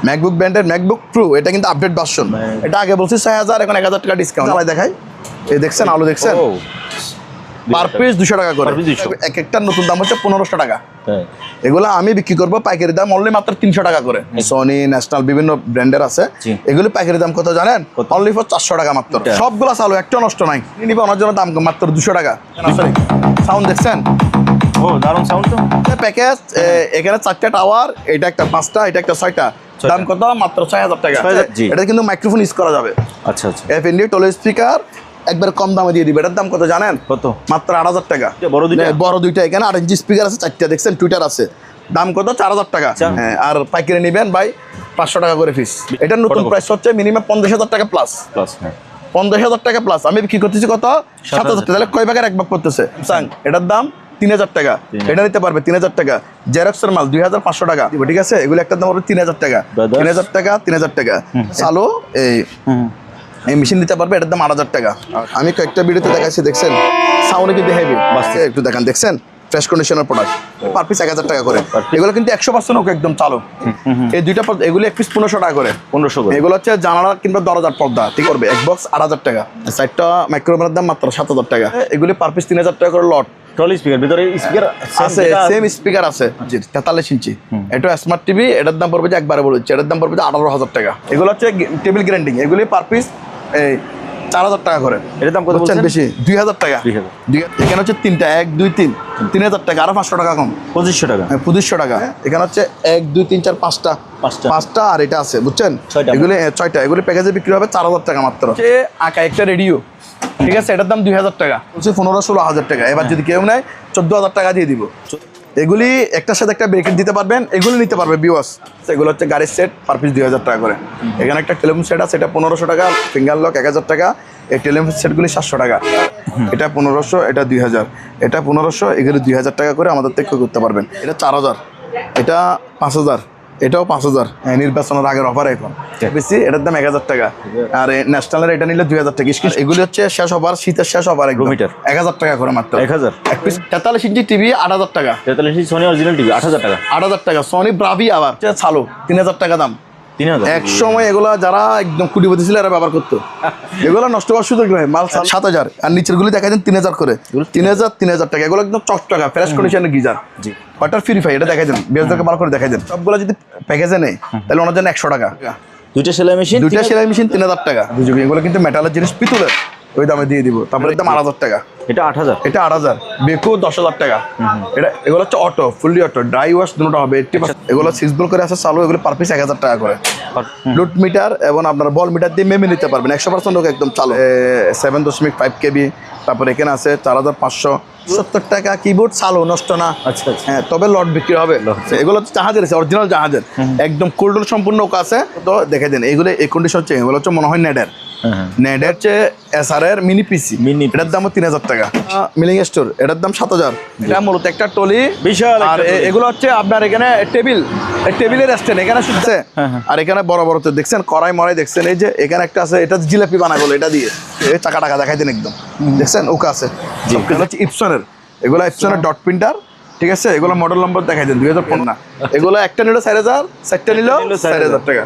MacBook ব্র্যান্ডের MacBook pro, এটা কিন্তু আপডেট ভার্সন। এটা আগে বলছি 6000, এখন 1000 টাকা ডিসকাউন্ট। আমায় দেখাই, এই দেখছেন আলো দেখছেন, পার পিস 200 টাকা করে। এক একটার নতুন দাম হচ্ছে 1500 টাকা। এগুলো আমি বিক্রি করবো পাইকারি দাম অনলি মাত্র 300 টাকা করে। সনি, ন্যাশনাল বিভিন্ন ব্র্যান্ডের আছে, এগুলো পাইকারি দাম কত জানেন? অনলি ফর 400 টাকা মাত্র। সবগুলো চালু, একটা নষ্ট নাই। নিবে ওনার জন্য দাম মাত্র 200 টাকা। সাউন্ড দেখছেন, ও দারুণ সাউন্ড তো। প্যাকেজ এখানে 4টা টাওয়ার, এটা একটা 5টা, এটা একটা 6টা। দাম কত? মাত্র 6000 টাকা। এটা কিন্তু মাইক্রোফোন ইউজ করা যাবে। আচ্ছা আচ্ছা। এফএনডি টোলো স্পিকার একবার কম দামে দিয়ে দিবে। এটার দাম কত জানেন? কত? মাত্র 8000 টাকা। বড় দুইটা এখানে 8 ইঞ্চি স্পিকার আছে, 4টা দেখছেন, টুইটার আছে। দাম কত? 4000 টাকা। হ্যাঁ, আর পাইকারি নেবেন ভাই 500 টাকা করে পিস। এটার নতুন প্রাইস হচ্ছে মিনিমাম 50000 টাকা প্লাস। 50000 টাকা প্লাস। আমি বিক্রি করতেছি কত? 7000 টাকা। তাহলে কয় ভাগের এক ভাগ করতেছে? এটার দাম 3000 টাকা। এটা নিতে পারবে 3000 টাকা। জেরক্সের মাল 2500 টাকা, ঠিক আছে? এগুলো একটা দাম হবে 3000 টাকা। 3000 টাকা, 3000 টাকা। চালো এই মেশিন দিতে পারবে, এটার দাম 8000 টাকা। আমি কয়েকটা ভিডিওতে দেখাচ্ছি, দেখছেন সাউন্ড কিন্তু হেভি। একটু দেখেন, দেখছেন ফ্রেশ কন্ডিশনের প্রোডাক্ট, পার পিস 1000 টাকা করে। এগুলো কিন্তু 100% ওকে, একদম চালু। এই দুইটা এগুলো এক পিস 1500 টাকা করে। 1500 করে। এগুলো হচ্ছে জানালা কিংবা দরজার পর্দা, ঠিক করবে। এক বক্স 8000 টাকা। সাইডটা মাইক্রোফোনের দাম মাত্র 7000 টাকা। এগুলি পার পিস 3000 টাকা করে লট। ট্রলি স্পিকার, ভিতরে স্পিকার আছে, সেম স্পিকার আছে 43 ইঞ্চি। এটা স্মার্ট টিভি, এটার দাম পড়বে যে একবারে বলেছি, এটার দাম পড়বে যে 18000 টাকা। এগুলো হচ্ছে টেবিল গ্রাইন্ডিং, এগুলি পার পিস 4000 টাকা করে। এটার দাম কত বলছেন? বেশি, 2000 টাকা। এখানে হচ্ছে 3টা, 1 2 3, 3000 টাকা। আরো 500 টাকা কম, 2500 টাকা। 2500 টাকা। এখানে হচ্ছে 1 2 3 4 5টা, আর এটা আছে, বুঝছেন? এগুলি 6টা। এগুলি প্যাকেজে বিক্রি হবে 4000 টাকা মাত্র। আঁকা একটা রেডিও, ঠিক আছে, এটার দাম 2000 টাকা। বলছি 15-16 টাকা। এবার যদি কেউ নেয় 14000 টাকা দিয়ে দিব। এগুলি একটার সাথে একটা ব্রেকেট দিতে পারবেন, এগুলি নিতে পারবে ভিউয়ার্স। এগুলো হচ্ছে গাড়ির সেট, পার পিস 2000 টাকা করে। এখানে একটা টেলিফোন সেট আছে, এটা 1500 টাকা। ফিঙ্গার লক 1000 টাকা। এই টেলিফোন সেটগুলি 700 টাকা। এটা 1500, এটা 2000, এটা 1500, এগুলি 2000 টাকা করে আমাদের থেকে করতে পারবেন। এটা 4000, এটা 5000, এটাও 5000। নির্বাচনের আগের অফার এখন বেশি। এটার দাম 1000 টাকা। আর ন্যাশনালের এটা নিলে 2000 টাকা। এগুলি হচ্ছে শেষ অফার, শীতের শেষ অফার। 1000 টাকা করে মাত্র। 1000 এক পিস 43 ইঞ্চি টিভি 8000 টাকা। 43 ইঞ্চি সনি অরিজিনাল টিভি 8000 টাকা। 8000 টাকা। সনি ব্রাভি আবার চালু 3000 টাকা দাম। 3000। এক সময় এগুলা যারা একদম কুটিপতি ছিল এরা ব্যবহার করতো, এগুলো নষ্ট হওয়ার সুযোগ নয়। মাল 7000, আর নিচের গুলি দেখা যান 3000 করে। 3000 টাকা। এগুলো একদম চকচকা ফ্রেশ কন্ডিশনের গিজার, ওয়াটার পিউরিফাই। এটা দেখা যান, বিয়ারদেরকে ভালো করে দেখা যান। সবগুলো যদি প্যাকেজে নেই তাহলে ওনার জন্য 100 টাকা। দুইটা সেলাই মেশিন 3000 টাকা। বুঝবি, এগুলো কিন্তু মেটালের জিনিস, পিতলের, ওই দামে দিয়ে দিব। তারপরে দাম 8000 টাকা। এটা 8000। এটা 8000। বেকো 10000 টাকা। এটা এগুলো হচ্ছে auto, fully auto, dry wash দুটো হবে 80%। এগুলো 6 বল করে আছে চালু, এগুলো পার পিস 1000 টাকা করে। লুট মিটার এবং আপনার বল মিটার দিয়ে মেমে নিতে পারবেন। 100% ওকে একদম চালু। 7.5 কেবি। তারপরে এখানে আছে 4570 টাকা। কিবোর্ড চালু, নষ্ট না। আচ্ছা আচ্ছা। হ্যাঁ, তবে লট বিক্রি হবে। এগুলো হচ্ছে জাহাজের আছে, অরিজিনাল জাহাজের, একদম কোল্ড সম্পূর্ণ ওকে আছে। তো দেখে দেন, এগুলো এই কন্ডিশন হচ্ছে, এগুলো হচ্ছে মনে হয় নেডের। নেডের হচ্ছে এসআর এর মিনি পিসি। এটার দাম 3000 টাকা। মিলিং স্টোর, এটার দাম 7000। এটা মূলত একটা টলি বিশাল। আর এগুলো হচ্ছে আপনার এখানে টেবিলের স্ট্যান্ড এখানে শুনছে। আর এখানে বড় বড় তো দেখছেন, কড়াই মরাই দেখছেন। এই যে এখানে একটা আছে, এটা জিলাপি বানা গেলো, এটা দিয়ে এই টাকা দেখাই দেন একদম, দেখছেন ওকে আছে। হচ্ছে ইপসনের, এগুলো ইপসনের ডট প্রিন্টার, ঠিক আছে? এগুলো মডেল নম্বর দেখাই দেন 2015 না। এগুলো একটা নিল 4000, চারটা নিল 4000 টাকা।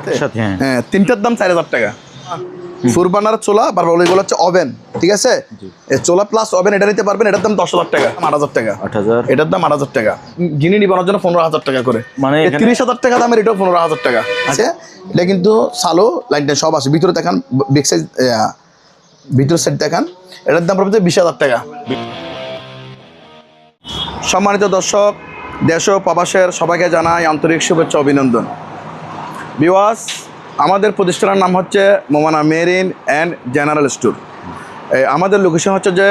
হ্যাঁ, তিনটার দাম 4000 টাকা। ফুরবানার চোলা, বারবার এগুলো হচ্ছে ওভেন, ঠিক আছে? চোলা প্লাস ওভেন, এটা নিতে পারবেন। এটার দাম 10000 টাকা। 8000 টাকা। এটার দাম 8000 টাকা। যিনি নিবানোর জন্য 15000 টাকা করে, মানে 30000 টাকা দামের, এটাও 15000 টাকা আছে। এটা কিন্তু সালো লাইনটা সব আছে। ভিতরে দেখান, বিগ সাইজ ভিতর সেট দেখান। এটার দাম পড়বে 20000 টাকা। সম্মানিত দর্শক, দেশ ও প্রবাসের সবাইকে জানাই আন্তরিক শুভেচ্ছা, অভিনন্দন। ভিউয়ার্স, আমাদের প্রতিষ্ঠানের নাম হচ্ছে মোমানা মেরিন অ্যান্ড জেনারেল স্টোর। আমাদের লোকেশন হচ্ছে যে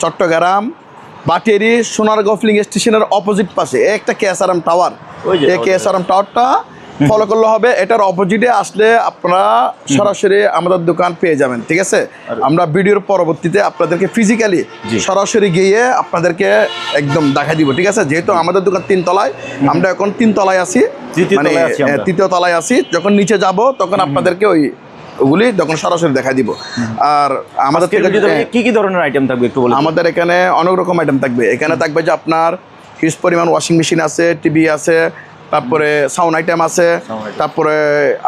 চট্টগ্রাম বাটিয়ারি সোনারগাঁও ফিলিং স্টেশনের অপোজিট পাশে একটা কেএসআরএম টাওয়ার। এই কেএসআরএম টাওয়ারটা ফলো করলে হবে। এটার অপোজিটে আসলে আপনারা সরাসরি আমাদের দোকান পেয়ে যাবেন, ঠিক আছে? আমরা ভিডিওর পরবর্তীতে আপনাদেরকে ফিজিক্যালি সরাসরি গিয়ে আপনাদেরকে একদম দেখা দিব, ঠিক আছে? যেহেতু আমাদের দোকান 3 তলায়, আমরা এখন 3 তলায় আছি, মানে 3য় তলায় আছি। যখন নিচে যাব তখন আপনাদেরকে ওগুলি তখন সরাসরি দেখা দিব। আর আমাদের কি কি ধরনের আইটেম থাকবে একটু বলুন। আমাদের এখানে অনেক রকম আইটেম থাকবে। এখানে থাকবে যে আপনার হিউজ পরিমাণ ওয়াশিং মেশিন আছে, টিভি আছে, তারপরে সাউন্ড আইটেম আছে, তারপরে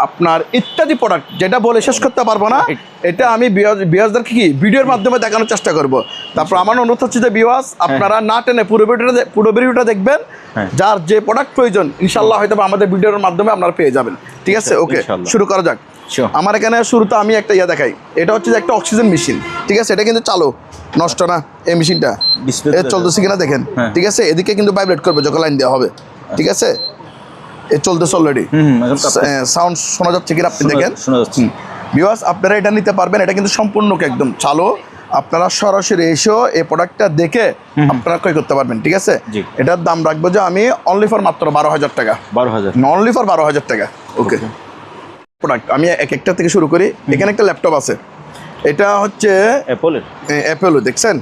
আপনার ইত্যাদি প্রোডাক্ট, যেটা বলে শেষ করতে পারবো না। এটা আমি বিয়াসদেরকে কি ভিডিওর মাধ্যমে দেখানোর চেষ্টা করব। তারপর আমার অনুরোধ হচ্ছে যে বিয়াস আপনারা না টেনে পুরো ভিডিওটা দেখবেন, যার যে প্রোডাক্ট প্রয়োজন ইনশাল্লাহ হয়তো আমাদের ভিডিওর মাধ্যমে আপনারা পেয়ে যাবেন। ঠিক আছে, ওকে শুরু করা যাক। আমার এখানে শুরুতে আমি একটা দেখাই, এটা হচ্ছে যে একটা অক্সিজেন মেশিন। ঠিক আছে, এটা কিন্তু চালু, নষ্ট না এই মেশিনটা, চলতেছে কিনা দেখেন। ঠিক আছে, এদিকে কিন্তু ভাইব্রেট করবে যখন লাইন দেওয়া হবে। ঠিক আছে, এ চলতেছে অলরেডি, সাউন্ড শোনা যাচ্ছে কিনা আপনি দেখেন। ভিউয়ার্স আপনারা এটা নিতে পারবেন, এটা কিন্তু সম্পূর্ণ একদম চালু। আপনারা সরাসরি এসেও এই প্রোডাক্টটা দেখে আপনারা ক্রয় করতে পারবেন। ঠিক আছে, এটার দাম রাখবো যে আমি অনলি ফর মাত্র 12,000 টাকা। 12,000, অনলি ফর 12,000 টাকা। ওকে, প্রোডাক্ট আমি এক একটা থেকে শুরু করি। এখানে একটা ল্যাপটপ আছে, এটা হচ্ছে অ্যাপেলের দেখছেন,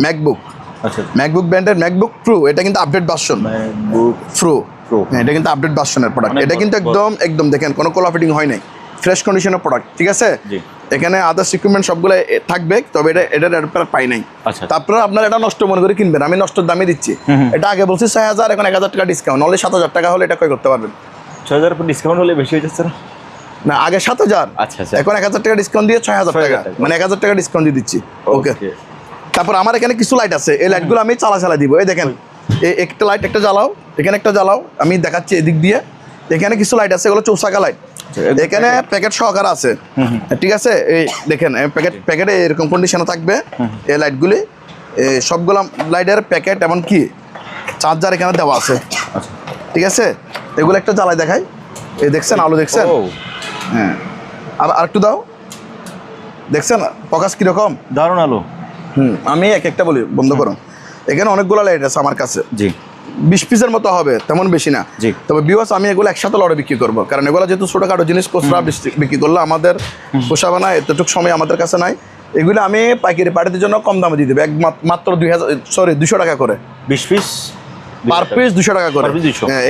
ম্যাকবুক। আচ্ছা, ম্যাকবুক ব্র্যান্ডের ম্যাকবুক প্রো। এটা কিন্তু আপডেট ভার্সন, ম্যাকবুক প্রো। এটা কিন্তু আপডেট ভার্সনের প্রোডাক্ট। এটা কিন্তু একদম দেখেন কোনো কলা ফিটিং হয় নাই, ফ্রেশ কন্ডিশনের প্রোডাক্ট। ঠিক আছে, এখানে আদার্স ইকুইপমেন্ট সবগুলো থাকবে, তবে এটার পাই নাই। তারপরে আপনারা এটা নষ্ট মনে করে কিনবেন, আমি নষ্ট দামে দিচ্ছি। এটা আগে বলছি 6,000, এখন 1,000 টাকা ডিসকাউন্ট, অনলি 7,000 টাকা হলে এটা ক্রয় করতে পারবেন। 6,000 ডিসকাউন্ট হলে বেশি হয়ে যাচ্ছে না? আগে 7,000, এখন 1,000 টাকা ডিসকাউন্ট দিয়ে 6,000 টাকা, মানে 1,000 টাকা ডিসকাউন্ট দিয়ে দিচ্ছি। ওকে, তারপর আমার এখানে কিছু লাইট আছে, এই লাইটগুলো আমি চালা দিব। এই দেখেন, একটা লাইট একটা জ্বালাও, এখানে একটা জ্বালাও, আমি দেখাচ্ছি এদিক দিয়ে। এখানে কিছু লাইট আছে, এগুলো চৌসাকা লাইট, এখানে প্যাকেট সহকারে আছে। ঠিক আছে, এই দেখেন প্যাকেটে এরকম কন্ডিশনে থাকবে এই লাইটগুলি, সবগুলো লাইটের প্যাকেট, এমনকি চার্জার এখানে দেওয়া আছে। ঠিক আছে, এগুলো একটা জ্বালাই দেখাই। এই দেখছেন আলো, দেখছেন? হ্যাঁ, আর একটু দাও, দেখছেন প্রকাশ কিরকম, দারুণ আলো। আমি একটা বলি, বন্ধ করো। এখানে অনেকগুলো লাইট আছে আমার কাছে, জি 20 পিসের মতো হবে, তেমন বেশি না। তবে ভিউয়ার্স আমি এগুলো একসাথে লড়ে বিক্রি করবো, কারণ এগুলো যেহেতু ছোটোখাটো জিনিস, খুচরা বিক্রি করলে আমাদের পোষাবে না, এতটুকু সময় আমাদের কাছে নাই। এগুলো আমি পাইকারি পার্টিদের জন্য কম দামে দিয়ে দেবো, মাত্র 200 টাকা করে 20 পিস, পার পিস 200 টাকা করে।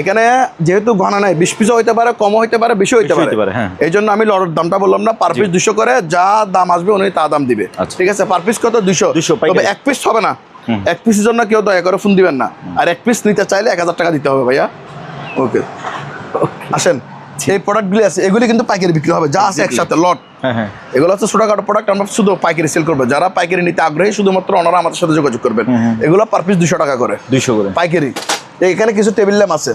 এখানে যেহেতু ঘনা নাই, 20 পিসও হইতে পারে, কমও হইতে পারে, বেশি হইতে পারে। এই জন্য আমি লড়ের দামটা বললাম না, পার পিস 200 করে, যা দাম আসবে উনি তা দাম দিবে। ঠিক আছে, পার পিস কত? 200। তবে এক পিস হবে না, এক পিসের জন্য কেউ দয়া করে ফোন দিবেন না। আর এক পিস নিতে চাইলে 1,000 টাকা দিতে হবে ভাইয়া। ওকে, আসেন, এই প্রোডাক্টগুলি আছে, এগুলি কিন্তু পাইকারি বিক্রি হবে, যা আছে একসাথে লট। এগুলো হচ্ছে ছোটখাটো প্রোডাক্ট, আমরা শুধু পাইকারি সেল করবো। যারা পাইকারি নিতে আগ্রহী শুধুমাত্র ওনারা আমাদের সাথে যোগাযোগ করবেন। এগুলো পার পিস 200 টাকা করে, 200 করে পাইকারি। এখানে কিছু টেবিল ল্যাম্প আছে,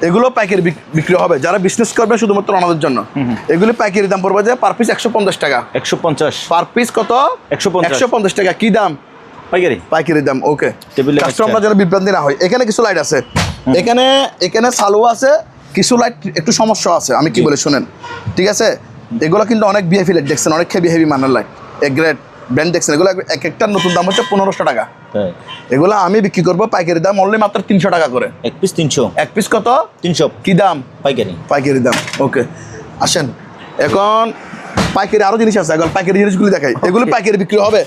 এগুলো পাইকারি বিক্রি হবে, যারা বিজনেস করবে শুধুমাত্র ওনাদের জন্য। এগুলি পাইকারি দাম পড়বে যে পার পিস 150 টাকা। 150 পার পিস কত? 150 টাকা। কি দাম? পাইকারি দাম। ওকে, কাস্টমাররা যেন বিভ্রান্তি না হয়। এখানে কিছু লাইট আছে, এখানে চালু আছে, কিছু লাইট একটু সমস্যা আছে, আমি কি বলে শুনেন। ঠিক আছে, এগুলো কিন্তু অনেক বিহেভি লাইট দেখছেন, অনেক হেভি মানের লাইট, এক গ্রেড ব্র্যান্ড দেখছেন। এগুলো এক একটার নতুন দাম হচ্ছে 1500 টাকা। এগুলো আমি বিক্রি করবো পাইকারি দাম অনলি মাত্র 300 টাকা করে। এক পিস 300। এক পিস কত? 300। কি দাম? পাইকারি দাম। ওকে, আসেন এখন পাইকারি আরো জিনিস আছে, এখন পাইকারি জিনিসগুলি দেখাই। এগুলো পাইকারি বিক্রি হবে।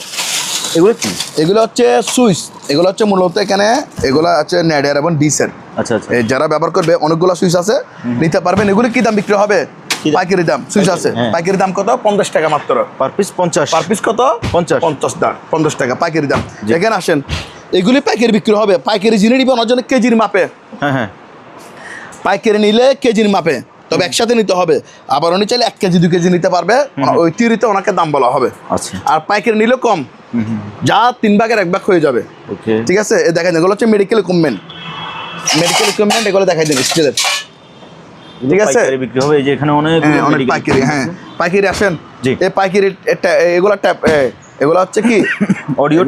এগুলো হচ্ছে সুইচ, এগুলো হচ্ছে মূলত এখানে এগুলো হচ্ছে নেডের এবং ডিসের। আচ্ছা, যারা ব্যবহার করবে অনেকগুলো সুইচ আছে, নিতে পারবেন। এগুলো কি দাম বিক্রি হবে? পাইকারি দাম। সুইচ আছে, পাইকারি দাম কত? 50 টাকা মাত্র। Per piece 50। পার পিস কত? 50 টাকা পাইকারি দাম। এখানে আসেন, এগুলি পাইকারি বিক্রি হবে। পাইকারি জিনিস নিবে ওনার জন্য কেজির মাপে। হ্যাঁ, পাইকারি নিলে কেজির মাপে, তবে একসাথে নিতে হবে। আবার উনি চাইলে 1 কেজি 2 কেজি নিতে পারবে, ওই তিরিতে ওনাকে দাম বলা হবে। আচ্ছা, আর পাইকারি নিলে কম, যা 3 ভাগের 1 ভাগ হয়ে যাবে। ঠিক আছে, দেখেন এগুলো হচ্ছে মেডিকেল ইকুইপমেন্ট, এগুলো দেখাই দিন স্টিলের। ঠিক আছে, বিক্রি হবে। এই যে এখানে অনেক পাইকারি। হ্যাঁ, পাইকারি আসেন, এই পাইকারি এগুলো হচ্ছে কি audio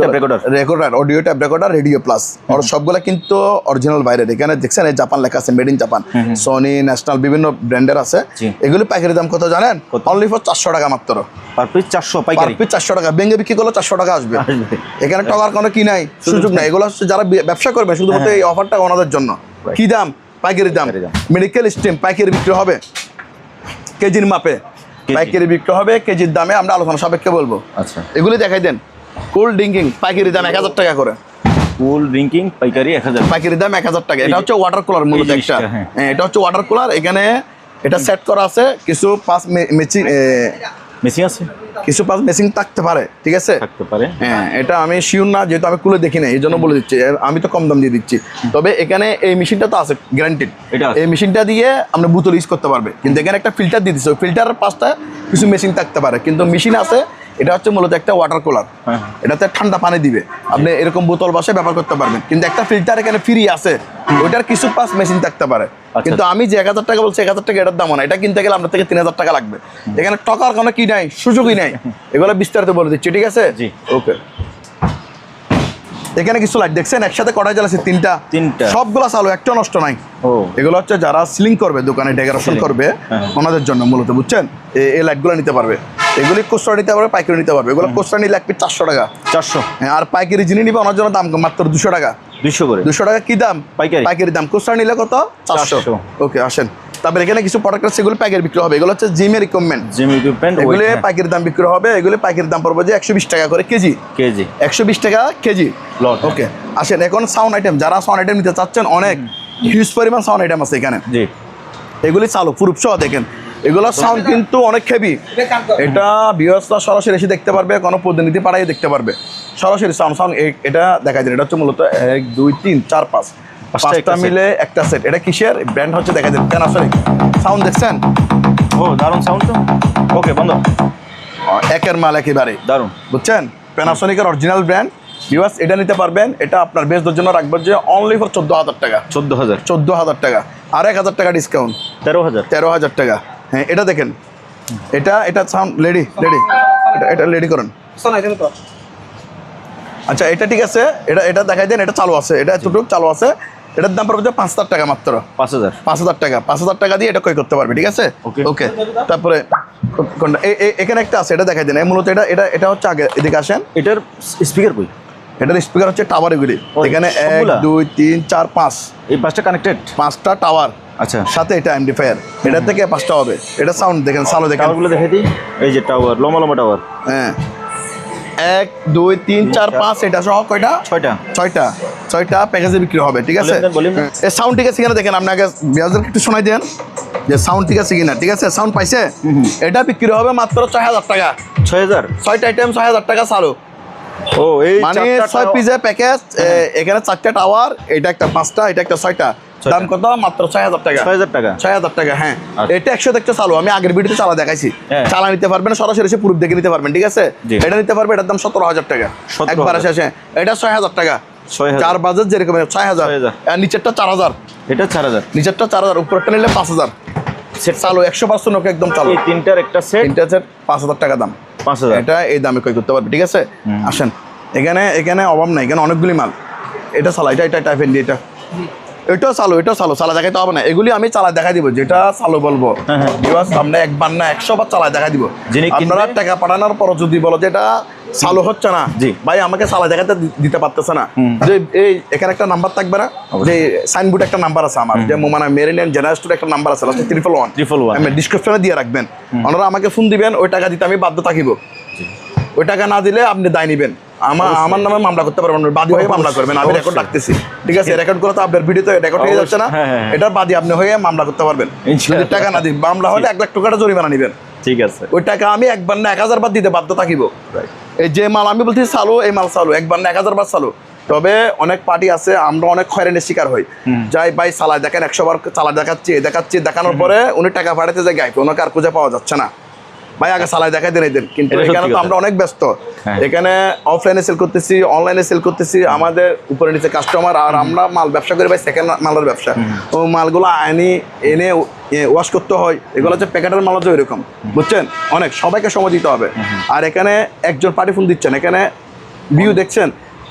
tape recorder, radio plus, আর সবগুলা কিন্তু অরিজিনাল বাইরের। এখানে দেখছেন এই জাপান লেখা আছে, made in Japan, Sony, national, বিভিন্ন ব্র্যান্ডের আছে। এগুলো পাইকারি দাম কত জানেন? অনলি ফর 400 টাকা মাত্র। পার পিস 400 পাইকারি, পার পিস 400 টাকা। বেঙ্গে বিক্রি করলে 400 টাকা আসবে। এখানে টাকার কোনো কি নাই, সুযোগ নাই। এগুলো হচ্ছে যারা ব্যবসা করবে শুধুমাত্র এই অফারটা ওনাদের জন্য। কি দাম? পাইকারি দাম। মেডিকেল স্টিম পাইকারি বিক্রি হবে কেজির মাপে, পাইকারি বিক্রি হবে কেজির দামে, আমরা আলোচনা সাপেক্ষে বলবো। আচ্ছা, এগুলি দেখাই দেন। কোল্ড ড্রিঙ্কিং পাইকারি দাম 1000 টাকা করে। কোল্ড ড্রিঙ্কিং পাইকারি 1000, পাইকারি দাম 1000 টাকা। এটা হচ্ছে ওয়াটার কুলার মূলত একটা। হ্যাঁ, এটা হচ্ছে ওয়াটার কুলার। এখানে এটা সেট করা আছে, কিছু 5 মেশিন আছে? কিছু পাস মেশিন থাকতে পারে, ঠিক আছে, থাকতে পারে। হ্যাঁ, এটা আমি শিওর না, যেহেতু আমি খুলে দেখি না, এই জন্য বলে দিচ্ছি। আমি তো কম দাম দিয়ে দিচ্ছি, তবে এখানে এই মেশিনটা তো আছে গ্যারান্টেড। এটা আছে। এই মেশিনটা দিয়ে আমরা বোতল ইউজ করতে পারবে, কিন্তু এখানে একটা ফিল্টার দিয়ে দিচ্ছে, ওই ফিল্টারের পাশটা কিছু মেশিন থাকতে পারে, কিন্তু মেশিন আছে। এটা হচ্ছে মূলত একটা ওয়াটার কুলার, এটাতে ঠান্ডা পানি দিবে, আপনি এরকম বোতল বসে ব্যবহার করতে পারবেন, কিন্তু একটা ফিল্টার এখানে ফ্রি আছে, ওইটার কিছু পাস মেশিন থাকতে পারে। কিন্তু আমি যে 1000 টাকা বলছি, 1000 টাকা এটার দাম না, এটা কিনতে গেলে আপনার থেকে 3000 টাকা লাগবে। এখানে টাকার কোনো কি নাই, সুযোগই নাই, এগুলো বিস্তারিত বলে দিচ্ছি, ঠিক আছে? জি, ওকে। এখানে কিছু লাইট দেখছেন, একসাথে কটাই জ্বালাচ্ছে, তিনটা, সবগুলো চালু, একটা নষ্ট নাই। এগুলো হচ্ছে যারা সিলিং করবে, দোকানে ডেকোরেশন করবে, ওনাদের জন্য মূলত, বুঝছেন, এই লাইটগুলো নিতে পারবে। এগুলি খুচরা নিতে পারবে, পাইকারি নিতে পারবে। এগুলো খুচরা নিলে 1 পিস 400 টাকা, 400। আর পাইকারি যিনি নিবে ওনার জন্য দাম মাত্র 200 টাকা। 200 করে? 200 টাকা কি দাম? পাইকারি দাম। খুচরা নিলে কত? 400। ওকে, আসেন। তারপরে এখানে কিছু প্রোডাক্ট আছে, সেগুলো পাইকারি বিক্রি হবে। এগুলো হচ্ছে জিমের ইকুইপমেন্ট, এগুলো পাইকারি দাম বিক্রি হবে। এগুলো পাইকারি দাম পড়বে যে 120 টাকা করে কেজি, 120 টাকা কেজি। ওকে, আসেন এখন সাউন্ড আইটেম, যারা সাউন্ড আইটেম নিতে চাচ্ছেন, অনেক হিউজ পরিমাণ সাউন্ড আইটেম আছে এখানে। এগুলি চালু প্রুফ সহ, দেখেন এগুলো সাউন্ড কিন্তু অনেক হেভি। এটা ভিউয়ার্সরা সরাসরি এসে দেখতে পারবে, কোনো প্রতিনিধি পাঠাই দেখতে পারবে সরাসরি সাউন্ড। এটা দেখাই দিন, এটা হচ্ছে মূলত 1 2 3 4 5 পাঁচটা মিলে একটা সেট। এটা কিসের ব্র্যান্ড হচ্ছে দেখাই দিন, প্যানাসোনিক। সাউন্ড দেখছেন? ও দারুণ সাউন্ড তো। ওকে, বন্ধ। একের মাল, একেবারে দারুণ, বুঝছেন? প্যানাসোনিকের অরিজিনাল ব্র্যান্ড। ভিউয়ার্স এটা নিতে পারবেন, এটা আপনার বেচদের জন্য রাখবেন যে অনলি ফর 14000 টাকা। 14000 টাকা, আর 1000 টাকা ডিসকাউন্ট, 13000 টাকা। হ্যাঁ, এটা দেখেন, এটা সাউন্ড লেডি, এটা লেডি করেন। আচ্ছা, এটা ঠিক আছে, এটা দেখাই দেন। এটা চালু আছে, এটা এতটুকু চালু আছে। এটার দাম পড়বে 5000 টাকা মাত্র। 5000 টাকা, 5000 টাকা দিয়ে এটা ক্রয় করতে পারবে, ঠিক আছে? ওকে। তারপরে এখানে একটা আছে, এটা দেখাই দেন। মূলত এটা হচ্ছে, আগে এদিকে আসেন। এটার স্পিকার কই? এটার স্পিকার হচ্ছে টাওয়ার, এগুলি এখানে 1 2 3 4 5, এই 5টা কানেক্টেড, 5টা টাওয়ার। আচ্ছা, সাথে এটা অ্যাম্পলিফায়ার, এটা থেকে 5টা হবে। এটা সাউন্ড দেখেন, চালু দেখেন, টাওয়ারগুলো দেখাই দিই। এই যে টাওয়ার, লম্বা টাওয়ার। হ্যাঁ, 1 2 3 4 5, এটা সহ কয়টা? 6টা প্যাকেজে বিক্রি হবে, ঠিক আছে? এই সাউন্ড ঠিক আছে কিনা দেখেন, আপনি আগে বিয়াজদেরকে একটু শোনাই দেন যে সাউন্ড ঠিক আছে কিনা। ঠিক আছে, সাউন্ড পাইছে? এটা বিক্রি হবে মাত্র 6000 টাকা। 6000, 6টা আইটেম 6000 টাকা চালু। ও, এই মানে 6 পিসের প্যাকেজ। এখানে 4টা টাওয়ার, এটা একটা 5টা, এটা একটা 6টা। দাম কত? মাত্র 6000 টাকা। 6000 টাকা, হ্যাঁ। এটা 100 দেখতে চালু, আমি আগের ভিডিওতে চালা দেখাইছি। চালা নিতে পারবেন, সরাসরি এসে প্রুফ দেখে নিতে পারবেন, ঠিক আছে? এটা নিতে পারবে, এটার দাম 17000 টাকা একবার শেষে। এটা 6000 টাকা, 4 বাজেট যেরকম 6000, আর নিচেরটা 4000। এটা 4000, নিচেরটা 4000, উপরটা নিলে 5000। সেট চালু 100% ওকে, একদম চালু। এই তিনটার একটা সেট 5000 টাকা দাম। 5000, এটা এই দামে ক্রয় করতে পারবে, ঠিক আছে? আসেন, এখানে অভাব নাই, এখানে অনেকগুলি মাল। এটা চালা, এটা টাইপের দিয়ে, এটাও চালু, চালা দেখাইতে হবে না। এগুলি আমি চালা দেখাই দিব, যেটা চালু বলবো। আমরা একবার না 100 বার চালা দেখাই দিব। আপনারা টাকা পাঠানোর পর যদি বলো যে এটা চালু হচ্ছে না, ভাই আমাকে চালা দেখাতে দিতে পারতেছে না, যে এই এখানে একটা নাম্বার থাকবে না, যে সাইনবোর্ড একটা নাম্বার আছে আমার, যে মানে মেরিল্যান্ড জেনারেল স্টোর একটা নাম্বার আছে, 111, আমি ডিসক্রিপশনে দিয়ে রাখবেন। ওনারা আমাকে ফোন দিবেন, ওই টাকা দিতে আমি বাধ্য থাকিব। ওই টাকা না দিলে আপনি দায় নিবেন, আমার নামে মামলা করতে পারবেন, বাদী হয়ে মামলা করবেন। আমি রেকর্ড রাখতেছি, ঠিক আছে? রেকর্ড করে তো আপনার ভিডিওতে রেকর্ড হয়ে যাচ্ছে না, এটার বাদী আপনি হয়ে মামলা করতে পারবেন। যদি টাকা না দিন, মামলা হলে 1 লাখ টাকা জরিমানা নিবেন, ঠিক আছে? ওই টাকা আমি একবার না 1000 বার দিতে বাধ্য থাকিব। এই যে মাল আমি বলছি চালু, এই মাল চালু, একবার না 1000 বার চালু। তবে অনেক পার্টি আছে, আমরা অনেক হয়রানির শিকার হই। যাই ভাই চালা দেখেন, 100 বার চালা দেখাচ্ছি, দেখানোর পরে উনি টাকা পাঠাতে যায় গাইবে, ওনাকে আর খুঁজে পাওয়া যাচ্ছে না। ভাই আগে চালাই দেখাই দেন, কিন্তু এখানে তো আমরা অনেক ব্যস্ত। এখানে অফলাইনে সেল করতেছি, অনলাইনে সেল করতেছি, আমাদের উপরে নিচে কাস্টমার, আর আমরা মাল ব্যবসা করি ভাই সেকেন্ড মালের ব্যবসা। ও মালগুলো এনে ওয়াশ করতে হয়, এগুলো হচ্ছে প্যাকেটের মাল হচ্ছে এরকম, বুঝছেন? অনেক সবাইকে সময় দিতে হবে। আর এখানে একজন পার্টি ফোন দিচ্ছেন, এখানে ভিউ দেখছেন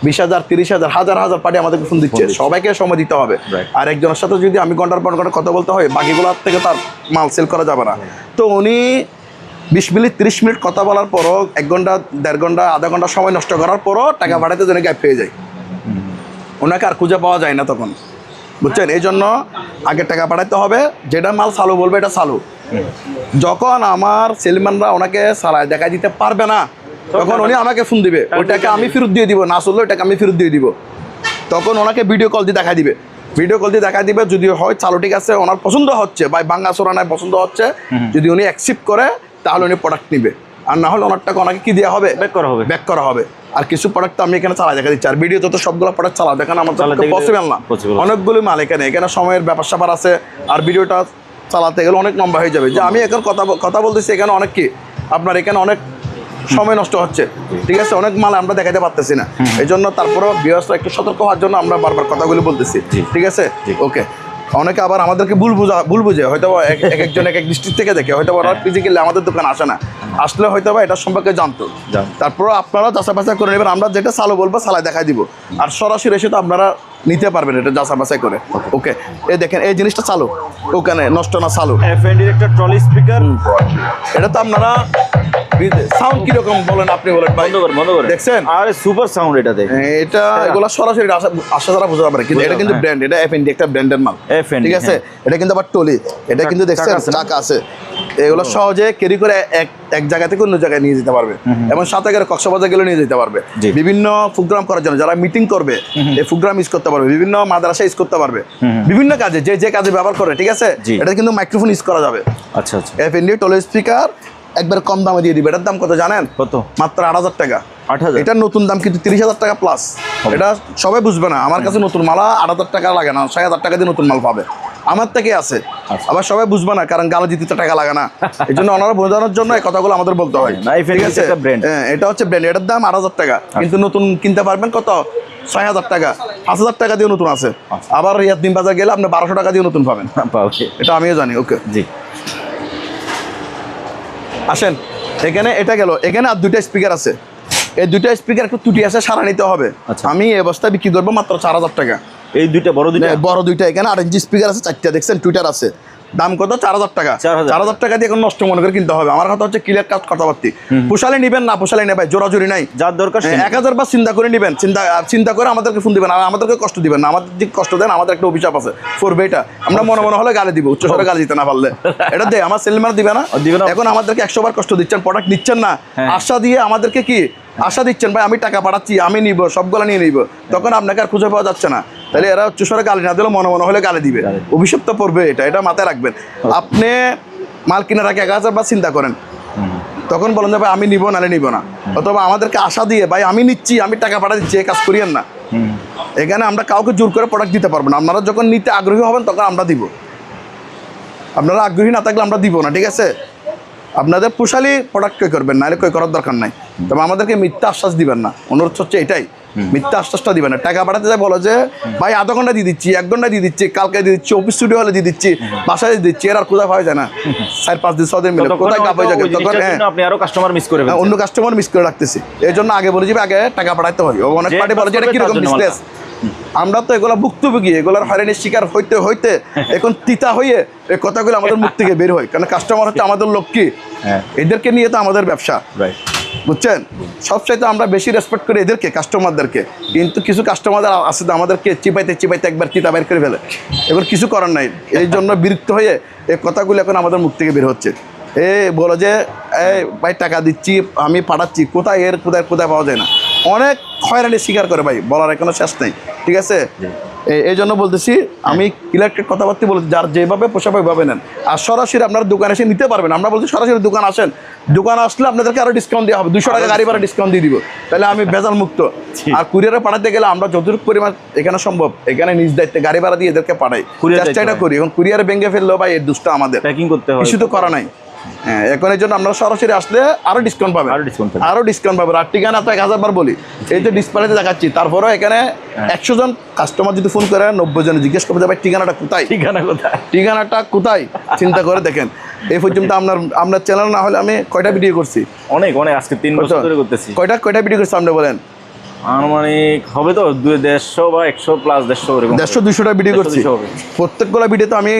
20,000 30,000 হাজার পার্টি আমাদেরকে ফোন দিচ্ছে, সবাইকে সময় দিতে হবে। আর একজনের সাথে যদি আমি ঘন্টার পর ঘন্টা কথা বলতে হয়, বাকিগুলোর থেকে তার মাল সেল করা যাবে না। তো উনি 20 মিনিট 30 মিনিট কথা বলার পরও, 1 ঘন্টা 1.5 ঘন্টা আধা ঘন্টা সময় নষ্ট করার পরও টাকা পাঠাতে জন্য গ্যাপ পেয়ে যায়, ওনাকে আর খুঁজে পাওয়া যায় না তখন, বুঝছেন? এই জন্য আগে টাকা পাঠাতে হবে, যেটা মাল চালু বলবে এটা চালু। যখন আমার সেলম্যানরা ওনাকে চালায় দেখা দিতে পারবে না, তখন উনি আমাকে ফোন দিবে, ওই টাকা আমি ফেরত দিয়ে দিব, না চললে ওই টাকা আমি ফেরত দিয়ে দিব। তখন ওনাকে ভিডিও কল দিয়ে দেখা দিবে, যদি হয় চালু ঠিক আছে, ওনার পছন্দ হচ্ছে, ভাই বাঙ্গা চোরা নাই পছন্দ হচ্ছে, যদি উনি অ্যাকসেপ্ট করে তাহলে উনি প্রোডাক্ট নিবে। আর না হলে অনেক টাকা ওনাকে কি দেওয়া হবে, ব্যাক করা হবে। ব্যাক করা হবে। আর কিছু প্রোডাক্ট আমি এখানে চালা দেখা দিচ্ছি, আর ভিডিওতে তো সবগুলো প্রোডাক্ট চালা দেখানো আমাদের পসিবল না, অনেকগুলো মাল এখানে সময়ের ব্যাপার স্যাপার আছে, আর ভিডিওটা চালাতে গেলে অনেক লম্বা হয়ে যাবে। যে আমি এখন কথা বলতেছি, এখানে অনেক কি আপনার এখানে অনেক সময় নষ্ট হচ্ছে, ঠিক আছে, অনেক মাল আমরা দেখাতে পারতেছি না, এই জন্য তারপরেও ভিউয়ার্সরা একটু সতর্ক হওয়ার জন্য আমরা বারবার কথাগুলো বলতেছি, ঠিক আছে। ওকে, অনেকে আবার আমাদেরকে ভুল বুঝে হয়তো একজন এক ডিস্ট্রিক্ট থেকে দেখে হয়তো ওরা ফিজিক্যালি আমাদের দোকান আসে না, আসলে হয়তো বা এটা সম্পর্কে জানতো, তারপরে আপনারা যাচাই বাছাই করে নেবেন, আমরা যেটা চালু বলবো চালাই দেখাই দিব, আর সরাসরি এসে তো আপনারা নিতে পারবেন এটা যাচাই বাছাই করে। ওকে, এই দেখেন এই জিনিসটা চালু, ওখানে নষ্ট না চালু, এফএনডি একটা ট্রলি স্পিকার, এটা তো আপনারা সাউন্ড কিরকম বলেন আপনি বলেন ভাই, বন্ধ করে দেখছেন, আরে সুপার সাউন্ড এটা দেখ, এটা এগুলা সরাসরি আসা দ্বারা বোঝা পারে, কিন্তু এটা কিন্তু ব্র্যান্ড, এটা এফএনডি একটা ব্র্যান্ডের মাল, ঠিক আছে। এটা কিন্তু আবার টলি, এটা কিন্তু দেখছেন চাকা আছে, এগুলো সহজে ক্যারি করে এক জায়গা থেকে অন্য জায়গায় নিয়ে যেতে পারবে, এবং সাথে করে কক্সবাজার গেলে নিয়ে যেতে পারবে, বিভিন্ন প্রোগ্রাম করার জন্য যারা মিটিং করবে এই প্রোগ্রাম ইউজ করতে পারবে, বিভিন্ন মাদ্রাসা ইউজ করতে পারবে, বিভিন্ন কাজে যে কাজে ব্যবহার করে, ঠিক আছে। এটা কিন্তু মাইক্রোফোন ইউজ করা যাবে। আচ্ছা আচ্ছা, এফএনডি টলি স্পিকার একবার কম দামে দিয়ে দিবে। এটার দাম কত জানেন? কত? মাত্র 8,000 টাকা। 8,000? এটার নতুন দাম কিন্তু 30,000 টাকা প্লাস। এটা সবাই বুঝবে না, আমার কাছে নতুন মাল 8,000 টাকা লাগে না, 6,000 টাকা দিয়ে নতুন মাল পাবে আমার থেকে আছে। আবার সবাই বুঝবে না, কারণ গালা দিতে টাকা লাগে না, এই জন্য ওনারা বোঝানোর জন্য এই কথাগুলো আমাদের বলতে হয়। ঠিক আছে, এটা হচ্ছে ব্র্যান্ড, এটার দাম 8,000 টাকা, কিন্তু নতুন কিনতে পারবেন কত? 6,000 টাকা, 5,000 টাকা দিয়ে নতুন আছে। আবার রিয়াদ বাজার গেলে আপনি 1200 টাকা দিয়ে নতুন পাবেন, এটা আমিও জানি। ওকে জি, আসেন এখানে, এটা গেল, এখানে আর দুইটা স্পিকার আছে, এই দুইটা স্পিকার একটু ত্রুটি আছে, সারা নিতে হবে। আমি এই অবস্থায় বিক্রি করবো মাত্র 4,000 টাকা। এই দুইটা বড় দুইটা, এখানে 8 ইঞ্চি স্পিকার আছে, 4টা দেখছেন, টুইটার আছে, দাম কত? 4,000 টাকা। 4,000 টাকা দিয়ে এখন নষ্ট মনে করে কিনতে হবে। আমার কথা হচ্ছে ক্লিয়ার কাজ কথাবার্তি, পোষালে নিবেন, না পোষালে নেই ভাই, জোরাজুরি নাই, যার দরকার 1000 বার চিন্তা করে নিবেন, চিন্তা করে আমাদেরকে ফোন দিবেন, আর আমাদেরকে কষ্ট দিবেন না। আমাদের যে কষ্ট দেন, আমাদের একটা অভিশাপ আছে করবে, এটা আমরা মনে হলে গালি দিব, উচ্চস্বরে গালি দিতে না পারলে এটা দে আমার সেলম্যান দিবে না। এখন আমাদেরকে 100 বার কষ্ট দিচ্ছেন, প্রোডাক্ট নিচ্ছেন না, আশা দিয়ে আমাদেরকে কি আশা দিচ্ছেন, ভাই আমি টাকা পাঠাচ্ছি, আমি নিব, সবগুলো নিয়ে নিব, তখন আপনাকে আর খুঁজে পাওয়া যাচ্ছে না। তাহলে এরা উচ্চস্বরে গালি না দিলে মনে হলে গালি দিবে, অভিশাপ তো পড়বে, এটা মাথায় রাখবেন। আপনি মাল কেনার আগে 1000 বার চিন্তা করেন, তখন বলেন যে ভাই আমি নিব নালে নিব না, অথবা আমাদেরকে আশা দিয়ে ভাই আমি নিচ্ছি, আমি টাকা পাঠা দিচ্ছি, এই কাজ করিয়েন না। এখানে আমরা কাউকে জোর করে প্রোডাক্ট দিতে পারবো না, আপনারা যখন নিতে আগ্রহী হবেন তখন আমরা দিব, আপনারা আগ্রহী না থাকলে আমরা দিব না, ঠিক আছে। আপনাদের পোষালি প্রোডাক্ট ক্রয় করবেন, নাহলে ক্রয় করার দরকার নাই। তবে আমাদেরকে মিথ্যা আশ্বাস দিবেন না, অনুরোধ হচ্ছে এটাই, মিথ্যা আশ্বাসটা দিবেন না। টাকা পাঠাতে যায় বলো যে ভাই আধা ঘন্টা দিয়ে দিচ্ছি, 1 ঘন্টা দিয়ে দিচ্ছি, কালকে দিয়ে দিচ্ছি, অফিস স্টুডিও হলে দিয়ে দিচ্ছি, বাসায় দিয়ে দিচ্ছি, এর আর কোথায় পাওয়া যায় না, 4-5 দিন 6 দিন মিলে কোথায় কাপ হয়ে যাবে, তখন আপনি আরো কাস্টমার মিস করে অন্য কাস্টমার মিস করে রাখতেছি। এই জন্য আগে বলে যাবে, আগে টাকা পাঠাতে হয়। অনেক পার্টি বলে যে এটা কিরকম বিজনেস, আমরা তো এগুলো ভুক্তভোগী, এগুলোর হয়রানির শিকার হইতে হইতে এখন তিতা হয়ে এই কথাগুলো আমাদের মুখ থেকে বের হয়, কারণ কাস্টমার হচ্ছে আমাদের লক্ষ্মী, এদেরকে নিয়ে তো আমাদের ব্যবসা, বুঝছেন। সবচাইতে আমরা বেশি রেসপেক্ট করি এদেরকে, কাস্টমারদেরকে, কিন্তু কিছু কাস্টমারদের আছে আমাদেরকে চিপাইতে একবার তিতা বের করে ফেলে, এবার কিছু করার নাই। এই জন্য বিরক্ত হয়ে এই কথাগুলো এখন আমাদের মুখ থেকে বের হচ্ছে। বলো যে এই ভাই টাকা দিচ্ছি, আমি পাঠাচ্ছি, কোথায় কোথায় পাওয়া যায় না, অনেক হয়রানির শিকার করে ভাই, বলার এখনো শেষ নেই, ঠিক আছে। এই জন্য বলতেছি, আমি ইলেকট্রিক কথাবার্তা বলছি, যার যেভাবে পোষাবে ওইভাবে নেন, আর সরাসরি আপনার দোকানে এসে নিতে পারবেন। আমরা বলছি সরাসরি দোকান আসেন, দোকান আসলে আপনাদেরকে আরো ডিসকাউন্ট দেওয়া হবে, 200 টাকা গাড়ি ভাড়া ডিসকাউন্ট দিয়ে দিব, তাহলে আমি ভেজাল মুক্ত। আর কুরিয়ারে পাঠাতে গেলে আমরা যতটুকু পরিমাণ এখানে সম্ভব এখানে নিজ দায়িত্বে গাড়ি ভাড়া দিয়ে এদেরকে পাঠাই, চেষ্টাটা করি। এখন কুরিয়ারে ভেঙে ফেললেও ভাই এর দুষ্টা আমাদের, প্যাকিং করতে হয়, কিছু তো করা নাই। হ্যাঁ, এখন এই জন্য আমরা সরাসরি আসলে আরো ডিসকাউন্ট পাবেন, আরো ডিসকাউন্ট পাবেন। আর ঠিকানা তো 1000 বার বলি, এই তো ডিসপ্লেতে দেখাচ্ছি। তারপরেও এখানে 100 জন কাস্টমার যদি ফোন করে 90 জন জিজ্ঞেস করবে ভাই ঠিকানাটা কোথায়, ঠিকানাটা কোথায়, চিন্তা করে দেখেন। এই পর্যন্ত আপনার চ্যানেল না হলে আমি কয়টা ভিডিও করছি? অনেক আজকে 3 বছর ধরে করতেছি। কয়টা ভিডিও করছি আপনি বলেন? আনুমানিক হবে তো 150 বা 100 প্লাস 150-200টা ভিডিও করছি। প্রত্যেকগুলো ভিডিওতে আমি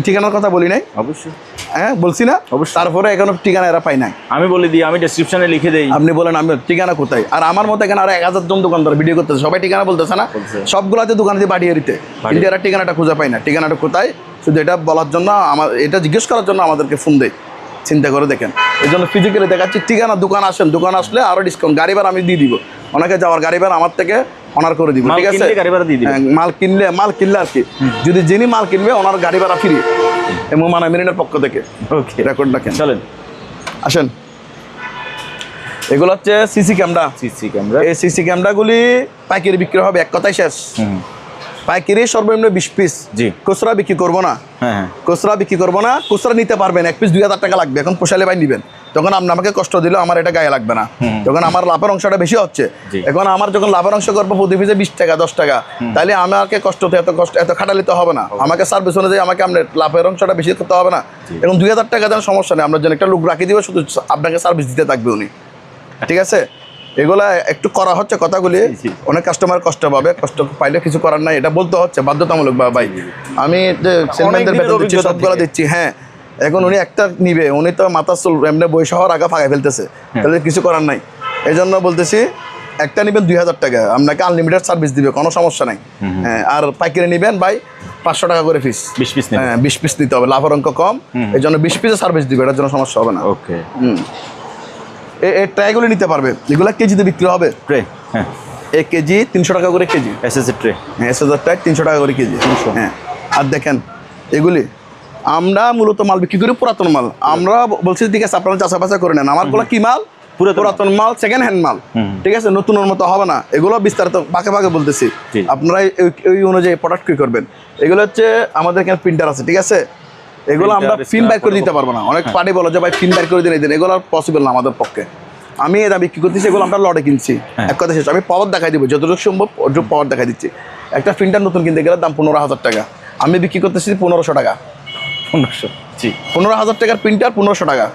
ঠিকানার কথা বলি নাই? অবশ্যই হ্যাঁ বলছি না? তারপরে এখনো ঠিকানা এরা পাই নাই। আমি বলে দিই, আমি ডেসক্রিপশনে লিখে দেই, আপনি বলেন আমি ঠিকানা কোথায়। আর আমার মতো এখানে আরো 1000 জন দোকানদার ভিডিও করতেছে, সবাই ঠিকানা বলতেছে না, সবগুলোতে দোকানে দিয়ে বাড়িয়ে দিতে, কিন্তু এরা ঠিকানাটা খুঁজে পাই না। ঠিকানাটা কোথায় শুধু এটা বলার জন্য, এটা জিজ্ঞেস করার জন্য আমাদেরকে ফোন দেয়। চিন্তা করে দেখেন, এই জন্য ফিজিক্যালি দেখাচ্ছি ঠিকানা। দোকান আসেন, দোকান আসলে আরো ডিসকাউন্ট, গাড়ি ভাড়া আমি দিয়ে দিব, ওনাকে যাওয়ার গাড়ি ভাড়া আমার থেকে অনার করে দিব, ঠিক আছে। মাল কিনলে আর কি, যদি যিনি মাল কিনবে ওনার গাড়ি ভাড়া ফ্রি, মোমানা মেরিনের পক্ষ থেকে। রেকর্ড রাখেন, চলেন আসেন। এগুলো হচ্ছে সিসি ক্যামেরা। CC camera. এই সিসি ক্যামেরাগুলি পাইকারি বিক্রি হবে, এক কথাই শেষ। পাইকারি সর্বনিম্ন 20 পিস। জি। খুচরা বিক্রি করবো না। হ্যাঁ। খুচরা বিক্রি করবো না। খুচরা নিতে পারবেন, এক পিস 2000 টাকা লাগবে। এখন পোষালে ভাই নিবেন, তখন আপনি আমাকে কষ্ট দিলে আমার এটা গায়ে লাগবে না, তখন আমার লাভের অংশটা বেশি হচ্ছে। এখন আমার যখন লাভের অংশ করবো প্রতি পিসে 20 টাকা 10 টাকা, তাহলে আমাকে এত খাটালিতে হবে না। আমাকে সার্ভিস অনুযায়ী আমাকে আপনার লাভের অংশটা বেশি করতে হবে না। এখন 2000 টাকা দেন, সমস্যা নেই, আমরা যেন একটা লোক রাখি দিব, শুধু আপনাকে সার্ভিস দিতে থাকবে উনি। ঠিক আছে, এগুলা একটু করা হচ্ছে কথাগুলি, অনেক কাস্টমার কষ্ট পাবে, কষ্ট পাইলে কিছু করার নাই, এটা বলতে হচ্ছে বাধ্যতামূলক। ভাই আমি যে সেলম্যানদের বেতন দিচ্ছি সবগুলো দিচ্ছি, হ্যাঁ। এখন উনি একটা নিবে, উনি তো মাথা চুল এমনি বই শহর আগা ফাঁকায় ফেলতেছে, তাহলে কিছু করার নাই। এই জন্য বলতেছি একটা নিবেন 2000 টাকা, আপনাকে আনলিমিটেড সার্ভিস দিবে, কোনো সমস্যা নাই। হ্যাঁ, আর পাইকারি নিবেন ভাই 500 টাকা করে পিস। 20 পিস। হ্যাঁ, 20 পিস নিতে হবে, লাভের অঙ্ক কম, এই জন্য 20 পিসে সার্ভিস দিবে, এটার জন্য সমস্যা হবে না। ওকে। এই ট্রেগুলো নিতে পারবে, এগুলো কেজিতে বিক্রি হবে। ট্রে, হ্যাঁ, 1 কেজি 300 টাকা করে কেজি। এসএসএ ট্রে, হ্যাঁ, 1000 টাকা 300 টাকা করে কেজি। হ্যাঁ, আর দেখেন এগুলি আমরা মূলত মাল বিক্রি করি পুরাতন মাল। আমরা বলছি ঠিক আছে, আপনারা চাষাবাসা করে নেন, আমারগুলো কি মাল? পুরাতন মাল, সেকেন্ড হ্যান্ড মাল। ঠিক আছে, নতুনের মতো হবে না। এগুলো বিস্তারিত ভাগে ভাগে বলতেছি, আপনারা ওই অনুযায়ী প্রোডাক্ট কি করবেন। এগুলো হচ্ছে আমাদের এখানে প্রিন্টার আছে, ঠিক আছে। এগুলো আমরা ফিন বাইর করে দিতে পারবো না। অনেক পার্টি বলো যে ভাই ফিন বাইর করে দিন, এগুলো পসিবল না আমাদের পক্ষে। আমি এটা বিক্রি করতেছি, এগুলো আমরা লটে কিনছি। এক কথা শেষ, আমি পাওয়ার দেখাই দিব, যতটুকু সম্ভব ওটুকু পাওয়ার দেখাই দিচ্ছি। একটা প্রিন্টার নতুন কিনতে গেলে দাম 15,000 টাকা, আমি বিক্রি করতেছি 1500 টাকা। 1500। জি, 15,000 টাকার প্রিন্টার 1500 টাকা।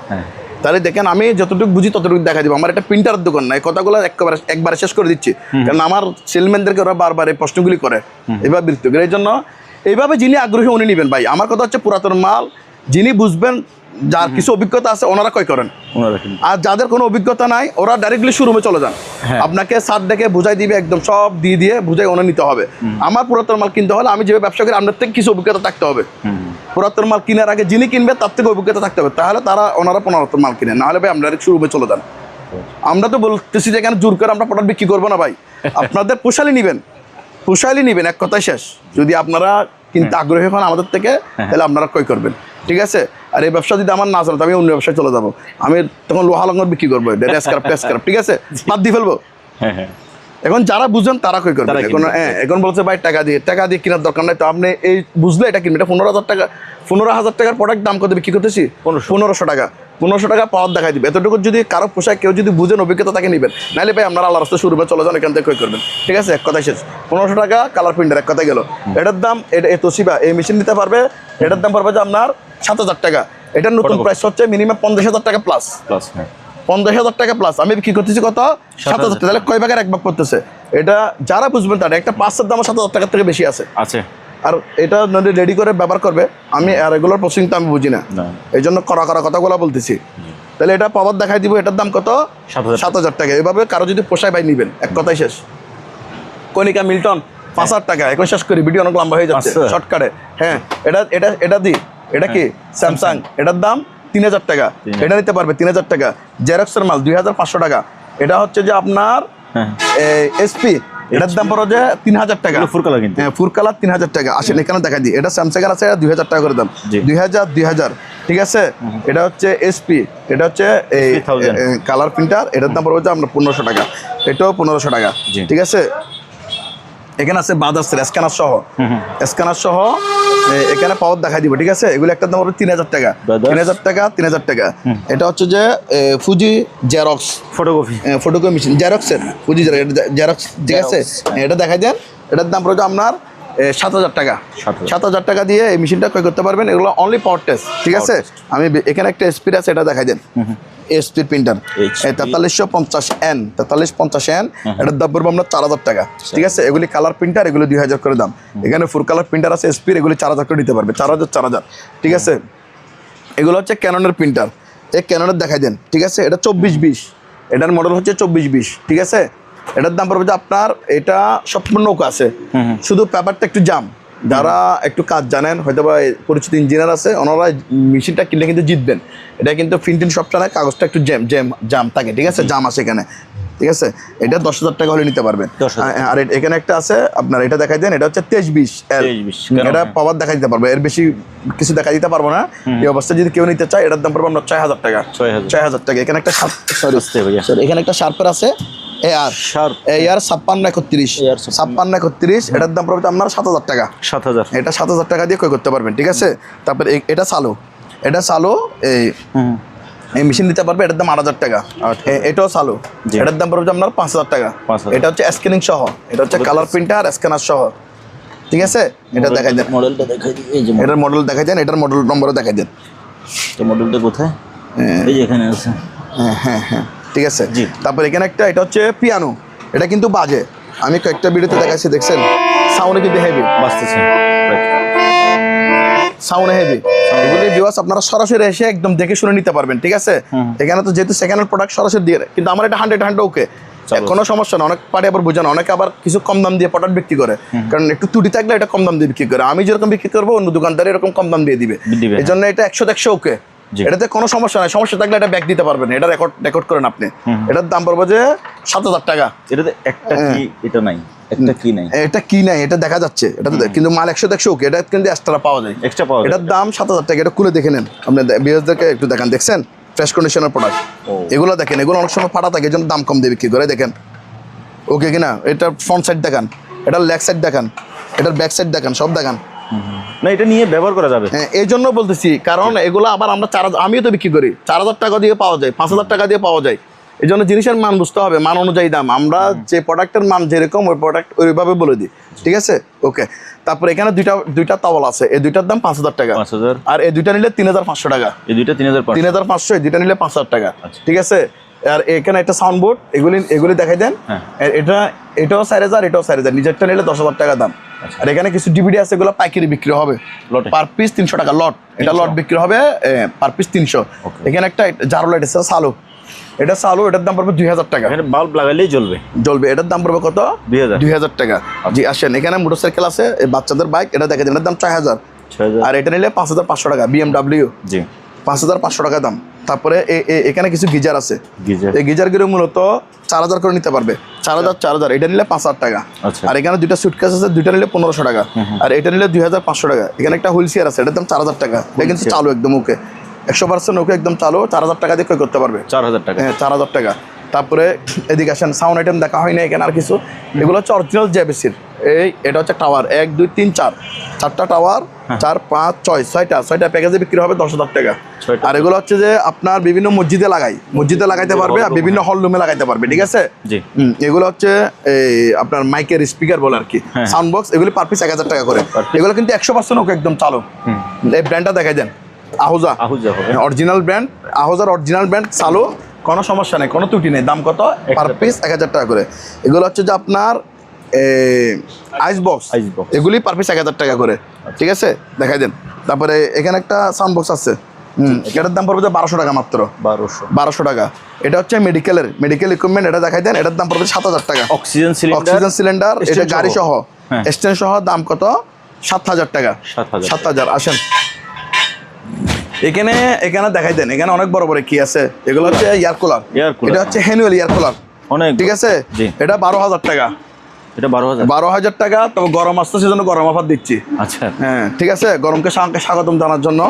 তাহলে দেখেন আমি যতটুকু বুঝি ততটুকু দেখা দিব। আমার একটা প্রিন্টারের দোকান না, এই কথাগুলো একবারে শেষ করে দিচ্ছি, কারণ আমার সেলম্যানদেরকে ওরা বারবার এই প্রশ্নগুলি করে, এবার বিরক্ত করে। এই জন্য এইভাবে যিনি আগ্রহী উনি নেবেন ভাই। আমার কথা হচ্ছে পুরাতন মাল যিনি বুঝবেন, যার কিছু অভিজ্ঞতা আছে ওনারা কই করেন, আর যাদের কোনো অভিজ্ঞতা নাই ওরা ডাইরেক্টলি শোরুমে চলে যান। আপনাকে সার ডেকে বুঝাই দিবে, একদম সব দিয়ে বুঝাই ওনা নিতে হবে। আমার পুরাতন মাল কিনতে হলে আমি যেভাবে ব্যবসা করি আপনার থেকে কিছু অভিজ্ঞতা থাকতে হবে। পুরাতন মাল কেনার আগে যিনি কিনবে তার থেকে অভিজ্ঞতা থাকতে হবে, তাহলে ওনারা পুরাতন মাল কিনে, নাহলে ভাই আমরা শোরুমে চলে যান। আমরা তো বলতেছি যে এখানে জোর করে আমরা প্রোডাক্ট বিক্রি করবো না ভাই, আপনাদের পোষালি নিবেন, এক কথাই শেষ। যদি আপনারা কিনতে আগ্রহী হন আমাদের থেকে, তাহলে আপনারা কই করবেন, ঠিক আছে। আর এই ব্যবসা যদি আমার না চলে, আমি অন্য ব্যবসায় চলে যাবো, আমি তখন লোহা লঙ্গর বিক্রি করবো, টেস্কার, ঠিক আছে, বাদ দিয়ে ফেলবো। এখন যারা বুঝেন তারা কই করবেন। এখন বলছে ভাই টাকা দিয়ে কেনার দরকার নাই, তো আপনি এই বুঝলে এটা কিনবেন। এটা 15,000 টাকা, 15,000 টাকার প্রোডাক্ট দাম কত বিক্রি করতেছি? 1500 টাকা। 1500 টাকা পাওয়ার দেখাই দিবে। এতটুকু যদি কারো পোশাক কেউ যদি বুঝেন, অভিজ্ঞতা তাকে নেবেন, নাহলে ভাই আপনারা আল্লাহ রাস্তায় শুরু চলে যান, এখান থেকে কই করবেন, ঠিক আছে। এক কথাই শেষ। 1500 টাকা কালার প্রিন্টার, এক কথাই গেল। এটার দাম এই তোশিবা এই মেশিন নিতে পারবে, এটার দাম পড়বে যে আপনার 7,000 টাকা। এটার নতুন প্রাইস হচ্ছে মিনিমাম 50,000 টাকা প্লাস। 50,000 টাকা প্লাস। আমি বিক্রি করতেছি কত? 7,000 টাকা। তাহলে কয় ভাগের এক ভাগ করতেছে? এটা যারা বুঝবেন তারা, একটা পাঁচের দাম 7,000 টাকার থেকে বেশি আছে। আর এটা রেডি করে ব্যবহার করবে, আমি রেগুলার প্রসেসিং তো আমি বুঝি না, এই জন্য করা কথাগুলো বলতেছি। তাহলে এটা পাওয়ার দেখাই দিব, এটার দাম কত? 7,000 টাকা। এভাবে কারো যদি পোষায় ভাই নিবেন, এক কথাই শেষ। কনিকা মিল্টন 5,000 টাকা। এখন শেষ করি, ভিডিও অনেক লম্বা হয়ে যাচ্ছে, শর্টকাটে। হ্যাঁ, এটা দিই। এটা কি স্যামসাং, এটার দাম 3,000 টাকা। এটা নিতে পারবে 3,000 টাকা। জেরক্সের মাল 2,500 টাকা। এটা হচ্ছে যে আপনার এসপি, এটার দাম পড়ো যে 3,000 টাকা। ফুল কালার 3,000 টাকা। আসেন এখানে দেখা দিই, এটা স্যামসাং এর আছে, 2,000 টাকা করে দাম। 2,000, ঠিক আছে। এটা হচ্ছে এসপি, এটা হচ্ছে এই কালার প্রিন্টার, এটার দাম পড়বে যে আপনার 1,500 টাকা। এটাও 1,500 টাকা, ঠিক আছে। এখানে আছে বাজাজের স্ক্যানার সহ এখানে পাওয়ার দেখাই দিব, ঠিক আছে। এগুলো একটা দাম হবে 3,000 টাকা। 3,000 টাকা। এটা হচ্ছে যে ফুজি জেরক্স ফটোকপি মেশিন, জেরক্সের ফুজি জেরক্স, ঠিক আছে। এটা দেখাই দেন, এটার দাম পড়বে আপনার 7,000 টাকা। 7,000 টাকা দিয়ে এই মেশিনটা ক্রয় করতে পারবেন। এগুলো অনলি পাওয়ার টেস্ট, ঠিক আছে। আমি এখানে একটা এসপি আছে, এটা দেখাই দেন। এসপি প্রিন্টার 4350N, 4350N, এটার দাম পড়বে আপনার 4,000 টাকা, ঠিক আছে। এগুলি কালার প্রিন্টার, এগুলি 2,000 করে দাম। এখানে ফুল কালার প্রিন্টার আছে এসপির, এগুলি 4,000 করে দিতে পারবে। 4,000, ঠিক আছে। এগুলো হচ্ছে ক্যাননের প্রিন্টার, এই ক্যাননের দেখাই দেন, ঠিক আছে। এটা 2420, এটার মডেল হচ্ছে 2420, ঠিক আছে। এটার দাম পড়বে যে আপনার, এটা সম্পূর্ণ নৌকা আছে, শুধু পেপারটা একটু জাম। যারা একটু কাজ জানেন, হয়তো বা পরিচিত ইঞ্জিনিয়ার আছে, ওনারা মেশিনটা কিনলে কিন্তু জিতবেন। এটা কিন্তু ফিনটিন সব চালায়, কাগজটা একটু জাম থাকে, ঠিক আছে, জাম আছে এখানে। ঠিক আছে, এটা 10,000 টাকা হলে নিতে পারবেন। 10,000 আর এখানে একটা আছে আপনার, এটা দেখাই দেন, এটা হচ্ছে 2320 L। 2320 এটা পাওয়ার দেখা দিতে পারবো, এর বেশি কিছু দেখা দিতে পারবো না। এই অবস্থায় যদি কেউ নিতে চায় এটার দাম পড়বে আমরা 6,000 টাকা। 6,000 টাকা। এখানে একটা সরি এখানে একটা শার্পের আছে AR 5631 5631, এটার দাম পড়বে আপনার 7,000 টাকা। 7,000 এটা 7,000 টাকা দিয়ে ক্রয় করতে পারবেন, ঠিক আছে। তারপরে এটা চালো এই মেশিন দিতে পারবে, এটার দাম 8,000 টাকা। এটাও চালু, এটার দাম পড়বে আপনার 5,000 টাকা। এটা হচ্ছে স্ক্যানিং সহ, এটা হচ্ছে কালার প্রিন্টার স্ক্যানার সহ, ঠিক আছে। এটা দেখাই দেন, মডেলটা দেখাই দিই। এই যে এটার মডেল দেখাই দেন, এটার মডেল নম্বরও দেখাই দেন। তো মডেলটা কোথায়? এই যে এখানে আছে। হ্যাঁ ঠিক আছে। তারপর এখানে একটা, এটা হচ্ছে পিয়ানো, এটা কিন্তু বাজে, আমি কয়েকটা ভিডিওতে দেখাচ্ছি, দেখছেন সাউন্ডে কিন্তু হেভি বাজতেছে, সাউন্ড হেভি। এগুলি ভিউয়ার্স আপনারা সরাসরি এসে একদম দেখে শুনে নিতে পারবেন, ঠিক আছে। এখানে তো যেহেতু সেকেন্ড হ্যান্ড প্রোডাক্ট সরাসরি দিয়ে, কিন্তু আমার এটা 100 ওকে, কোনো সমস্যা না। অনেক পার্টি আবার বোঝানো, অনেকে আবার কিছু কম দাম দিয়ে প্রোডাক্ট বিক্রি করে, কারণ একটু ত্রুটি থাকলে এটা কম দাম দিয়ে বিক্রি করে। আমি যেরকম বিক্রি করবো অন্য দোকানদার এরকম কম দাম দিয়ে দিবে, এই জন্য এটা 100 ওকে। এটাতে কোনো সমস্যা নাই, সমস্যা থাকলে এটা ব্যাক দিতে পারবেন, এটা রেকর্ড করেন আপনি। এটার দাম পড়বে যে 7,000 টাকা। এটাতে একটা কি এটা নাই, একটা কি নাই, এটা কি নাই এটা দেখা যাচ্ছে, এটা কিন্তু মাল 100 ওকে, এটা কিন্তু এক্সট্রা পাওয়া যায়, এক্সট্রা পাওয়া যায়। এটার দাম 7,000 টাকা। এটা খুলে দেখে নেন, আপনি বিএসদেরকে একটু দেখান, দেখছেন ফ্রেশ কন্ডিশনের প্রোডাক্ট এগুলো দেখেন, এগুলো অনেক সময় ফাটা থাকে, এই জন্য দাম কম দিয়ে বিক্রি করে, দেখেন ওকে কিনা। এটার ফ্রন্ট সাইড দেখান, এটার লেগ সাইড দেখান, এটার ব্যাক সাইড দেখান, সব দেখান। না এটা নিয়ে ব্যবহার করা যাবে। হ্যাঁ, এই জন্য বলতেছি, কারণ এগুলো আবার আমরা 4,000, আমিও তো বিক্রি করি 4,000 টাকা দিয়ে পাওয়া যায়, 5,000 টাকা দিয়ে পাওয়া যায়। এই জন্য জিনিসের মান বুঝতে হবে, মান অনুযায়ী দাম। আমরা যে প্রোডাক্টের মান যেরকম ওই প্রোডাক্ট ওইভাবে বলে দিই, ঠিক আছে ওকে। তারপরে এখানে দুইটা তাওয়াল আছে, এই দুইটার দাম 5,000 টাকা। 5,000। আর এই দুইটা নিলে 3,500 টাকা। এই দুইটা 3,500, এই দুইটা নিলে 5,000 টাকা, ঠিক আছে। আর এখানে একটা সাউন্ড বোর্ড, এগুলি দেখাই দেন। এটাও 4,000, এটাও 4,000, নিজেরটা নিলে 10,000 টাকা দাম। আর এখানে কিছু ডিভিডি আছে, এগুলো পাইকারি বিক্রি হবে পার পিস 300 টাকা লট। এটা লট বিক্রি হবে পার পিস 300। এখানে একটা জারো লাইট আছে চালু, এটা চালু, এটার দাম পড়বে 2,000 টাকা। এখানে বাল্ব লাগাইলেই জ্বলবে, এটার দাম পড়বে কত? 2,000 টাকা। জি আসেন, এখানে মোটরসাইকেল আছে, বাচ্চাদের বাইক, এটা দেখে দেন, এটার দাম 6,000। আর এটা নিলে 5,500 টাকা, BMW। জি 5,500 টাকা দাম। তারপরে এখানে কিছু গিজার আছে, এই গিজারগুলো মূলত 4,000 করে নিতে পারবে, 4,000, এটা নিলে 5,000 টাকা। আর এখানে দুইটা সুটকেস আছে, দুইটা নিলে 1,500 টাকা, আর এটা নিলে 2,500 টাকা। এখানে একটা হুইল চেয়ার আছে, এটার দাম 4,000 টাকা। এটা কিন্তু চালু একদম ওকে, 100% ওকে, একদম চালু, 4,000 টাকা দিয়ে ক্রয় করতে পারবে। 4,000 টাকা। হ্যাঁ 4,000 টাকা। তারপরে এদিকে আসেন, সাউন্ড আইটেম দেখা হয় না এখানে আর কিছু, এগুলো হচ্ছে অরিজিনাল জেবিসির। এটা হচ্ছে টাওয়ার 1 2 3 4টা টাওয়ার, 4 5 6 6টা প্যাকেজে বিক্রি হবে 10,000 টাকা। আর এগুলো হচ্ছে যে আপনার বিভিন্ন মসজিদে লাগাইতে পারবে, আর বিভিন্ন হল রুমে লাগাইতে পারবে, ঠিক আছে। এগুলো হচ্ছে আপনার মাইকের স্পিকার বলে আর কি, সাউন্ড বক্স, এগুলি পার পিস 1,000 টাকা করে। এগুলো কিন্তু 100% ওকে, একদম চালু। এই ব্র্যান্ডটা দেখাই দেন, আহুজা অরিজিনাল ব্র্যান্ড, আহুজার অরিজিনাল ব্র্যান্ড, চালু, কোনো সমস্যা নেই, কোনো ত্রুটি নেই। দাম কত? পার পিস 1,000 টাকা করে। এগুলো হচ্ছে যে আপনার আইস বক্স, এগুলি পার পিস 1,000 টাকা করে, ঠিক আছে দেখাই দেন। তারপরে এখানে একটা সাউন্ড বক্স আছে, এটার দাম পড়বে 1,200 টাকা মাত্র, 1,200 টাকা। এটা হচ্ছে মেডিকেল ইকুইপমেন্ট, এটা দেখাই দেন, এটার দাম পড়বে 7,000 টাকা। অক্সিজেন সিলিন্ডার, এটা গাড়ি সহ, স্ট্যান্ড সহ, দাম কত? 7,000 টাকা। 7,000। আসেন এখানে দেখাই দেন, এখানে অনেক বড় বড় কি আছে, এগুলো হচ্ছে এয়ার কুলার, এটা হচ্ছে হ্যানুয়াল এয়ার কুলার, অনেক, ঠিক আছে। এটা 12,000 টাকা, এটা 12,000 টাকা। তবে গরম আসছে সেজন্য গরম অফার দিচ্ছি। আচ্ছা হ্যাঁ, ঠিক আছে, গরমকে স্বাগতম জানার জন্য,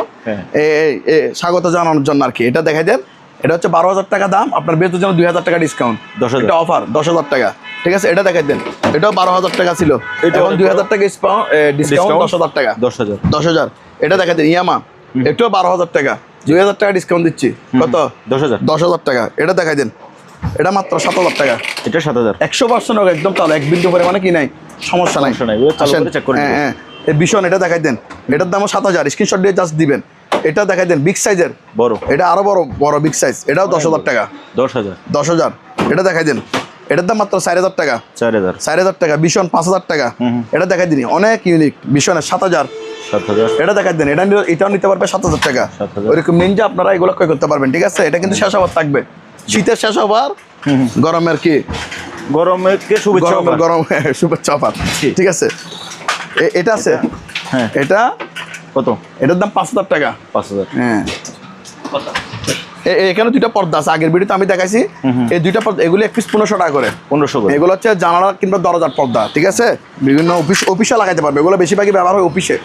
স্বাগত জানানোর জন্য আর কি। এটা দেখাই দেন, এটা হচ্ছে 12,000 টাকা দাম, আপনার বেতনের জন্য 2,000 টাকা ডিসকাউন্ট, এটা অফার 10,000 টাকা, ঠিক আছে। এটা দেখাই দেন, এটাও 12,000 টাকা ছিল, এখন 2,000 টাকা ডিসকাউন্ট, 10,000 টাকা, 10,000। এটা দেখাই দেন, ইয়ামা, এটাও 12,000 টাকা, 2,000 টাকা ডিসকাউন্ট দিচ্ছি, কত? 10,000 টাকা। এটা দেখাই দেন, এটা মাত্র 7,000 টাকা, এটা 7,000, 100% হোক, একদম চালু, 1 বিন্দু পরিমাণে কি নাই, সমস্যা নাই। হ্যাঁ এই ভীষণ, এটা দেখাই দেন, এটার দামও 7,000, স্ক্রিনশট দিয়ে জাস্ট দিবেন। এটা দেখাই দেন, বিগ সাইজের বড়, এটা আরো বড় বিগ সাইজ, এটাও 10,000 টাকা, 10,000। এটা দেখাই দেন, এটার দাম মাত্র 4,000 টাকা, 4,000 টাকা। ভীষণ 5,000 টাকা। এটা দেখাই দিন, অনেক ইউনিক ভীষণের 7,000। এটা দেখাই দেন, এটাও নিতে পারবে 7,000 টাকা। ওইরকম নিনজা আপনারা এগুলো ক্রয় করতে পারবেন, ঠিক আছে। এটা কিন্তু শেষ হবার থাকবে, শীতের শেষ হবার, গরমের কি, গরমকে শুভেচ্ছা অফার, ঠিক আছে। এটা আছে, এটা কত? এটার দাম 5,000 টাকা, 5,000। হ্যাঁ এখানে দুইটা পর্দা আছে, আগের ভিডিওতে আমি দেখাইছি। এই দুইটা পর্দা এগুলি এক পিস 1500 টাকা করে। 1500 করে। এগুলো হচ্ছে জানালা কিংবা দরজার পর্দা, ঠিক আছে? বিভিন্ন অফিসে লাগাইতে পারবে, এগুলো বেশিরভাগই ব্যবহার হয় অফিসে,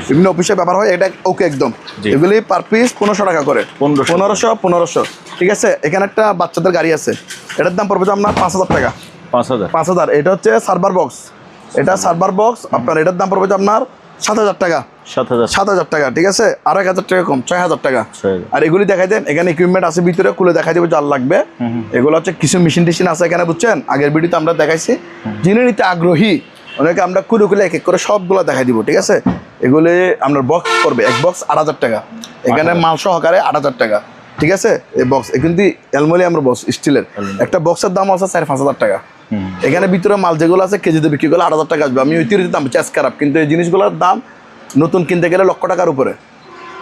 বিভিন্ন অফিসে ব্যবহার হয়। এটা ওকে একদম। এগুলি পার পিস 1500 টাকা করে। 1500 ঠিক আছে। এখানে একটা বাচ্চাদের গাড়ি আছে, এটার দাম পড়বে আপনার 5000 টাকা। 5000। এটা হচ্ছে সার্ভার বক্স, এটা সার্ভার বক্স আপনার, এটার দাম পড়বে আপনার 7000 টাকা। 7000 টাকা, ঠিক আছে। আর 1000 টাকা কম, 6000 টাকা। আর এগুলি দেখাই দেন, এখানে ইকুইপমেন্ট আছে ভিতরে, খুলে দেখাই দেবো যার লাগবে। এগুলো হচ্ছে কিছু মেশিন টেশিন আছে এখানে, বুঝছেন? আগের ভিডিওতে আমরা দেখাইছি। যিনি নিতে আগ্রহী অনেকে আমরা খুলে এক এক করে সবগুলো দেখাই দিব, ঠিক আছে? এগুলি আপনার বক্স পড়বে, এক বক্স 8000 টাকা। এখানে মাল সহকারে 8000 টাকা, ঠিক আছে? এই বক্স কিন্তু অ্যালুমিনিয়ামের বক্স, স্টিলের। একটা বক্সের দাম আছে 4-5 টাকা। এখানে ভিতরে মাল যেগুলো আছে কেজিতে বিক্রি করলে 8000 টাকা আসবে। আমি ওই তিরিতে দাম চেস খারাপ, কিন্তু এই জিনিসগুলোর দাম নতুন কিনতে গেলে 1,00,000 টাকার উপরে,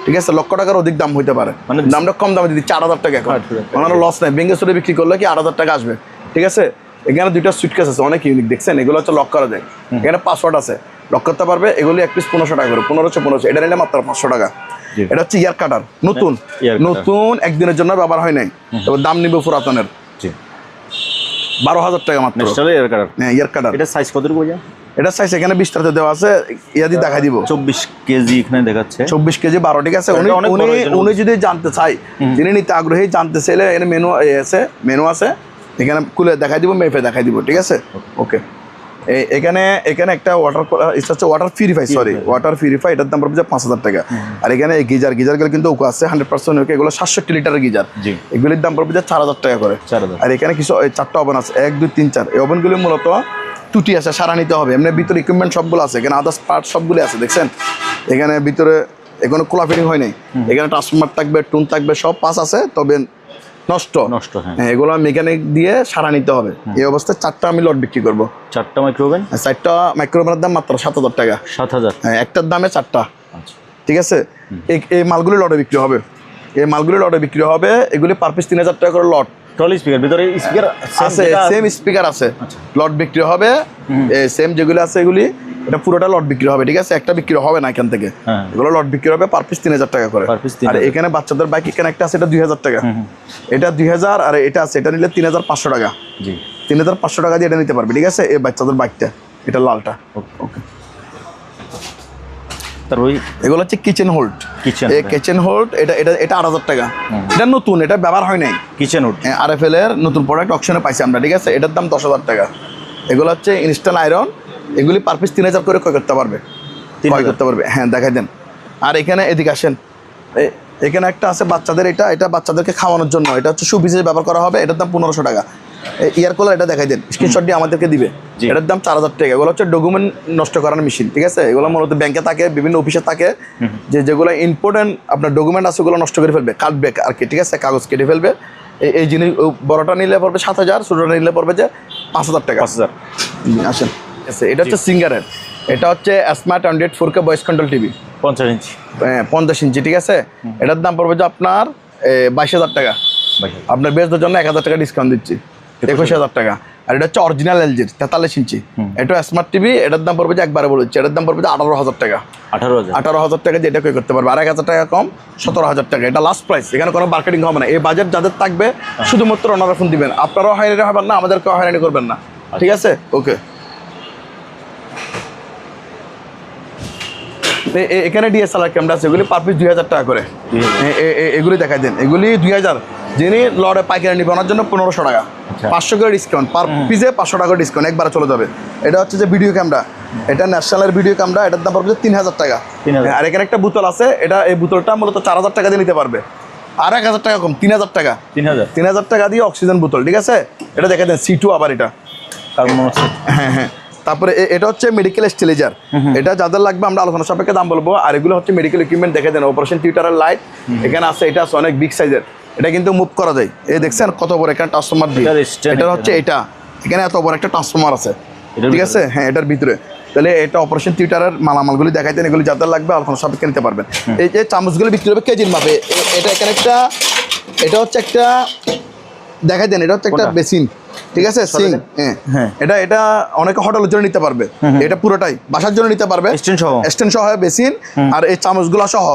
ঠিক আছে? 1,00,000 টাকার অধিক দাম হইতে পারে, মানে দামটা কম দামে দিচ্ছি 4000 টাকা। এখন ওনারা লস নেই, বেঙ্গে সুরে বিক্রি করলে কি 8000 টাকা আসবে, ঠিক আছে? এখানে দুইটা সুটকেস আছে, অনেক ইউনিক, দেখছেন? এগুলো হচ্ছে লক করা যায়, এখানে পাসওয়ার্ড আছে, লক করতে পারবে। এগুলি এক পিস 1500 টাকা করে, 1500। এটা নিলে মাত্র 500 টাকা। এটা হচ্ছে ইয়ার কাটার, নতুন একদিনের জন্য ব্যবহার হয় নাই, তবে দাম নিবে পুরাতনের। 12,000 টাকা মাত্র। হ্যাঁ, ইয়ার কাটার। এটা সাইজ কত রকম? এটা সাইজ এখানে 20টাতে দেওয়া আছে, ইয়াদি দেখাই দিব। 24 কেজি এখানে দেখাচ্ছে, 24 কেজি 12, ঠিক আছে? উনি যদি জানতে চাই, যিনি নিতে আগ্রহী, জানতে চাইলে এখানে মেনু আছে, এখানে খুলে দেখাই দিব, মেপে দেখাই দিব, ঠিক আছে? ওকে। এখানে একটা ওয়াটার পিউরিফাই, এটার দাম পড়বে 5000 টাকা। আর এখানে গিজার গেলে কিন্তু ওকে আছে 100% ওকে, এগুলো 760 লিটারের গিজার। এগুলির দাম পড়বে 4000 টাকা করে। আর এখানে কিছু 4টা ওভেন আছে, 1 2 3 4। এই ওভেনগুলি মূলত ত্রুটি আছে, সারা নিতে হবে। এমনি ভিতরে ইকুইপমেন্ট সবগুলো আছে, এখানে আদার্স পার্ট সবগুলো আছে, দেখছেন? এখানে ভিতরে এখনো খোলা ফিটিং হয় নাই। এখানে ট্রান্সফরমার থাকবে, টুন থাকবে, সব পাস আছে, তবে নষ্ট। হ্যাঁ, এগুলো মেকানিক দিয়ে সারা নিতে হবে। এই অবস্থায় 4টা আমি লট বিক্রি করবো। 4টা মাইক্রোওভেন? 4টা মাইক্রোওভেনের দাম মাত্র 7000 টাকা। 7000? হ্যাঁ, একটার দামে 4টা। ঠিক আছে। এই মালগুলি লটে বিক্রি হবে, এগুলি পার পিস 3000 টাকা করে লট। স্পিকার ভিতরে স্পিকার আছে, সেম স্পিকার আছে, লট বিক্রি হবে। সেম যেগুলো আছে এগুলি, এটা পুরোটা লট বিক্রি হবে, ঠিক আছে? একটা বিক্রি হবে না এখান থেকে, এগুলো লট বিক্রি হবে পার পিস 3000 টাকা করে। আর এখানে বাচ্চাদের বাইক এখানে একটা আছে, এটা 2000 টাকা। এটা 2000, আর এটা আছে, এটা নিলে 3500 টাকা। 3500 টাকা দিয়ে এটা নিতে পারবে, ঠিক আছে? এই বাচ্চাদের বাইকটা, এটা লালটা। ওকে। এগুলো হচ্ছে কিচেন হোল্ড, এটা 8000 টাকা। এটা নতুন, এটা ব্যবহার হয় নাই। কিচেন হোল্ড RFL এর নতুন প্রোডাক্ট অপশনে পাইছি আমরা, ঠিক আছে? এটার দাম 10000 টাকা। এগুলো হচ্ছে ইনস্ট্যান্ট আয়রন, এগুলি পার পিস 3000 করে ক্রয় করতে পারবে। হ্যাঁ, দেখাই দেন। আর এখানে এদিকে আসেন, এখানে একটা আছে বাচ্চাদের, এটা বাচ্চাদেরকে খাওয়ানোর জন্য, এটা হচ্ছে শু পিসে ব্যবহার করা হবে। এটার দাম 1500 টাকা। ইয়ার কুলার, এটা দেখাই দেন, স্ক্রিনশট দিয়ে আমাদেরকে দিবে। এটার দাম 4000 টাকা। এগুলো হচ্ছে ডকুমেন্ট নষ্ট করার মেশিন, ঠিক আছে? এগুলো মূলত ব্যাংকে থাকে, বিভিন্ন অফিসে থাকে, যেগুলো ইম্পর্টেন্ট আপনার ডকুমেন্ট আছে ওগুলো নষ্ট করে ফেলবে, কাটবে আর কি, ঠিক আছে? কাগজ কেটে ফেলবে। এই জিনিস বড়টা নিলে পড়বে 7000, ছোটটা নিলে পড়বে যে 5000 টাকা। 5000। আসেন, এটা হচ্ছে সিঙ্গারের, এটা হচ্ছে smart 104K voice control TV, 50 ইঞ্চি। হ্যাঁ, 50 ইঞ্চি, ঠিক আছে? এটার দাম পড়বে যে আপনার 22000 টাকা। আপনার বেচদের জন্য 1000 টাকা ডিসকাউন্ট দিচ্ছি, 21000 টাকা। আর এটা হচ্ছে অরিজিনাল এলজির 43 ইঞ্চি, এটা স্মার্ট টিভি। এটার দাম পড়বে যে একবারে বলেছি, এটার দাম পড়বে যে 18000 টাকা। 18000 টাকা দিয়ে এটা ক্রয় করতে পারবে। আর 1000 টাকা কম, 17000 টাকা। এটা লাস্ট প্রাইস, এখানে কোনো মার্কেটিং হবে না। এই বাজেট যাদের থাকবে শুধুমাত্র ওনারা ফোন দিবেন, আপনারাও হয়রানি হবেন না, আমাদেরকেও হয়রানি করবেন না, ঠিক আছে? ওকে। এখানে DSLR ক্যামেরা আছে, এগুলি পার পিস 2000 টাকা করে। এগুলি দেখাই দেন, এগুলি 2000। যিনি লড়ে পাইকারি নিবে ওনার জন্য 1500 টাকা, 500 করে ডিসকাউন্ট, পার পিসে 500 টাকা ডিসকাউন্ট, একবারে চলে যাবে। এটা হচ্ছে যে ভিডিও ক্যামেরা, এটা ন্যাশনালের ভিডিও ক্যামেরা, এটার দাম পড়বে 3000 টাকা। আর এখানে একটা বোতল আছে, এই বোতলটা মূলত 4000 টাকা দিয়ে নিতে পারবে। আর 1000 টাকা কম, 3000 টাকা। 3000 টাকা দিয়ে অক্সিজেন বোতল, ঠিক আছে? এটা দেখে দেন, C2 আবার এটা। হ্যাঁ। তারপরে এটা হচ্ছে মেডিকেল স্টেলাইজার, এটা যাদের লাগবে আমরা আলোচনা সাপেক্ষে দাম বলবো। আর এগুলো হচ্ছে মেডিকেল ইকুইপমেন্ট, দেখে দেন, অপারেশন থিয়েটারের লাইট এখানে আছে, এটা আছে অনেক বিগ সাইজের, এটা কিন্তু মুভ করা যায়। এই দেখছেন কত বড় এখানে ট্রান্সফরমার দিয়ে, এটা হচ্ছে এটা, এখানে এত বড় একটা ট্রান্সফরমার আছে, ঠিক আছে? হ্যাঁ, এটার ভিতরে। তাহলে এটা অপারেশন থিয়েটারের মালামালগুলি দেখাই দেন, এগুলি যাদের লাগবে আলোচনা সাপেক্ষে নিতে পারবেন। এই যে চামচগুলো বিক্রি হবে কেজির মাপে, এটা এখানে একটা, এটা হচ্ছে একটা দেখাই দেন, এটা হচ্ছে একটা বেসিন, ঠিক আছে? সিং। হ্যাঁ, এটা অনেকে হোটেলের জন্য নিতে পারবে, এটা পুরোটাই বাসার জন্য নিতে পারবে, স্ট্যান্ড সহ বেসিন। আর এই চামচগুলো সহ,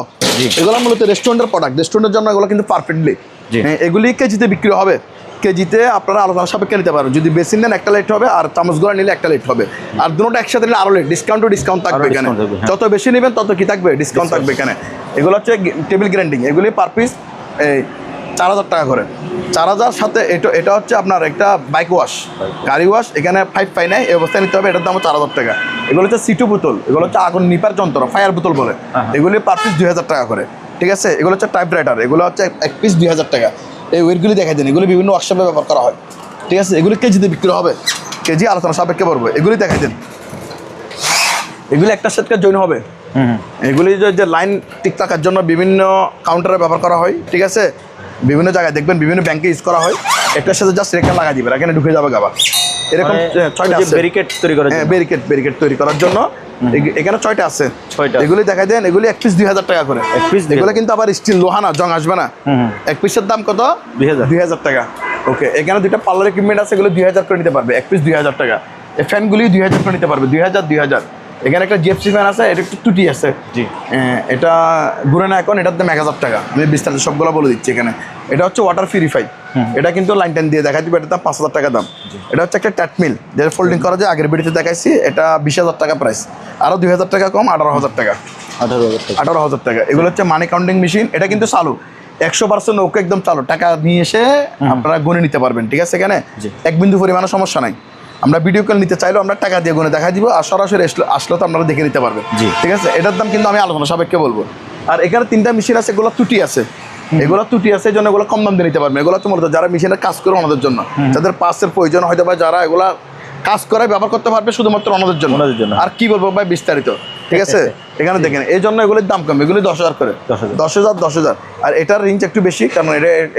এগুলো মূলত রেস্টুরেন্টের প্রোডাক্ট, রেস্টুরেন্টের জন্য এগুলো কিন্তু পারফেক্টলি জি। এগুলি কেজিতে বিক্রি হবে। কেজিতে আপনারা আলোচনা সাপেক্ষে নিতে পারেন। যদি বেসিন নেন একটা লেট হবে, আর চামচগুলো নিলে একটা লেট হবে। আর দুটোটা একসাথে নিলে আরো লেট, ডিসকাউন্ট থাকবে আরো এখানে। discount থাকবে, হ্যাঁ। যত বেশি নেবেন তত কি থাকবে, ডিসকাউন্ট থাকবে এখানে। এগুলো হচ্ছে টেবিল গ্রাইন্ডিং, এগুলি পার পিস এই 4000 টাকা করে। 4000 সাথে এটা হচ্ছে আপনার একটা বাইক ওয়াশ, গাড়ি ওয়াশ, এখানে 5 পাই নাই এই অবস্থায় নিতে হবে। এটার দাম 4000 টাকা। এগুলো হচ্ছে সিটু বোতল, এগুলো হচ্ছে আগুন নিপার যন্ত্র, ফায়ার বোতল বলে। এগুলি পার পিস 2000 টাকা করে, ঠিক আছে। এগুলো হচ্ছে টাইপ রাইটার, এগুলো হচ্ছে এক পিস 2000 টাকা। এই ওয়েটগুলি দেখাই দেন, এগুলি বিভিন্ন ওয়ার্কশপে ব্যবহার করা হয়, ঠিক আছে। এগুলি কেজিতে বিক্রি হবে, কেজি আলোচনা সাপেক্ষে পড়বে। এগুলি দেখাই দেন, এগুলি একটা সেটকে জয়েন হবে। এগুলি যে লাইন ঠিক থাকার জন্য বিভিন্ন কাউন্টারে ব্যবহার করা হয়, ঠিক আছে। বিভিন্ন জায়গায় দেখবেন, বিভিন্ন ব্যাংকে ইউজ করা হয়। একটার সাথে জাস্ট রেখা লাগা দিবে, এখানে ঢুকে যাবে গাবা। এরকম 6টা আছে ব্যারিকেড তৈরি করার জন্য। ব্যারিকেড তৈরি করার জন্য এখানে 6টা আছে। 6টা এগুলি দেখাই দেন, এগুলি এক পিস 2000 টাকা করে। এক পিস এগুলো কিন্তু আবার স্টিল, লোহা না, জং আসবে না। এক পিসের দাম কত? 2000 টাকা। ওকে, এখানে দুইটা পার্লার ইকুইপমেন্ট আছে, এগুলো 2000 করে নিতে পারবে, এক পিস 2000 টাকা। এই ফ্যানগুলি 2000 করে নিতে পারবে, 2000। এখানে একটা জিএফসি ফ্যান আছে, এটা একটু ত্রুটি আছে, জি। এটা ঘুরে না এখন, এটার দাম 1000 টাকা। আমি বিস্তারিত সবগুলো বলে দিচ্ছি এখানে। এটা হচ্ছে ওয়াটার পিউরিফাই, এটা কিন্তু লাইন টাইন দিয়ে দেখাই দিবে, এটার দাম 5000 টাকা দাম। এটা হচ্ছে একটা ট্যাটমিল, যেটা ফোল্ডিং করা যায়, আগের ভিডিওতে দেখাইছি। এটা 20000 টাকা প্রাইস, আরও 2000 টাকা কম, 18000 টাকা। 18000 টাকা। এগুলো হচ্ছে মানি কাউন্টিং মেশিন, এটা কিন্তু চালু 100% ওকে, একদম চালু। টাকা নিয়ে এসে আপনারা গুনে নিতে পারবেন, ঠিক আছে। এখানে এক বিন্দু পরিমাণে সমস্যা নাই। আমরা ভিডিও কল নিতে চাইলেও আমরা টাকা দিয়ে গুনে দেখা দিব, আর সরাসরি আসলে তো আপনারা দেখে নিতে পারবেন, ঠিক আছে। এটার দাম কিন্তু আমি আলোচনা সাপেক্ষে বলবো। আর এখানে 3টা মেশিন আছে, এগুলো ত্রুটি আছে, এই জন্য এগুলো কম দাম দিয়ে নিতে পারবেন। এগুলো হচ্ছে মূলত যারা মেশিনের কাজ করে ওনাদের জন্য, যাদের পার্সের প্রয়োজন হয়তো, বা যারা এগুলা কাজ করে ব্যবহার করতে পারবে শুধুমাত্র ওনাদের জন্য। আর কি বলবো ভাই বিস্তারিত, ঠিক আছে। এখানে দেখেন, এই জন্য এগুলির দাম কম, এগুলি 10,000 করে, 10,000। আর এটার রেঞ্জ একটু বেশি, কারণ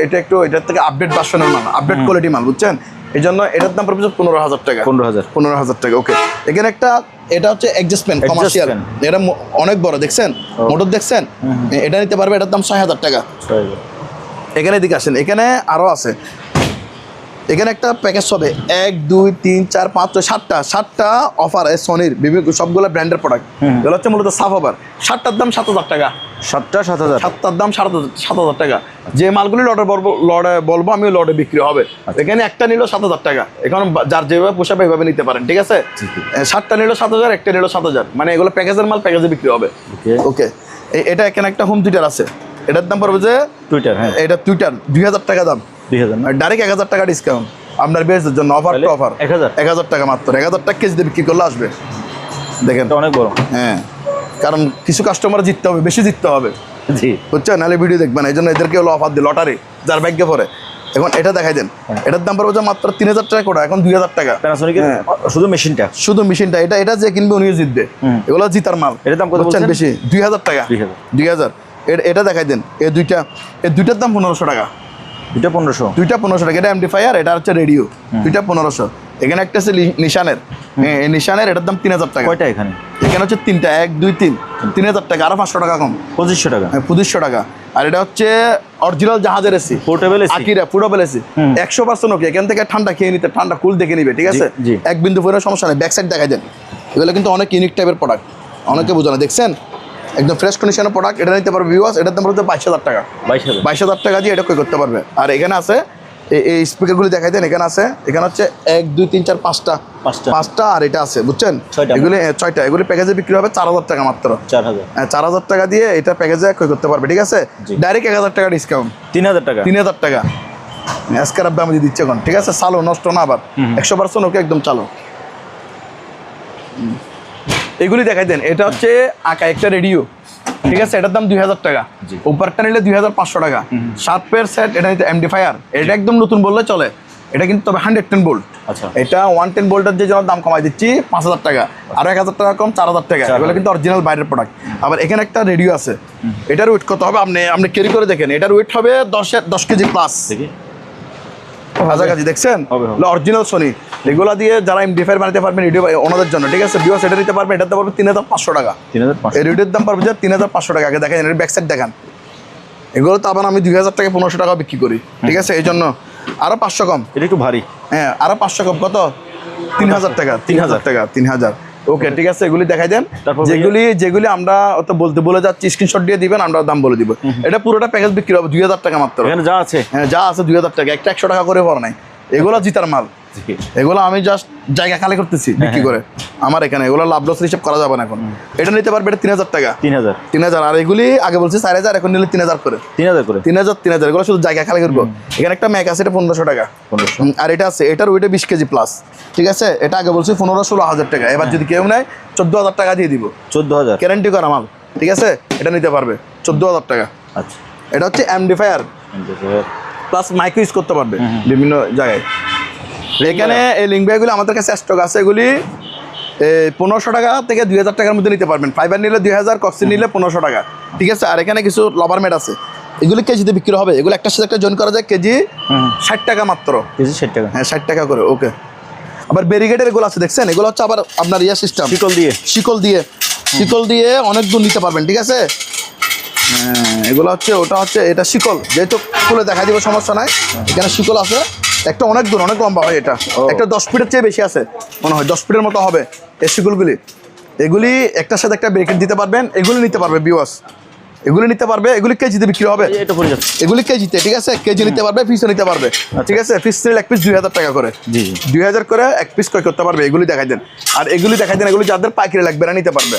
এটা একটু এটার থেকে আপডেট ভার্সনের মাল, আপডেট কোয়ালিটি মাল, বুঝছেন। এই জন্য এটার দাম পড়বে 15,000 টাকা। 15,000 টাকা। ওকে, এখানে একটা, এটা হচ্ছে অ্যাডজাস্টমেন্ট কমার্শিয়াল, এটা অনেক বড়, দেখছেন মোটর, দেখছেন। এটা নিতে পারবে, এটার দাম 6,000 টাকা। এখানে দিকে আসেন, এখানে আরও আছে। এখানে একটা প্যাকেজ হবে 1 2 3 4 5 6 7টা অফার, সোনির বিভিন্ন সবগুলো ব্র্যান্ডের প্রোডাক্ট। এগুলো হচ্ছে মূলত সাফ অফার। 7টার দাম 7,000 টাকা। 7টার দাম 7,000 টাকা। যে মালগুলি লড়ে বলবো আমি, লড়ে বিক্রি হবে। এখানে একটা নিল 7,000 টাকা। এখন যার যেভাবে পোষাবে এইভাবে নিতে পারেন, ঠিক আছে। 7টা নিল 7,000, একটা নিল 7,000, মানে এগুলো প্যাকেজের মাল, প্যাকেজে বিক্রি হবে। ওকে, এটা এখানে একটা হোম থিয়েটার আছে, এটার দাম পড়বে যে টুইটার, হ্যাঁ এটা টুইটার 2000 টাকা দাম। 2000 ডাইরেক্ট 1000 টাকা ডিসকাউন্ট আপনার বেসের জন্য, অফার টু অফার 1000 টাকা মাত্র। 1000 টাকা কেজিতে বিক্রি করলে আসবে, দেখেন অনেক বড়। হ্যাঁ, কারণ কিছু কাস্টমার জিততে হবে, বেশি জিততে হবে, জি বুঝছেন, নাহলে ভিডিও দেখবেন। এই জন্য এদেরকে হলো অফার দিই, লটারি, যার ভাগ্যে পড়ে। এখন এটা দেখাই দেন, এটার দাম পড়বে মাত্র 3000 টাকা করে, এখন 2000 টাকা। শুধু মেশিনটা, এটা যে কিনবে উনিও জিতবে, এগুলো জিতার মাল। এটার দাম কত বলছেন? বেশি, 2000 টাকা। 2000। এটা দেখাই দেন, এই দুইটার দাম 1500 টাকা। দুইটা 1500 টাকা। এটা এমডিফায়ার, এটা হচ্ছে রেডিও, দুইটা 1500। এখানে একটা আছে নিশানের, এটার দাম 3000 টাকা। কয়টা এখানে হচ্ছে 3টা, 1 2 3, 3000 টাকা, আরো 500 টাকা কম, 2500 টাকা। 2500 টাকা। আর এটা হচ্ছে অরিজিনাল জাহাজের AC, portable AC, Akira portable AC, 100% ওকে। এখান থেকে ঠান্ডা খেয়ে নিতে, ঠান্ডা কুল দেখে নিবে, ঠিক আছে। এক বিন্দু পরিমাণ সমস্যা নেই। ব্যাক সাইড দেখাই দেন, এগুলো কিন্তু অনেক ইউনিক টাইপের প্রোডাক্ট, অনেকে বোঝে না, দেখছেন একদম ফ্রেশ কন্ডিশনের প্রোডাক্ট। এটা নিতে পারবে ভিউয়ার্স, এটার দাম হচ্ছে 22,000 টাকা। 22,000 টাকা দিয়ে এটা ক্রয় করতে পারবে। আর এখানে আছে এই স্পিকারগুলি দেখাই দেন, এখানে আছে, এখানে হচ্ছে 1 2 3 4 5টা, আর এটা আছে, বুঝছেন, এগুলি 6টা। এগুলি প্যাকেজে বিক্রি হবে 4000 টাকা মাত্র। 4000 টাকা দিয়ে এটা প্যাকেজে ক্রয় করতে পারবে, ঠিক আছে। ডাইরেক্ট 1000 টাকা ডিসকাউন্ট, 3000 টাকা আজকের আব্বা আমি দিচ্ছি এখন, ঠিক আছে। চালো, নষ্ট না আবার, 100% ওকে, একদম চালো। এগুলি দেখাই দেন, এটা হচ্ছে আঁকা একটা রেডিও, ঠিক আছে। এটার দাম 2000 টাকা। উপরটা নিলে 2500 টাকা। 7 পেয়ার সেট। এটা নিতে এমডিফায়ার, এটা একদম নতুন বললে চলে। এটা কিন্তু তবে 110 ভোল্ট। আচ্ছা, এটা 110 ভোল্টের যে জন্য দাম কমাই দিচ্ছি 5000 টাকা, আরো 1000 টাকা কম, 4000 টাকা। এগুলো কিন্তু অরিজিনাল বাইরের প্রোডাক্ট। আবার এখানে একটা রেডিও আছে, এটার ওয়েট কত হবে আপনি ক্যারি করে দেখেন। এটার ওয়েট হবে 10 কেজি প্লাস, কাছাকাছি, দেখছেন, অরিজিনাল সোনি। এগুলা দিয়ে যারা এমডিফায়ার বানাতে পারবেন রেডিও ওনাদের জন্য, ঠিক আছে। ভিউয়ার্স, এটা নিতে পারবেন, এটার দাম পড়বে 3500 টাকা। এই রেডিওর দাম পড়বে 3500 টাকা। আগে দেখেন, এর ব্যাক সাইড দেখান। এগুলো তো আবার আমি 2000 টাকা 1500 টাকা বিক্রি করি, ঠিক আছে। এই জন্য আরো 500 কম, এটা একটু ভারী। হ্যাঁ, আরো 500 কম, কত? 3000 টাকা। 3000 টাকা, 3000। ওকে ঠিক আছে, এগুলি দেখাই দেন। তারপর যেগুলি আমরা অত বলতে বলে যাচ্ছি, স্ক্রিনশট দিয়ে দিবেন, আমরা দাম বলে দিব। এটা পুরোটা প্যাকেজ বিক্রি হবে 2000 টাকা মাত্র। এখানে যা আছে, হ্যাঁ যা আছে 2000 টাকা, একটা 100 টাকা করে পড়া নাই। এগুলো জিতার মাল, এগুলো আমি জাস্ট জায়গা খালি করতেছি বিক্রি করে। আমার এখানে এগুলো লাভ লস হিসাব করা যাবে না এখন। এটা নিতে পারবে, এটা 3000 টাকা, 3000। আর এগুলি আগে বলছি 4000, এখন নিলে 3000 করে, 3000। এগুলো শুধু জায়গা খালি করবো। এখানে একটা ম্যাক আছে, এটা 1500 টাকা। আর এটা আছে, এটার ওইটা 20 কেজি প্লাস, ঠিক আছে। এটা আগে বলছি 15-16 টাকা। এবার যদি কেউ নেয় 14000 টাকা দিয়ে দিব, 14000 গ্যারান্টি করা মাল, ঠিক আছে। এটা নিতে পারবে 14000 টাকা। আচ্ছা, এটা হচ্ছে এমডিফায়ার প্লাস মাইক ইউজ করতে পারবে বিভিন্ন জায়গায়। এখানে এই লিঙ্ক ব্যাগগুলি আমাদের কাছে স্টক আছে। এগুলি 1500 টাকা থেকে 2000 টাকার মধ্যে নিতে পারবেন। ফাইবার নিলে 2000, কক্সি নিলে 1500 টাকা, ঠিক আছে। আর এখানে কিছু লবার মেট আছে, এগুলি কেজিতে বিক্রি হবে। এগুলো একটার সাথে একটা জয়েন করা যায়, কেজি 60 টাকা মাত্র, কেজি 60 টাকা। হ্যাঁ 60 টাকা করে, ওকে। আবার ব্যারিকেডের এগুলো আছে, দেখছেন? এগুলো হচ্ছে আবার আপনার ইয়া সিস্টেম, শিকল দিয়ে অনেক দূর নিতে পারবেন, ঠিক আছে। এগুলো হচ্ছে, ওটা হচ্ছে, এটা শিকল, যেহেতু খুলে দেখা দিব, সমস্যা নাই। এখানে শিকল আছে, একটা অনেক দূর, অনেক লম্বা হয়। এটা একটা 10 ফিটের চেয়ে বেশি আছে মনে হয়, 10 ফিটের মতো হবে এই শিকলগুলি। এগুলি একটার সাথে একটা ব্রেকেট দিতে পারবেন। এগুলি নিতে পারবে ভিউয়ার্স, এগুলি নিতে পারবে। এগুলি কেজিতে বিক্রি হবে, এগুলি কেজিতে, ঠিক আছে। কেজি নিতে পারবে, পিসও নিতে পারবে, ঠিক আছে। পিস এক পিস 2000 টাকা করে, 2000 করে এক পিস ক্রয় করতে পারবে। এগুলি দেখাই দেন। আর এগুলি দেখাই দেন, এগুলি যাদের পাইকারি লাগবে না নিতে পারবে।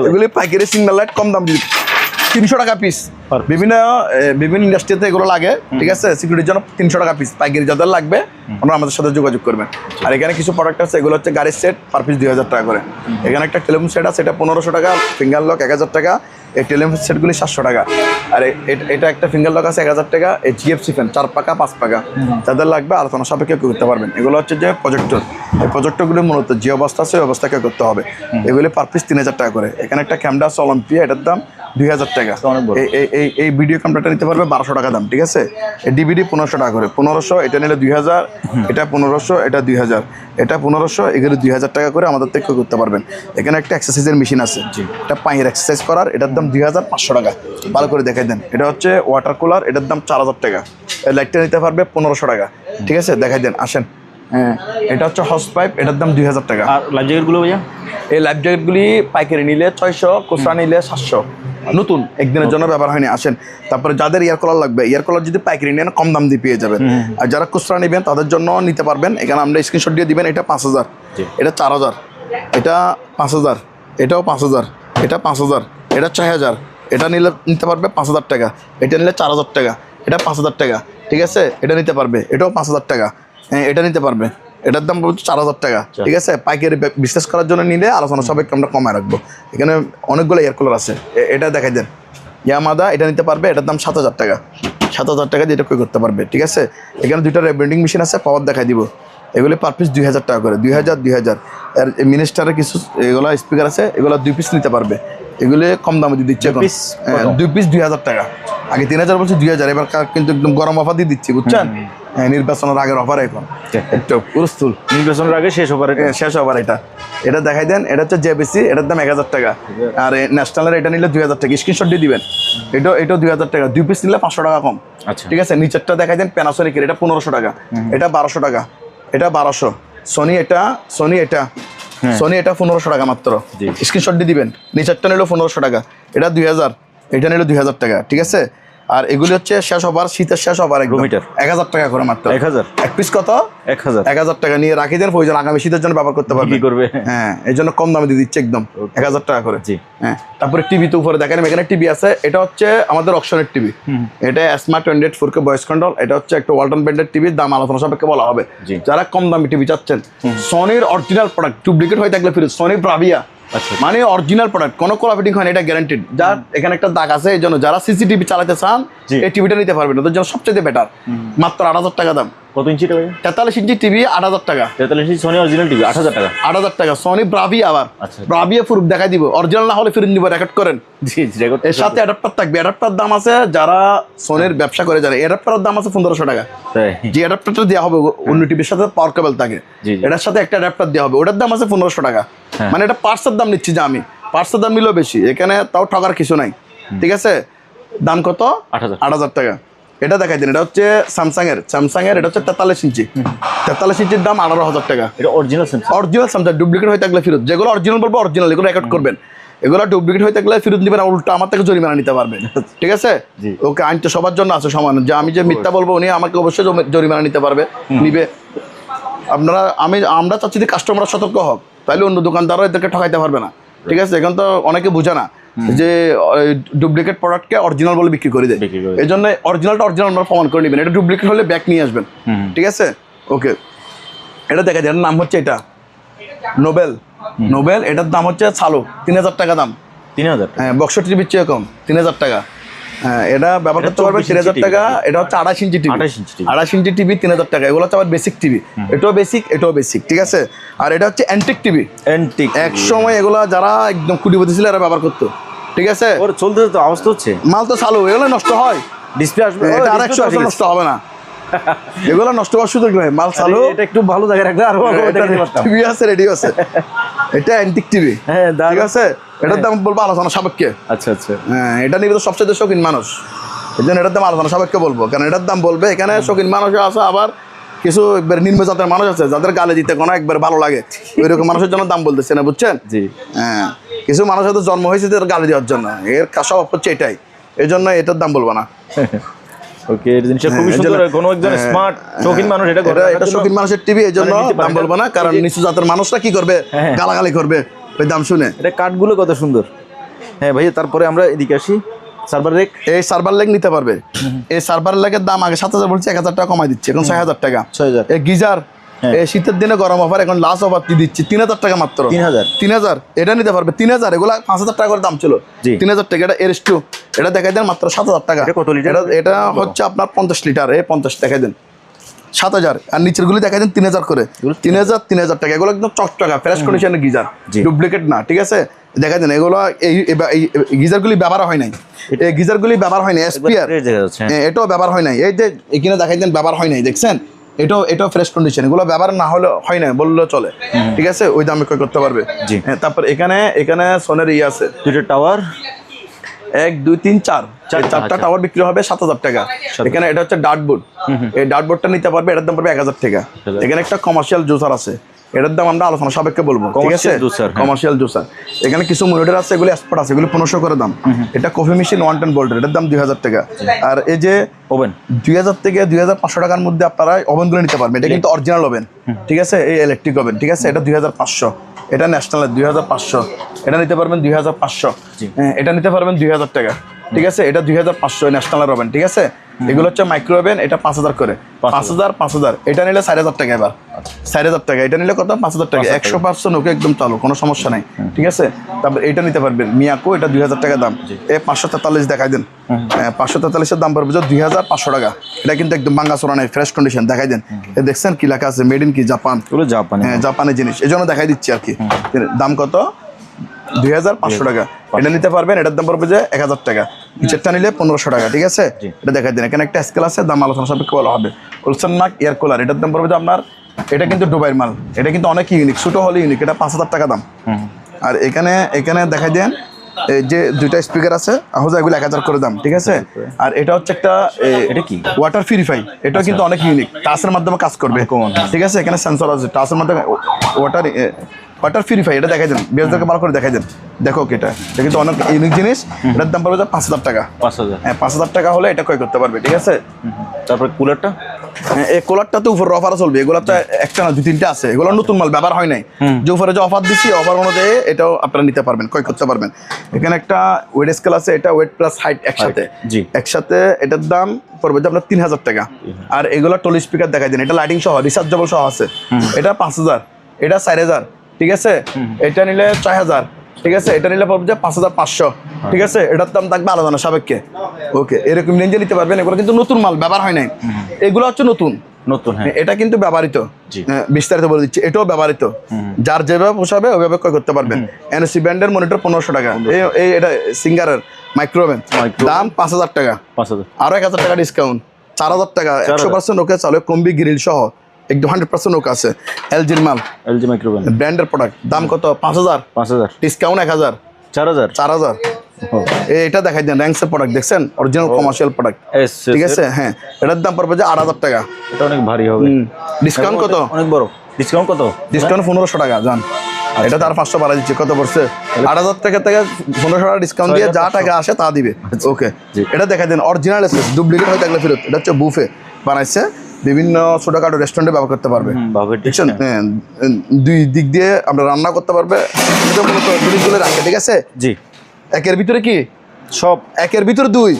এগুলি পাইকারি সিগন্যাল লাইট, কম দাম দিবে, 300 টাকা পিস। বিভিন্ন ইন্ডাস্ট্রিতে এগুলো লাগে, ঠিক আছে। সিকিউরিটির জন্য 300 টাকা পিস। পাইকারি যাদের লাগবে ওনারা আমাদের সাথে যোগাযোগ করবেন। আর এখানে কিছু প্রোডাক্ট আছে, এগুলো হচ্ছে গাড়ির সেট, পার পিস 2000 টাকা করে। এখানে একটা টেলিফোন সেট আছে, এটা 1500 টাকা। ফিঙ্গার লক 1000 টাকা। এই টেলিফোন সেটগুলি 700 টাকা। আর এটা একটা ফিঙ্গার লক আছে 1000 টাকা। এই জিএফসি ফ্যান 4 পাকা 5 পাকা, যাদের লাগবে আলোচনা সাপেক্ষে করতে পারবেন। এগুলো হচ্ছে যে প্রজেক্টর, এই প্রজেক্টরগুলি মূলত যে অবস্থা আছে ওই অবস্থাকে করতে হবে। এগুলি পার পিস 3000 টাকা করে। এখানে একটা ক্যামেরা আছে অলিম্পিয়া, এটার দাম 2000 টাকা। এই ভিডিও ক্যামেরাটা নিতে পারবে 1200 টাকা দাম, ঠিক আছে। এই ডিভিডি 1500 টাকা করে, 1500। এটা নিলে 2000, এটা 1500, এটা 2000, এটা 1500, এগুলো 2000 টাকা করে আমাদের থেকে করতে পারবেন। এখানে একটা এক্সারসাইজের মেশিন আছে, এটা পায়ের এক্সারসাইজ করার, এটার দাম 2500 টাকা। ভালো করে দেখাই দেন। এটা হচ্ছে ওয়াটার কুলার, এটার দাম 4000 টাকা। এই লাইটটা নিতে পারবে 1500 টাকা, ঠিক আছে। দেখাই দেন, আসেন। হ্যাঁ, এটা হচ্ছে হস পাইপ, এটার দাম 2000 টাকা। আর লাইফ জ্যাকেটগুলো ভাইয়া? এই লাইফ জ্যাকেটগুলি পাইকারি নিলে 600, খুচরা নিলে 700। নতুন, একদিনের জন্য ব্যবহার হয়নি। আসেন, তারপরে যাদের ইয়ার কলার লাগবে, ইয়ার কলার যদি পাইকারি নেন কম দাম দিয়ে পেয়ে যাবেন। আর যারা খুচরা নেবেন তাদের জন্য নিতে পারবেন। এখানে আমরা স্ক্রিনশট দিয়ে দিবেন। এটা 5000, এটা 4000, এটা 5000, এটাও 5000, এটা 5000, এটা 6000। এটা নিতে পারবে 5000 টাকা। এটা নিলে 4000 টাকা, এটা 5000 টাকা, ঠিক আছে। এটা নিতে পারবে, এটাও 5000 টাকা। হ্যাঁ, এটা নিতে পারবে, এটার দাম বলছে 4000 টাকা, ঠিক আছে। পাইকারি বিজনেস করার জন্য নিলে আলোচনা সাপেক্ষে আমরা কমায় রাখবো। এখানে অনেকগুলো এয়ার কুলার আছে, এটা দেখাই দেন। ইয়ামাদা, এটা নিতে পারবে, এটার দাম 7000 টাকা। 7000 টাকা দিয়ে এটা ক্রয় করতে পারবে, ঠিক আছে। এখানে 2টা রেব্র্যান্ডিং মেশিন আছে, পাওয়ার দেখাই দিব। এগুলি পার পিস 2000 টাকা করে, 2000। আর মিনিস্টারের কিছু এগুলো স্পিকার আছে, এগুলো 2 পিস নিতে পারবে। এগুলি কম দামে দিয়ে দিচ্ছে এখন, 2 পিস 2000 টাকা। আগে 3000 বলছি, 2000। এবার কিন্তু একদম গরম অফার দিয়ে দিচ্ছি, বুঝছেন। নির্বাচনের আগের অফার এখন একটু পুরস্তুল, নির্বাচনের আগে শেষ ওভার। এটা দেখাই দেন। এটা হচ্ছে জেবিসি, এটার দাম 1000 টাকা। আর ন্যাশনালের এটা নিলে 2000 টাকা। স্ক্রিনশট দিয়ে দিবেন। এটাও 2000 টাকা। 2 পিস নিলে 500 টাকা কম, ঠিক আছে। নিচেরটা দেখাই দেন, প্যানাসোনিকের, এটা 1500 টাকা, এটা 1200 টাকা, এটা 1200। সোনি এটা 1500 টাকা মাত্র। স্ক্রিনশট দিয়ে দিবেন। নিচেরটা নিলেও 1500 টাকা, এটা 2000, এটা নিলে 2000 টাকা, ঠিক আছে। আর এগুলি হচ্ছে শেষ অফার, শীতের শেষ অফার, 1000 টাকা করে মাত্র। 1000 এক পিস কত? 1000 টাকা নিয়ে রাখি দেন, প্রয়োজন আগামী শীতের জন্য ব্যবহার করতে পারবে। হ্যাঁ, এই জন্য কম দামে দিয়ে দিচ্ছে একদম, 1000 টাকা করে। হ্যাঁ, তারপরে টিভি তো উপরে দেখেন, এখানে টিভি আছে। এটা হচ্ছে আমাদের অকশনের টিভি, এটা স্মার্ট 28 4K ভয়েস কন্ট্রোল। এটা হচ্ছে একটা ওয়ালটন ব্র্যান্ডের টিভির দাম আলোচনা সাপেক্ষে বলা হবে। যারা কম দামি টিভি চাচ্ছেন, সনির অরিজিনাল প্রোডাক্ট, ডুপ্লিকেট হয়ে থাকলে ফিরে, সনি ব্রাভিয়া, মানে অরিজিনাল প্রোডাক্ট, কোনো কলা ফিটিং হয় না, এটা গ্যারান্টিড। যার এখানে একটা দাগ আছে, এই জন্য যারা সিসিটিভি চালাতে চান এই টিভিটা নিতে পারবেন, ওদের জন্য সবচেয়ে বেটার। মাত্র 8000 টাকা দাম। কত ইঞ্চি? 43 ইঞ্চি টিভি, 8000 টাকা। 43 ইঞ্চি সনি অরিজিনাল টিভি 8000 টাকা। 8000 টাকা। সনি ব্রাভিয়া, আবার ব্রাভিয়া প্রুফ দেখাই দিব। অরিজিনাল না হলে ফিরে নিব, রেকর্ড করেন। এর সাথে অ্যাডাপ্টার থাকবে। অ্যাডাপ্টার দাম আছে, যারা সনির ব্যবসা করে যারা, অ্যাডাপ্টারের দাম আছে 1500 টাকা। যে অ্যাডাপ্টারটা দেওয়া হবে অন্য টিভির সাথে পাওয়ার কেবল থাকে, এটার সাথে একটা অ্যাডাপ্টার দেওয়া হবে, ওটার দাম আছে 1500 টাকা। মানে এটা পার্টসের দাম নিচ্ছি যে আমি, পার্টসের দাম নিলেও বেশি, এখানে তাও ঠকার কিছু নাই, ঠিক আছে। দাম কত? 8000 টাকা। এটা দেখাই দিন, এটা হচ্ছে স্যামসাং এর এটা হচ্ছে 43 ইঞ্চি। 43 ইঞ্চির দাম 18,000 টাকা। এটা original Samsung. Original Samsung, duplicate হয়ে থাকলে ফেরত। যেগুলো অরিজিনাল বলবো অরিজিনাল, এগুলো রেকর্ড করবেন। এগুলো ডুপ্লিকেট হয়ে থাকলে ফেরত দিবেন, উল্টা আমার থেকে জরিমানা নিতে পারবেন। ঠিক আছে? ওকে, আইন তো সবার জন্য আছে সমান, যে আমি যে মিথ্যা বলবো উনি আমাকে অবশ্যই জরিমানা নিতে পারবে, নিবে। আমরা চাচ্ছি যে কাস্টমার সতর্ক হোক, তাহলে অন্য দোকানদাররা এদেরকে ঠকাইতে পারবে না। ঠিক আছে? এখন তো অনেকে বুঝে না যে ডুপ্লিকেট প্রোডাক্টকে অরিজিনাল বলে বিক্রি করে দেয়। এই জন্য অরিজিনালটা অরিজিনাল আমরা প্রমাণ করে নেবেন। এটা ডুপ্লিকেট হলে ব্যাক নিয়ে আসবেন। ঠিক আছে? ওকে, এটা দেখা যায়, এটার নাম হচ্ছে এটা নোবেল। এটার দাম হচ্ছে 3,000 টাকা দাম। 3,000? হ্যাঁ, বক্স টিভির চেয়ে কম, 3,000 টাকা। হ্যাঁ, এটা ব্যবহার করতে পারবে 3,000 টাকা। এটা হচ্ছে 28 ইঞ্চি টিভি। 28 ইঞ্চি টিভি 3,000 টাকা। এগুলো হচ্ছে আবার বেসিক টিভি, এটাও বেসিক। ঠিক আছে? আর এটা হচ্ছে অ্যান্টিক টিভি। এক সময় এগুলা যারা একদম কুটিপতি ছিল এরা ব্যবহার করতো। ঠিক আছে? ওর চলতে তো অবস্থা হচ্ছে, মাল তো চালু, এগুলো নষ্ট হয়, ডিসপ্লে আসবে, এটা আর 100 বছর নষ্ট হবে না। এগুলো নষ্ট হওয়ার সুযোগ নেই, মাল চালু। এটা একটু ভালো জায়গায় রাখলে আরো টিভি আছে, রেডিও আছে। এটা অ্যান্টিক টিভি। হ্যাঁ, ঠিক আছে? এটার দাম বলবো আলোচনা সাপেক্ষে। আচ্ছা। হ্যাঁ, এটা নিবে তো সবচেয়ে শৌখিন মানুষ, এই জন্য এটার দাম আলোচনা সাপেক্ষে বলবো। কারণ এটার দাম বলবে, এখানে শৌখিন মানুষ আছে, আবার কিছু একবার নিম্ন জাতের মানুষ আছে যাদের গালে দিতে কোনো একবার ভালো লাগে, ওইরকম মানুষের জন্য দাম বলতেছে না, বুঝছেন? হ্যাঁ, কিছু মানুষের তো জন্ম হয়েছে তাদের গালি দেওয়ার জন্য, এর স্বভাব হচ্ছে এটাই, এই জন্য এটার দাম বলবো না। ওকে, এই জিনিসটা খুবই সুন্দর। কোন একজন স্মার্ট শৌখিন মানুষ এটা করে, এটা শৌখিন মানুষের টিভি, এই জন্য দাম বলবো না। কারণ নিচু জাতের মানুষরা কি করবে, গালাগালি করবে ওই দাম শুনে। এটা কাঠগুলো কত সুন্দর। হ্যাঁ ভাই, তারপরে আমরা এদিকে আসি। সার্ভার লেগ, এই সার্ভার লেগ নিতে পারবে। এই সার্ভার লেগের দাম আগে 7,000 বলছি, 1,000 টাকা কমাই দিচ্ছে, এখন 6,000 টাকা। 6,000। এই গিজার, এই শীতের দিনে গরম অফার, এখন লাস্ট অফার দিচ্ছি 3,000 টাকা মাত্র। 3,000 এটা নিতে পারবে। 3,000, এগুলা 5,000 টাকা করে দাম ছিল। 3,000 টাকা। এটা এর2, এটা দেখাই দেন মাত্র 7,000 টাকা। কত লিটার? এটা হচ্ছে আপনার 50 লিটার। 50 দেখাই দেন 7,000। আর নিচের গুলি দেখাই দেন 3,000 করে। 3,000 টাকা। এগুলো একদম চকচকা ফ্রেশ কন্ডিশনের গিজার, ডুপ্লিকেট না। ঠিক আছে? দেখা দেন এগুলো, এই গিজারগুলি ব্যবহার হয় নাই, এই গিজারগুলি ব্যবহার হয় নাই। এসপিআর এটাও ব্যবহার হয় নাই। এই যে এখানে দেখাই দেন ব্যবহার হয় নাই, দেখছেন? এটাও ফ্রেশ কন্ডিশন। এগুলো ব্যবহার না হলে হয় না বললেও চলে। ঠিক আছে? ওই দামে ক্রয় করতে পারবে। তারপর এখানে সোনের আছে, 2টা টাওয়ার, 1 2 3 4 4টা টাওয়ার বিক্রি হবে 7,000 টাকা। এখানে এটা হচ্ছে ডার্টবোর্ড। এই ডার্টবোর্ডটা নিতে পারবে, এটার দাম পড়বে 1,000 টাকা। এখানে একটা কমার্শিয়াল জুসার আছে, এটার দাম আমরা আলোচনা সাপেক্ষে বলবো। ঠিক আছে? Commercial juicer. এখানে কিছু মনিটর আছে, এগুলো এক্সপার্ট আছে, এগুলো 1500 করে দাম। এটা কফি মেশিন 110 ভোল্টের, এটার দাম 2,000 টাকা। আর এই যে ওভেন 2,000 থেকে 2,500 টাকার মধ্যে আপনারা ওভেনগুলো নিতে পারবেন। এটা কিন্তু অরিজিনাল ওভেন। ঠিক আছে? এই ইলেকট্রিক ওভেন। ঠিক আছে? এটা 2,500। এটা ন্যাশনালের 2,500। এটা নিতে পারবেন 2,500। এটা নিতে পারবেন 2,000 টাকা। ঠিক আছে? এটা 2,500 ন্যাশনালের ওভেন। ঠিক আছে? এগুলো হচ্ছে মাইক্রো ওভেন, এটা 5,000 করে। 5,000। এটা নিলে 4,000 টাকা। এবার 4,000 টাকা। এটা নিলে কত? 5,000 টাকা। 100% ওকে, একদম চালু, কোনো সমস্যা নাই। ঠিক আছে? তারপর এটা নিতে পারবেন মিয়াকো, এটা 2,000 টাকা দাম। 543 দেখাই দেন। 543-এর দাম পড়বে 2,500 টাকা। এটা কিন্তু একদম ভাঙা চোরা নাই, ফ্রেশ কন্ডিশন। দেখাই দেন, দেখছেন কি লেখা আছে? মেড ইন কি জাপান। হ্যাঁ, জাপানের জিনিস, এই জন্য দেখাই দিচ্ছি আর কি। দাম কত? 2,500 টাকা। এটা নিতে পারবেন, এটার দাম পড়বে 1,000 টাকা। নিচেরটা নিলে 1,500 টাকা। ঠিক আছে? এটা দেখাই দিন। এখানে একটা স্কেল আছে, দাম আলোচনা সাপেক্ষে বলা হবে। ওলসন মার্ক এয়ার কুলার, এটার দাম পড়বে আপনার, এটা কিন্তু দুবাইয়ের মাল, এটা কিন্তু অনেক ইউনিক, ছোট হলে ইউনিক। এটা 5,000 টাকা দাম। আর এখানে দেখাই দেন, এই যে 2টা স্পিকার আছে, এগুলো 1,000 করে দাম। ঠিক আছে? আর এটা হচ্ছে একটা, এটা কি? Water purify. এটাও কিন্তু অনেক ইউনিক, টাচের মাধ্যমে কাজ করবে। ঠিক আছে? এখানে সেন্সর আছে, টাচের মাধ্যমে ওয়াটার পিউরিফাই। এটা দেখাই দেন, বিয়ারদেরকে ভালো করে দেখাই দেন। দেখো এটা কিন্তু অনেক ইউনিক জিনিস। এটার দাম পড়বে 5,000 টাকা। 5,000। হ্যাঁ, 5,000 টাকা হলে এটা ক্রয় করতে পারবে। ঠিক আছে? তারপরে কুলারটা, এই কুলারটা তো উপর অফারও চলবে। এগুলো তো একটা না, 2-3টা আছে। এগুলো নতুন মাল, ব্যবহার হয় নাই। যে উপরে যে অফার দিচ্ছি, অফার অনুযায়ী এটাও আপনারা নিতে পারবেন, ক্রয় করতে পারবেন। এখানে একটা ওয়েট স্কেল আছে, এটা ওয়েট প্লাস হাইট একসাথে। এটার দাম পড়বে আপনার 3,000 টাকা। আর এগুলো টল স্পিকার দেখাই দেন, এটা লাইটিং সহ, রিচার্জেবল সহ আছে। এটা 5,000, এটা 4,000। ঠিক আছে? এটা নিলে 6,000। ঠিক আছে? এটা নিলে পড়বে 5,500। ঠিক আছে? এটার দাম থাকবে আলাদা সাপেক্ষে। ওকে, এরকম রেঞ্জে নিতে পারবেন। এগুলো কিন্তু নতুন মাল, ব্যবহার হয় নাই। এগুলো হচ্ছে নতুন। এটা কিন্তু ব্যবহৃত। বিস্তারিত বলে দিচ্ছি, এটাও ব্যবহৃত। যার যেভাবে পোষাবে ওইভাবে ক্রয় করতে পারবেন। এনএসি ব্র্যান্ডের মনিটর 1,500 টাকা। এই এটা সিঙ্গারের মাইক্রোওভেন, দাম 5,000 টাকা। আরো 1,000 টাকা ডিসকাউন্ট, 4,000 টাকা। 100% ওকে চালু, কম্বি গ্রিল সহ একদম 100% ওকে আছে। এলজির মাল, এলজি মাইক্রোওভেন ব্র্যান্ডের প্রোডাক্ট। দাম কত? 5,000। ডিসকাউন্ট 1,000। 4,000। এটা দেখাই দেন, র্যাঙ্কসের প্রোডাক্ট দেখছেন, অরিজিনাল কমার্শিয়াল প্রোডাক্ট, ঠিক আছে। হ্যাঁ, এটার দাম পড়বে যে 8,000 টাকা। এটা অনেক ভারী হবে। ডিসকাউন্ট কত? অনেক বড় ডিসকাউন্ট। কত ডিসকাউন্ট? 1500 টাকা। জান এটা তার 500 বাড়া দিচ্ছে, কত পড়ছে? 8,000 টাকা থেকে 1500 টাকা ডিসকাউন্ট দিয়ে যা টাকা আসে তা দিবে। ওকে, এটা দেখাই দেন, অরিজিনাল এসেস, ডুপ্লিকেট হয়ে থাকলে ফেরত। এটা হচ্ছে বুফে বানাইছে, বিভিন্ন ছোটখাটো রেস্টুরেন্টে ব্যবহার করতে পারবে। হ্যাঁ, দুই দিক দিয়ে আমরা রান্না করতে পারবে। এটা মূলত জিনিসগুলো রাখে, ঠিক আছে। জি, একের ভিতরে কি সব একের ভিতরে দুই,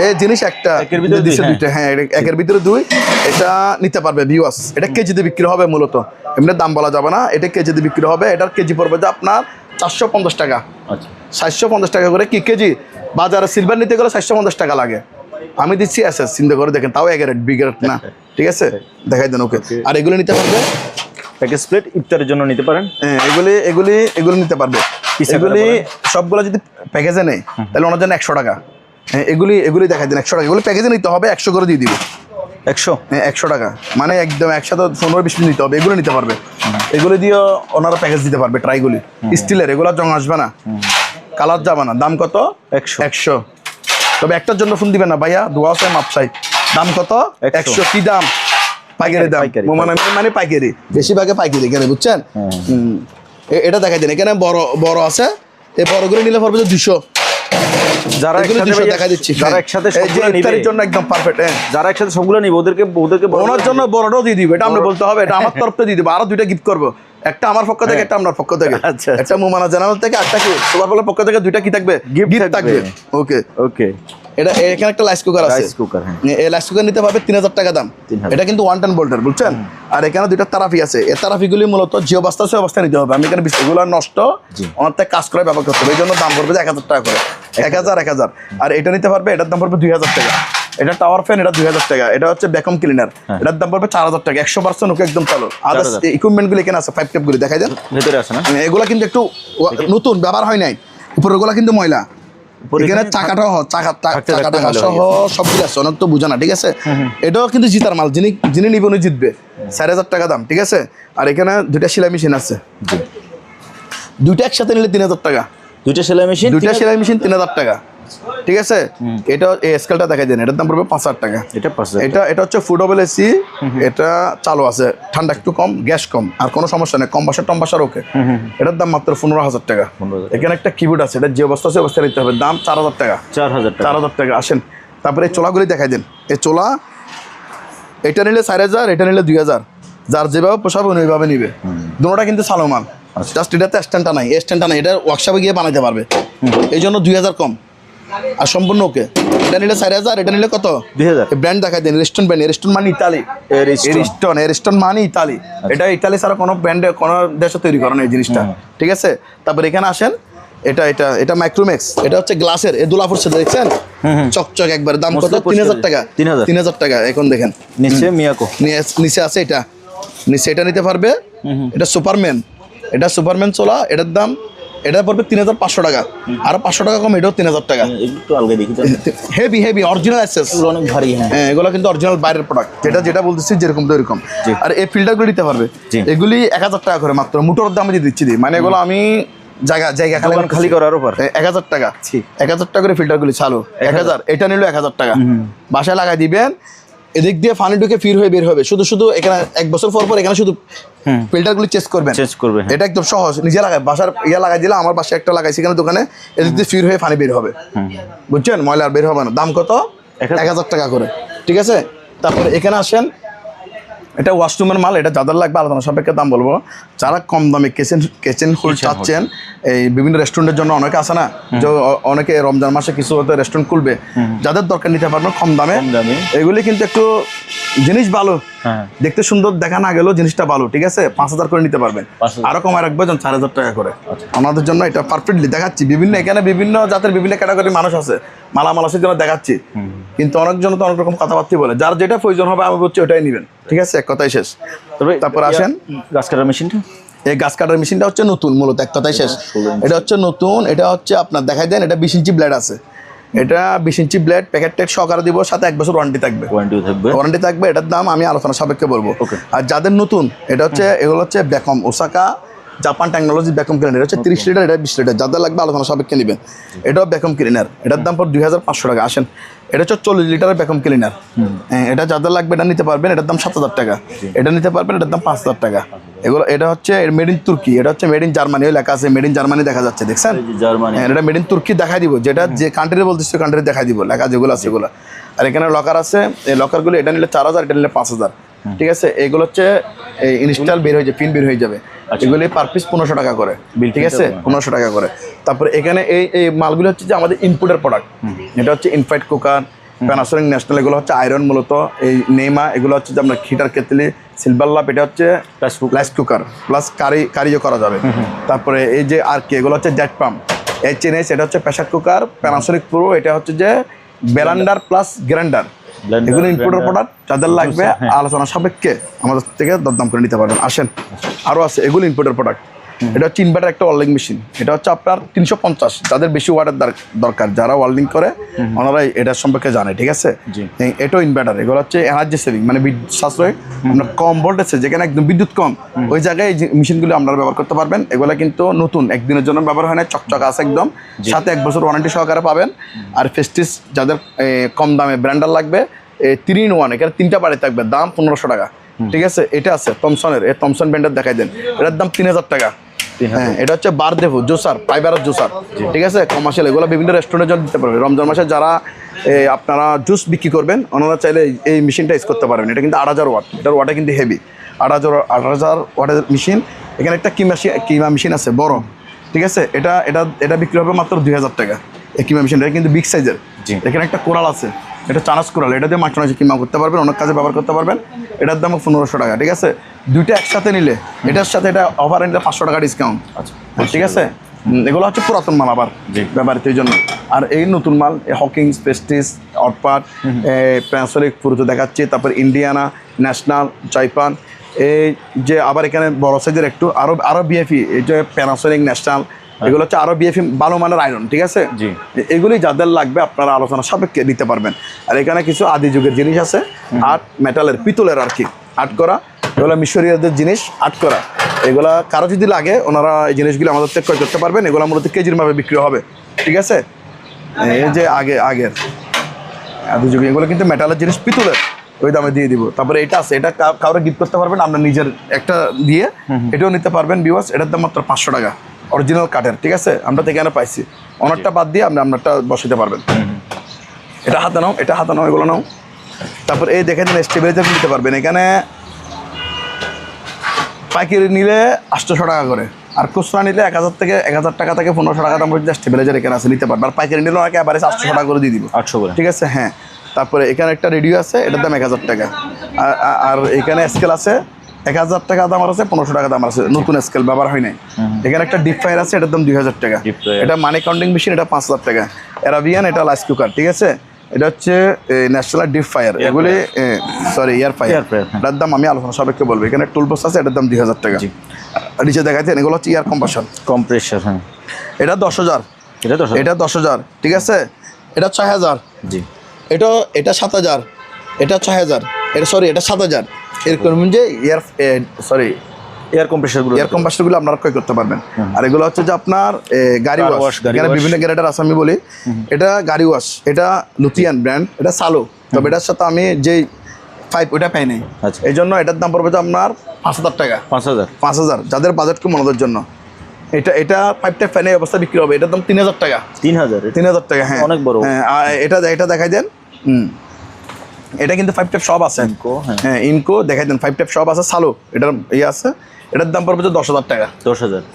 এই জিনিস একটা একের ভিতরে দুইটা। হ্যাঁ, একের ভিতরে দুই, এটা নিতে পারবে ভিউয়ার্স। এটা কেজিতে বিক্রি হবে, মূলত এমনি দাম বলা যাবে না, এটা কেজিতে বিক্রি হবে। এটার কেজি পড়বে যে আপনার 450 টাকা। আচ্ছা, 750 টাকা করে কি কেজি। বাজারে সিলভার নিতে গেলে 750 টাকা লাগে, আমি দিচ্ছি এসএস, চিন্তা করে দেখেন, তাও এগারেট বিগারেট না, ঠিক আছে। দেখাই দেন। ওকে, আর এগুলো নিতে পারবে প্যাকেজ প্লেট ইফতারের জন্য নিতে পারেন। হ্যাঁ, এগুলি নিতে পারবে। এগুলি সবগুলো যদি প্যাকেজে নেই তাহলে ওনার জন্য 100 টাকা। হ্যাঁ, এগুলি দেখাই দেন 100 টাকা। এগুলো প্যাকেজে নিতে হবে, 100 করে দিয়ে দিব। 100? হ্যাঁ, 100 টাকা, মানে একদম একসাথে 15-20 পিস নিতে হবে। এগুলো নিতে পারবে, এগুলো দিয়ে ওনারা প্যাকেজ দিতে পারবে। ট্রাইগুলি স্টিলের, এগুলো জং আসবে না, কালার যাবে না। দাম কত? 100। তবে একটার জন্য ফোন দিবেন না ভাইয়া, দোয়া আছে মাপ চাই। দাম কত? 100। কি দাম? পাইকারি দাম, মানে পাইকারি, বেশিরভাগে পাইকারি এখানে, বুঝছেন। এটা দেখাই দেন, এখানে বড় আছে, এই বড়গুলো নিলে পারবে যে 200। যারা একসাথে দেখা দিচ্ছি, যারা একসাথে সবগুলো নিবে এর জন্য একদম পারফেক্ট। যারা একসাথে সবগুলো নিবে ওদেরকে ওনার জন্য বড়টাও দিয়ে দিব। এটা আমরা বলতে হবে, এটা আমার তরফ থেকে দিয়ে দিব। আরো 2টা গিফট করবো, একটা আমার পক্ষ থেকে, একটা আপনার পক্ষ থেকে। আচ্ছা, একটা মোমানা জানাল থেকে, একটা কি সুপারপলের পক্ষ থেকে 2টা কি থাকবে, গিফট থাকবে। ওকে ওকে। এটা এখানে একটা রাইস কুকার আছে, এই রাইস কুকার নিতে পারবে 3000 টাকা দাম। এটা কিন্তু 110 ভোল্টের, বুঝছেন। আর এখানে 2টা তারাফি আছে, এই তারাফিগুলি মূলত যে অবস্থা সে অবস্থায় নিতে হবে। আমি এখানে এগুলো নষ্ট, ওনার থেকে কাজ করে ব্যবহার করতে হবে, এই জন্য দাম পড়বে 1000 টাকা করে। 1000। আর এটা নিতে পারবে, এটার দাম পড়বে 2000 টাকা। এটা টাওয়ার ফ্যান, এটা 2000 টাকা। এটা হচ্ছে ভ্যাকুয়াম ক্লিনার, এটার দাম পড়বে 4000 টাকা। 100% ওকে একদম চালু। আদার্স ইকুইপমেন্টগুলি এখানে আছে, 5 টেপগুলি দেখাই দেন, ভেতরে আছে না? এগুলো কিন্তু একটু নতুন, ব্যবহার হয় নাই। উপরেগুলো কিন্তু ময়লা, এখানে চাকাটাও চাকাটা সহ সবগুলো আছে, অনেক তো বুঝে না, ঠিক আছে। এটাও কিন্তু জিতার মাল, যিনি নিবে উনি জিতবে। 4000 টাকা দাম, ঠিক আছে। আর এখানে 2টা সেলাই মেশিন আছে, 2টা একসাথে নিলে 3000 টাকা। 2টা সেলাই মেশিন 3000 টাকা, ঠিক আছে। এটা এই স্কেলটা দেখাই দেন, এটার দাম পড়বে 5000 টাকা। এটা হচ্ছে ফুডেবল এসি, এটা চালু আছে, ঠান্ডা একটু কম, গ্যাস কম, আর কোনো সমস্যা নেই, কম বাসার ওকে। এটার দাম মাত্র 15000 টাকা। এখানে একটা কিবোর্ড আছে, এটা যে অবস্থা আছে অবস্থা নিতে হবে, দাম 4000 টাকা। 4000 টাকা। আসেন, তারপরে এই চোলাগুলি দেখাই দেন। এই চোলা, এটা নিলে 4000, এটা নিলে 2000, যার যেভাবে পোষাবে উনি ওইভাবে নিবে। দুটোটা কিন্তু চালু মাল, জাস্ট এটাতে স্ট্যান্ডটা নাই, স্ট্যান্ডটা নাই, এটা ওয়ার্কশপে গিয়ে বানাইতে পারবে, এই জন্য 2000 কম। আর সম্পূর্ণ ওকে। এটা নিলে 4000, এটা নিলে কত? 2000। ব্র্যান্ড দেখাই দেন, রেস্টন ব্র্যান্ড, রেস্টন মানে ইতালি, রেস্টন মানে ইতালি। এটা ইতালি ছাড়া কোনো ব্র্যান্ডে কোনো দেশে তৈরি করে না এই জিনিসটা, ঠিক আছে। তারপর এখানে আসেন, এটা মাইক্রোম্যাক্স, এটা হচ্ছে গ্লাসের, এই দোলা পড়ছে দেখছেন, চকচক একবার। দাম কত? 3000 টাকা। 3000 টাকা। এখন দেখেন নিচে মিয়াকো, নিচে আছে, এটা নিচে, এটা নিতে পারবে। এটা সুপারম্যান চোলা, এটার দাম, এটা পড়বে 3500 টাকা। আরো 500 টাকা কম, এটাও 3000 টাকা। একটু আলগা দেখি, হেভি অরিজিনাল অ্যাক্সেস, অনেক ভারী। হ্যাঁ, এগুলো কিন্তু অরিজিনাল বাইরের প্রোডাক্ট, যেটা বলতেছি যেরকম তো এরকম। আর এই ফিল্টারগুলো নিতে পারবে, এগুলি 1000 টাকা করে মাত্র, মোটর দামে দিয়ে দিচ্ছি, মানে এগুলো আমি জায়গা খালি করার উপর 1000 টাকা। 1000 টাকা করে ফিল্টারগুলি চালু, 1000। এটা নিল 1000 টাকা, বাসায় লাগাই দিবেন। এদিক দিয়ে পানি ঢুকে ফির হয়ে বের হবে, শুধু এখানে 1 বছর পর এখানে শুধু ফিল্টারগুলি চেঞ্জ করবে। এটা একদম সহজ, নিজে লাগাই, বাসার লাগাই দিলে, আমার বাসায় একটা লাগাইছি এখানে দোকানে, এদিক দিয়ে ফির হয়ে পানি বের হবে, বুঝছেন, ময়লা আর বের হবে না। দাম কত? 1000 টাকা করে, ঠিক আছে। তারপরে এখানে আসেন, এটা ওয়াশরুমের মাল, এটা যাদের লাগবে আলাদা সাপেক্ষে দাম বলবো। যারা কম দামে কিচেন হুড চাচ্ছেন, এই বিভিন্ন রেস্টুরেন্টের জন্য অনেকে আছে না, যে অনেকে রমজান মাসে কিছু হয়তো রেস্টুরেন্ট খুলবে, যাদের দরকার নিতে পারবেন কম দামে। এগুলি কিন্তু একটু জিনিস ভালো, দেখতে সুন্দর দেখা না গেলেও জিনিসটা ভালো, ঠিক আছে। 5000 করে নিতে পারবেন, আরো কমায় রাখবে 4000 টাকা করে। আমাদের জন্য এটা পারফেক্টলি দেখাচ্ছি। এখানে বিভিন্ন জাতের বিভিন্ন ক্যাটাগরির মানুষ আছে, মালামাল আছে, জন্য দেখাচ্ছি। কিন্তু অনেকজন তো অনেক রকম কথাবার্তা বলে, যার যেটা প্রয়োজন হবে আমি বলছি ওটাই নেবেন, ঠিক আছে, এক কথাই শেষ। তারপর আসেন গাছ কাটার মেশিনটা। এই গাছ কাটার মেশিনটা হচ্ছে নতুন, মূলত এক কথাই শেষ। এটা হচ্ছে নতুন, এটা হচ্ছে আপনার দেখাই দেন, এটা 20 ইঞ্চি ব্লেড আছে, এটা 20 ইঞ্চি ব্লেড, প্যাকেট ট্যাগ সহকারে দিব, সাথে 1 বছর ওয়ারেন্টি থাকবে। এটার দাম আমি আলোচনা সাপেক্ষে বলবো। আর যাদের নতুন, এটা হচ্ছে, এগুলো হচ্ছে Bacon, Osaka, Japan technology vacuum cleaner. এটা হচ্ছে 30 লিটার, এটা 20 লিটার, যাদের লাগবে আলোচনা সাপেক্ষে নেবেন। এটাও ভ্যাকুম ক্লিনার, এটার দাম পর 2500 টাকা। আসেন, এটা হচ্ছে 40 লিটারের ভ্যাকুম ক্লিনার। এটা যাদের লাগবে এটা নিতে পারবেন, এটার দাম 7000 টাকা। এটা নিতে পারবেন, এটার দাম 5000 টাকা। এগুলো এটা হচ্ছে মেড ইন তুর্কি, এটা হচ্ছে মেড ইন জার্মানি, ওই লেখা আছে মেড ইন জার্মানি দেখা যাচ্ছে, দেখছেন? জার্মানি। এটা মেড ইন তুর্কি দেখাই দিব, যেটা যে কান্ট্রি বলতেছে কান্ট্রি দেখাই দিব, লেখা যেগুলো আছে এগুলো। আর এখানে লকার আছে, এই লকারগুলো এটা নিলে 4000, এটা নিলে 5000। ঠিক আছে, এগুলো হচ্ছে ইনস্টল বের হয়ে যাবে, পিন বের হয়ে যাবে। এগুলি পার পিস 1500 টাকা করে, ঠিক আছে, 1500 টাকা করে। তারপরে এখানে এই মালগুলো হচ্ছে যে আমাদের ইনপুটের প্রোডাক্ট। এটা হচ্ছে ইনফাইট কুকার, প্যানাসোনিক ন্যাশনাল, এগুলো হচ্ছে আয়রন মূলত, এই নেমা এগুলো হচ্ছে যে আপনার হিটার কেতলি, সিলভার লাভ, এটা হচ্ছে রাইস কুকার প্লাস কারিও করা যাবে। তারপরে এই যে আর কি, এগুলো হচ্ছে জেট পাম্প, HNS, এটা হচ্ছে প্রেসার কুকার, প্যানাসোনিক প্রো, এটা হচ্ছে যে ব্লেন্ডার প্লাস গ্রাইন্ডার। এগুলো ইনপুটের প্রোডাক্ট, যাদের লাগবে আলোচনা সাপেক্ষে আমাদের থেকে দরদাম করে নিতে পারবেন। আসেন, আরও আছে, এগুলো ইনপুটের প্রোডাক্ট। এটা হচ্ছে ইনভার্টার একটা ওয়েল্ডিং মেশিন, এটা হচ্ছে আপনার 350, যাদের বেশি ওয়াটের দরকার, যারা ওয়েল্ডিং করে ওনারা এটার সম্পর্কে জানে, ঠিক আছে? এটাও ইনভার্টার, এগুলো হচ্ছে এনার্জি সেভিং, মানে বিদ্যুৎ সাশ্রয়, আপনার কম ভোল্টেজে যেখানে একদম বিদ্যুৎ কম, ওই জায়গায় এই মেশিনগুলো আপনারা ব্যবহার করতে পারবেন। এগুলো কিন্তু নতুন, একদিনের জন্য ব্যবহার হয় না, চকচক আছে একদম, সাথে 1 বছর ওয়ারেন্টি সহকারে পাবেন। আর ফেস্টিস যাদের কম দামে ব্র্যান্ডার লাগবে, 3 in 1, এখানে 3টা বাড়ি থাকবে, দাম 1500 টাকা, ঠিক আছে? এটা আছে থমসনের, এই থমসন ব্র্যান্ডের দেখাই দেন, এটার দাম 3000 টাকা। হ্যাঁ, এটা হচ্ছে বার দেবো জুসার, ফাইবারের জুসার, ঠিক আছে, কমার্শিয়াল, এগুলো বিভিন্ন রেস্টুরেন্টের জন্য দিতে পারবে। রমজান মাসে যারা আপনারা জুস বিক্রি করবেন, ওনারা চাইলে এই মেশিনটা ইউজ করতে পারবেন। এটা কিন্তু 8000 ওয়াট, এটার ওয়াটে কিন্তু হেভি, 8000 ওয়াটের মেশিন। এখানে একটা কিমা মেশিন আছে বড়, ঠিক আছে, এটা বিক্রি হবে মাত্র 2000 টাকা। এই কিমা মেশিনটা কিন্তু বিগ সাইজের। এখানে একটা কোরাল আছে, এটা চানাস কোরাল, এটা দিয়ে মাইক্রোওয়েভে কিমা করতে পারবেন, অনেক কাজে ব্যবহার করতে পারবেন। এটার দাম 1500 টাকা, ঠিক আছে? দুইটা একসাথে নিলে এটার সাথে এটা অফার নিলে 500 টাকা ডিসকাউন্ট। আচ্ছা, ঠিক আছে। এগুলো হচ্ছে পুরাতন মাল আবার ব্যবহৃত, এই জন্য। আর এই নতুন মাল হকিংস, প্রেস্টিজ, অটপাট, প্যানাসোনিক পুরোতে দেখাচ্ছি, তারপর ইন্ডিয়ানা, ন্যাশনাল, জাইপান, এই যে আবার এখানে বড় সাইজের একটু আরো বিএফি, এই যে প্যানাসোনিক, ন্যাশনাল, এগুলো হচ্ছে আরো বিএফি ভালো মানের আয়রন, ঠিক আছে? এগুলি যাদের লাগবে আপনারা আলোচনা সাপেক্ষে দিতে পারবেন। আর এখানে কিছু আদি যুগের জিনিস আছে, আর্ট মেটালের, পিতলের আর কি, আর্ট করা, এগুলো মিশরীয়দের জিনিস, আর্ট করা। এগুলা কারো যদি লাগে ওনারা এই জিনিসগুলো আমাদের থেকে ক্রয় করতে পারবেন। এগুলো মূলত কেজির ভাবে বিক্রি হবে, ঠিক আছে? এই যে আগের আদি যুগে, এগুলো কিন্তু মেটালের জিনিস, পিতলের, ওই দামে দিয়ে দিব। তারপরে এটা আছে, এটা কাউরে গিফট করতে পারবেন, আপনার নিজের একটা দিয়ে এটাও নিতে পারবেন ভিউয়ার্স। এটার দাম মাত্র 500 টাকা, অরিজিনাল কাঠের, ঠিক আছে? আমরা তো এখানে পাইছি, অনারটা বাদ দিয়ে আপনি আপনারটা বসাতে পারবেন। এটা হাতে নাও, এটা হাতে নাও, এগুলো নাও। তারপর এই দেখে দিন স্টেবিলাইজার নিতে পারবেন। এখানে পাইকারি নিলে 800 টাকা করে, আর খুচরা নিলে 1000 টাকা থেকে 1500 টাকা দাম পর্যন্ত স্টেবিলাইজার এখানে আছে, নিতে পারবেন। আর পাইকারি নিলে ওনাকে এবারে 800 টাকা করে দিয়ে দিব, 800 করে, ঠিক আছে? হ্যাঁ। তারপরে এখানে একটা রেডিও আছে, এটার দাম 1000 টাকা। আর এখানে স্কেল আছে, 1000 টাকা দাম আছে, 1500 টাকা দাম আছে, নতুন স্কেল ব্যবহার হয় নাই। এখানে একটা ডিপ ফ্রায়ার আছে, এটার দাম 2000 টাকা। এটা মানি কাউন্টিং মেশিন, এটা 5000 টাকা। অ্যারাবিয়ান, এটা রাইস কুকার, ঠিক আছে? এটা হচ্ছে ন্যাশনাল ডিপ ফায়ার, এগুলি সরি এয়ার ফায়ার, এটার দাম আমি আলোচনা সাপেক্ষে বলবো। এখানে টুল বক্স আছে, এটার দাম 2000 টাকা। নিচে দেখাচ্ছেন, এগুলো হচ্ছে এয়ার কম্প্রেসর, হ্যাঁ, এটা 10000, এটা 10000, ঠিক আছে? এটা 6000, জি, এটা 7000, এটা 6000, এটা সরি এটা 7000। এরকম যে এয়ার কম্প্রেসরগুলো আপনারা ক্রয় করতে পারবেন। আর এগুলো হচ্ছে যে আপনার গাড়ি ওয়াশ, এখানে বিভিন্ন গ্রেডের আছে আমি বলি। এটা গাড়ি ওয়াশ, এটা লুথিয়ান ব্র্যান্ড, এটা সালো, তবে এটার সাথে আমি যেই 5 ওইটা পাই নাই, এই জন্য এটার দাম পড়বে আপনার 5000 টাকা। 5000 যাদের বাজেট কম ওনাদের জন্য। এটা 5টা ফ্যানের অবস্থা বিক্রি হবে, এটার দাম 3000 টাকা। 3000 টাকা, হ্যাঁ, অনেক বড়। হ্যাঁ, এটা দেখাই দেন। এটা কিন্তু 5 ট্যাপ সব আছে, হ্যাঁ, ইনকো দেখাই দেন, 5 ট্যাপ সব আছে, সালো এটার আছে, এটার দাম পড়বে 10000 টাকা।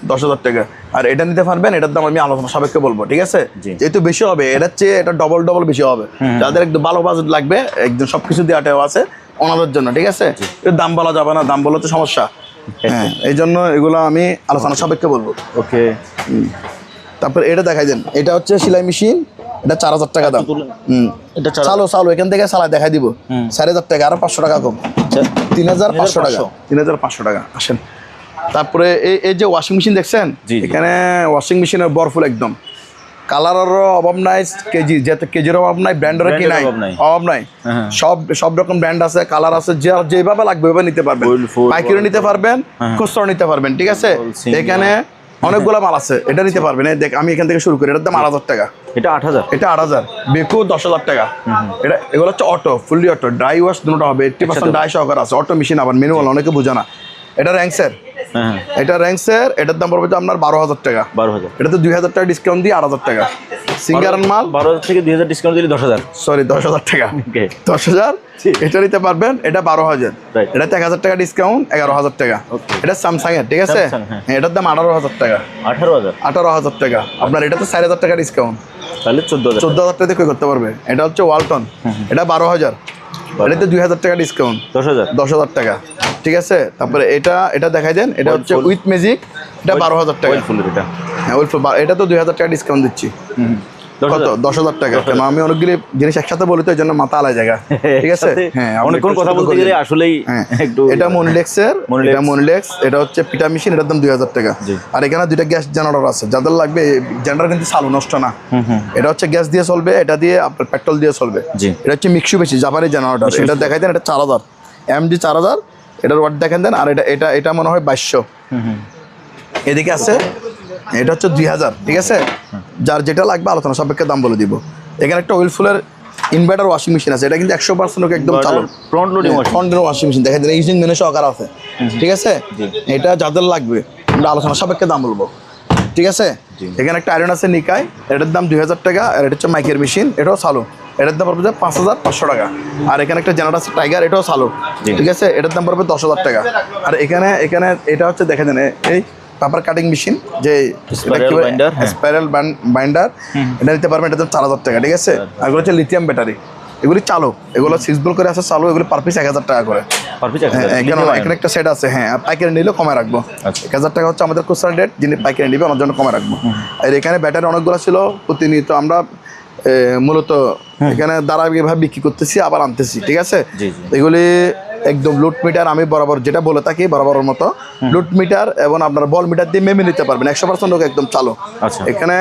10000 টাকা। আর এটা নিতে পারবেন, এটার দাম আমি আলোচনা সাপেক্ষে বলবো, ঠিক আছে? যেহেতু বেশি হবে, এটার চেয়ে এটা ডবল বেশি হবে। যাদের একটু ভালো বাজেট লাগবে, একদম সবকিছু দেওয়াটাও আছে ওনাদের জন্য, ঠিক আছে? এর দাম বলা যাবে না, দাম বলতে সমস্যা, হ্যাঁ, এই জন্য এগুলো আমি আলোচনা সাপেক্ষে বলবো। ওকে। তারপর এটা দেখাই দেন, এটা হচ্ছে সেলাই মেশিন, এটা 4000 টাকা দাম। এটা চালো এখান থেকে চালাই দেখাই দিব, 4000 টাকা, আরো 500 টাকা কম, 3500 টাকা। 3500 টাকা। আসেন, তারপরে এই যে ওয়াশিং মেশিন দেখছেন, এখানে ওয়াশিং মেশিনের বরফুল একদম, কালারেরও অভাব নাই, কেজির অভাব নাই, ব্র্যান্ডেরও কি নাই, অভাব নাই। সব রকম ব্র্যান্ড আছে, কালার আছে, যেভাবে লাগবে ওইভাবে নিতে পারবেন। পাইকারি নিতে পারবেন, খুচরা নিতে পারবেন, ঠিক আছে। এখানে অনেকগুলো মাল আছে, এটা নিতে পারবেন। দেখ আমি এখান থেকে শুরু করি, এটার দাম 8,000 টাকা। এটা 8,000, এটা 8,000। বেকু 10,000 টাকা। এটা এগুলো হচ্ছে auto, fully auto, dry wash দুটো হবে, 80% ড্রাই সহকার আছে, অটো মেশিন আবার ম্যানুয়াল, অনেকে বোঝে না। এটা র্যাঙ্কসের, এটা র্যাঙ্কসের, এটার দাম পড়বে আপনার 12,000 টাকা। 12,000, এটা তো 2,000 টাকা ডিসকাউন্ট দিয়ে 8,000 টাকা। সিঙ্গারান মাল 12,000 থেকে 2,000 ডিসকাউন্ট দিলে 10,000, সরি 10,000 টাকা, 10,000। এটা নিতে পারবেন, এটা 12,000। এটা 1,000 টাকা ডিসকাউন্ট, 11,000 টাকা। এটা স্যামসাং এর, ঠিক আছে। এটার দাম 18,000 টাকা। 18,000 টাকা আপনার। এটা তো 4,000 টাকা ডিসকাউন্ট, তাহলে 14,000 টাকা দিয়ে করতে পারবে। এটা হচ্ছে ওয়ালটন, এটা 12,000। এটাতে 2,000 টাকা ডিসকাউন্ট, 10,000 টাকা, ঠিক আছে। তারপরে এটা দেখাই দেন, এটা হচ্ছে উইথ ম্যাজিক, এটা 12,000 টাকা। হ্যাঁ ওই এটা তো 2,000 টাকা ডিসকাউন্ট দিচ্ছি। কত? 10,000 টাকা। কেন আমি অনেকগুলি জিনিস একসাথে বলি তো, এই জন্য মাথা আলাদা জায়গা, ঠিক আছে। হ্যাঁ অনেকক্ষণ কথা বলতে গেলে আসলেই একটু। এটা মনিলেক্সের, এটা মনিলেক্স, এটা হচ্ছে পিটা মেশিন, এটার দাম 2,000 টাকা। আর এখানে দুইটা গ্যাস জেনারেটর আছে, যাদের লাগবে। জেনারেটর কিন্তু চালু, নষ্ট না। এটা হচ্ছে গ্যাস দিয়ে চলবে, এটা দিয়ে আপনার পেট্রোল দিয়ে চলবে। এটা হচ্ছে মিক্সুবিশি জাপানি জেনারেটর। এটা দেখাই দেন, এটা 4,000 MG 4,000। এটার ওয়াট দেখেন দেন। আর এটা মনে হয় 2200। এদিকে আছে, এটা হচ্ছে 2,000, ঠিক আছে। যার যেটা লাগবে আলোচনা সাপেক্ষে দাম বলে দিব। এখানে একটা উইলফুলের ইনভার্টার ওয়াশিং মেশিন আছে, এটা কিন্তু 100% একদম চালু, ফ্রন্ট লোডিং ওয়াশিং মেশিন। দেখেন ইউজিং মেনু সহকার আছে, ঠিক আছে। এটা যাদের লাগবে আমরা আলোচনা সাপেক্ষে দাম বলবো, ঠিক আছে। এখানে একটা আয়রন আছে নিকাই, এটার দাম 2,000 টাকা। আর এটা হচ্ছে মাইকের মেশিন, এটাও চালু, এটার দাম পড়বে 5,500 টাকা। আর এখানে একটা জেনারেটর আছে টাইগার, এটাও চালু, ঠিক আছে। এটার দাম পড়বে 10,000 টাকা। আর এখানে এটা হচ্ছে দেখে দেন, এই পেপার কাটিং মেশিন, যে স্পাইরাল বাইন্ডার, এটা নিতে পারবেন। এটার দাম 4,000 টাকা, ঠিক আছে। আর এগুলো হচ্ছে লিথিয়াম ব্যাটারি, এগুলি চালু, এগুলো 6 ভোল্ট করে আছে চালু, এগুলি পার পিস 1,000 টাকা করে। এখানে একটা সেট আছে, হ্যাঁ। পাইকারি নিলেও কমে রাখবো। 1,000 টাকা হচ্ছে আমাদের খুচরা রেট, যিনি পাইকারি নিবে ওনার জন্য কমে রাখবো। আর এখানে ব্যাটারি অনেকগুলো ছিল, প্রতিনিয়ত আমরা মূলত এখানে ধারাবাহিকভাবে বিক্রি করতেছি, আবার আনতেছি, ঠিক আছে। এগুলি একদম লুট মিটার, আমি বরাবর যেটা বলে থাকি বরাবরের মতো, লুট মিটার এবং আপনার বল মিটার দিয়ে মেমে নিতে পারবেন। 100% লোক একদম চালু। এখানে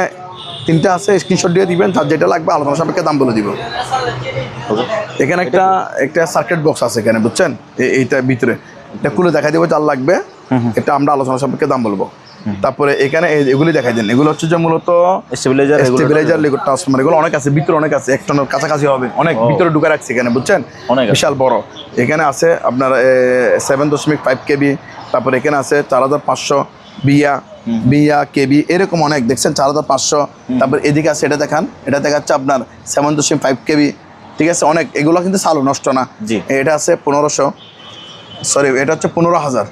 3টা আছে, স্ক্রিনশট দিয়ে দিবেন, তার যেটা লাগবে আলোচনা সাপেক্ষে দাম বলে দিব। এখানে একটা সার্কিট বক্স আছে এখানে, বুঝছেন। এইটার ভিতরে এটা খুলে দেখা দিব, যার লাগবে এটা আমরা আলোচনা সাপেক্ষে দাম বলবো। তারপরে এখানে এগুলি দেখাই দেন, এগুলো হচ্ছে যে মূলত স্টেবিলাইজার লিকুইড ট্রান্সফরমার। এগুলো অনেক আছে, ভিতরে অনেক আছে, 1 টনের কাছাকাছি হবে, অনেক ভিতরে ঢুকে রাখছে এখানে, বুঝছেন, বিশাল বড়। এখানে আছে আপনার 7.5 KB। তারপরে এখানে আছে 4,500 বিয়া কেবি, এরকম অনেক দেখছেন, 4,500। তারপর এদিকে আছে, এটা দেখান, এটা দেখাচ্ছে আপনার 7.5 KB, ঠিক আছে। অনেক, এগুলো কিন্তু চালু, নষ্ট না। এটা আছে 1,500, সরি এটা হচ্ছে 15,000,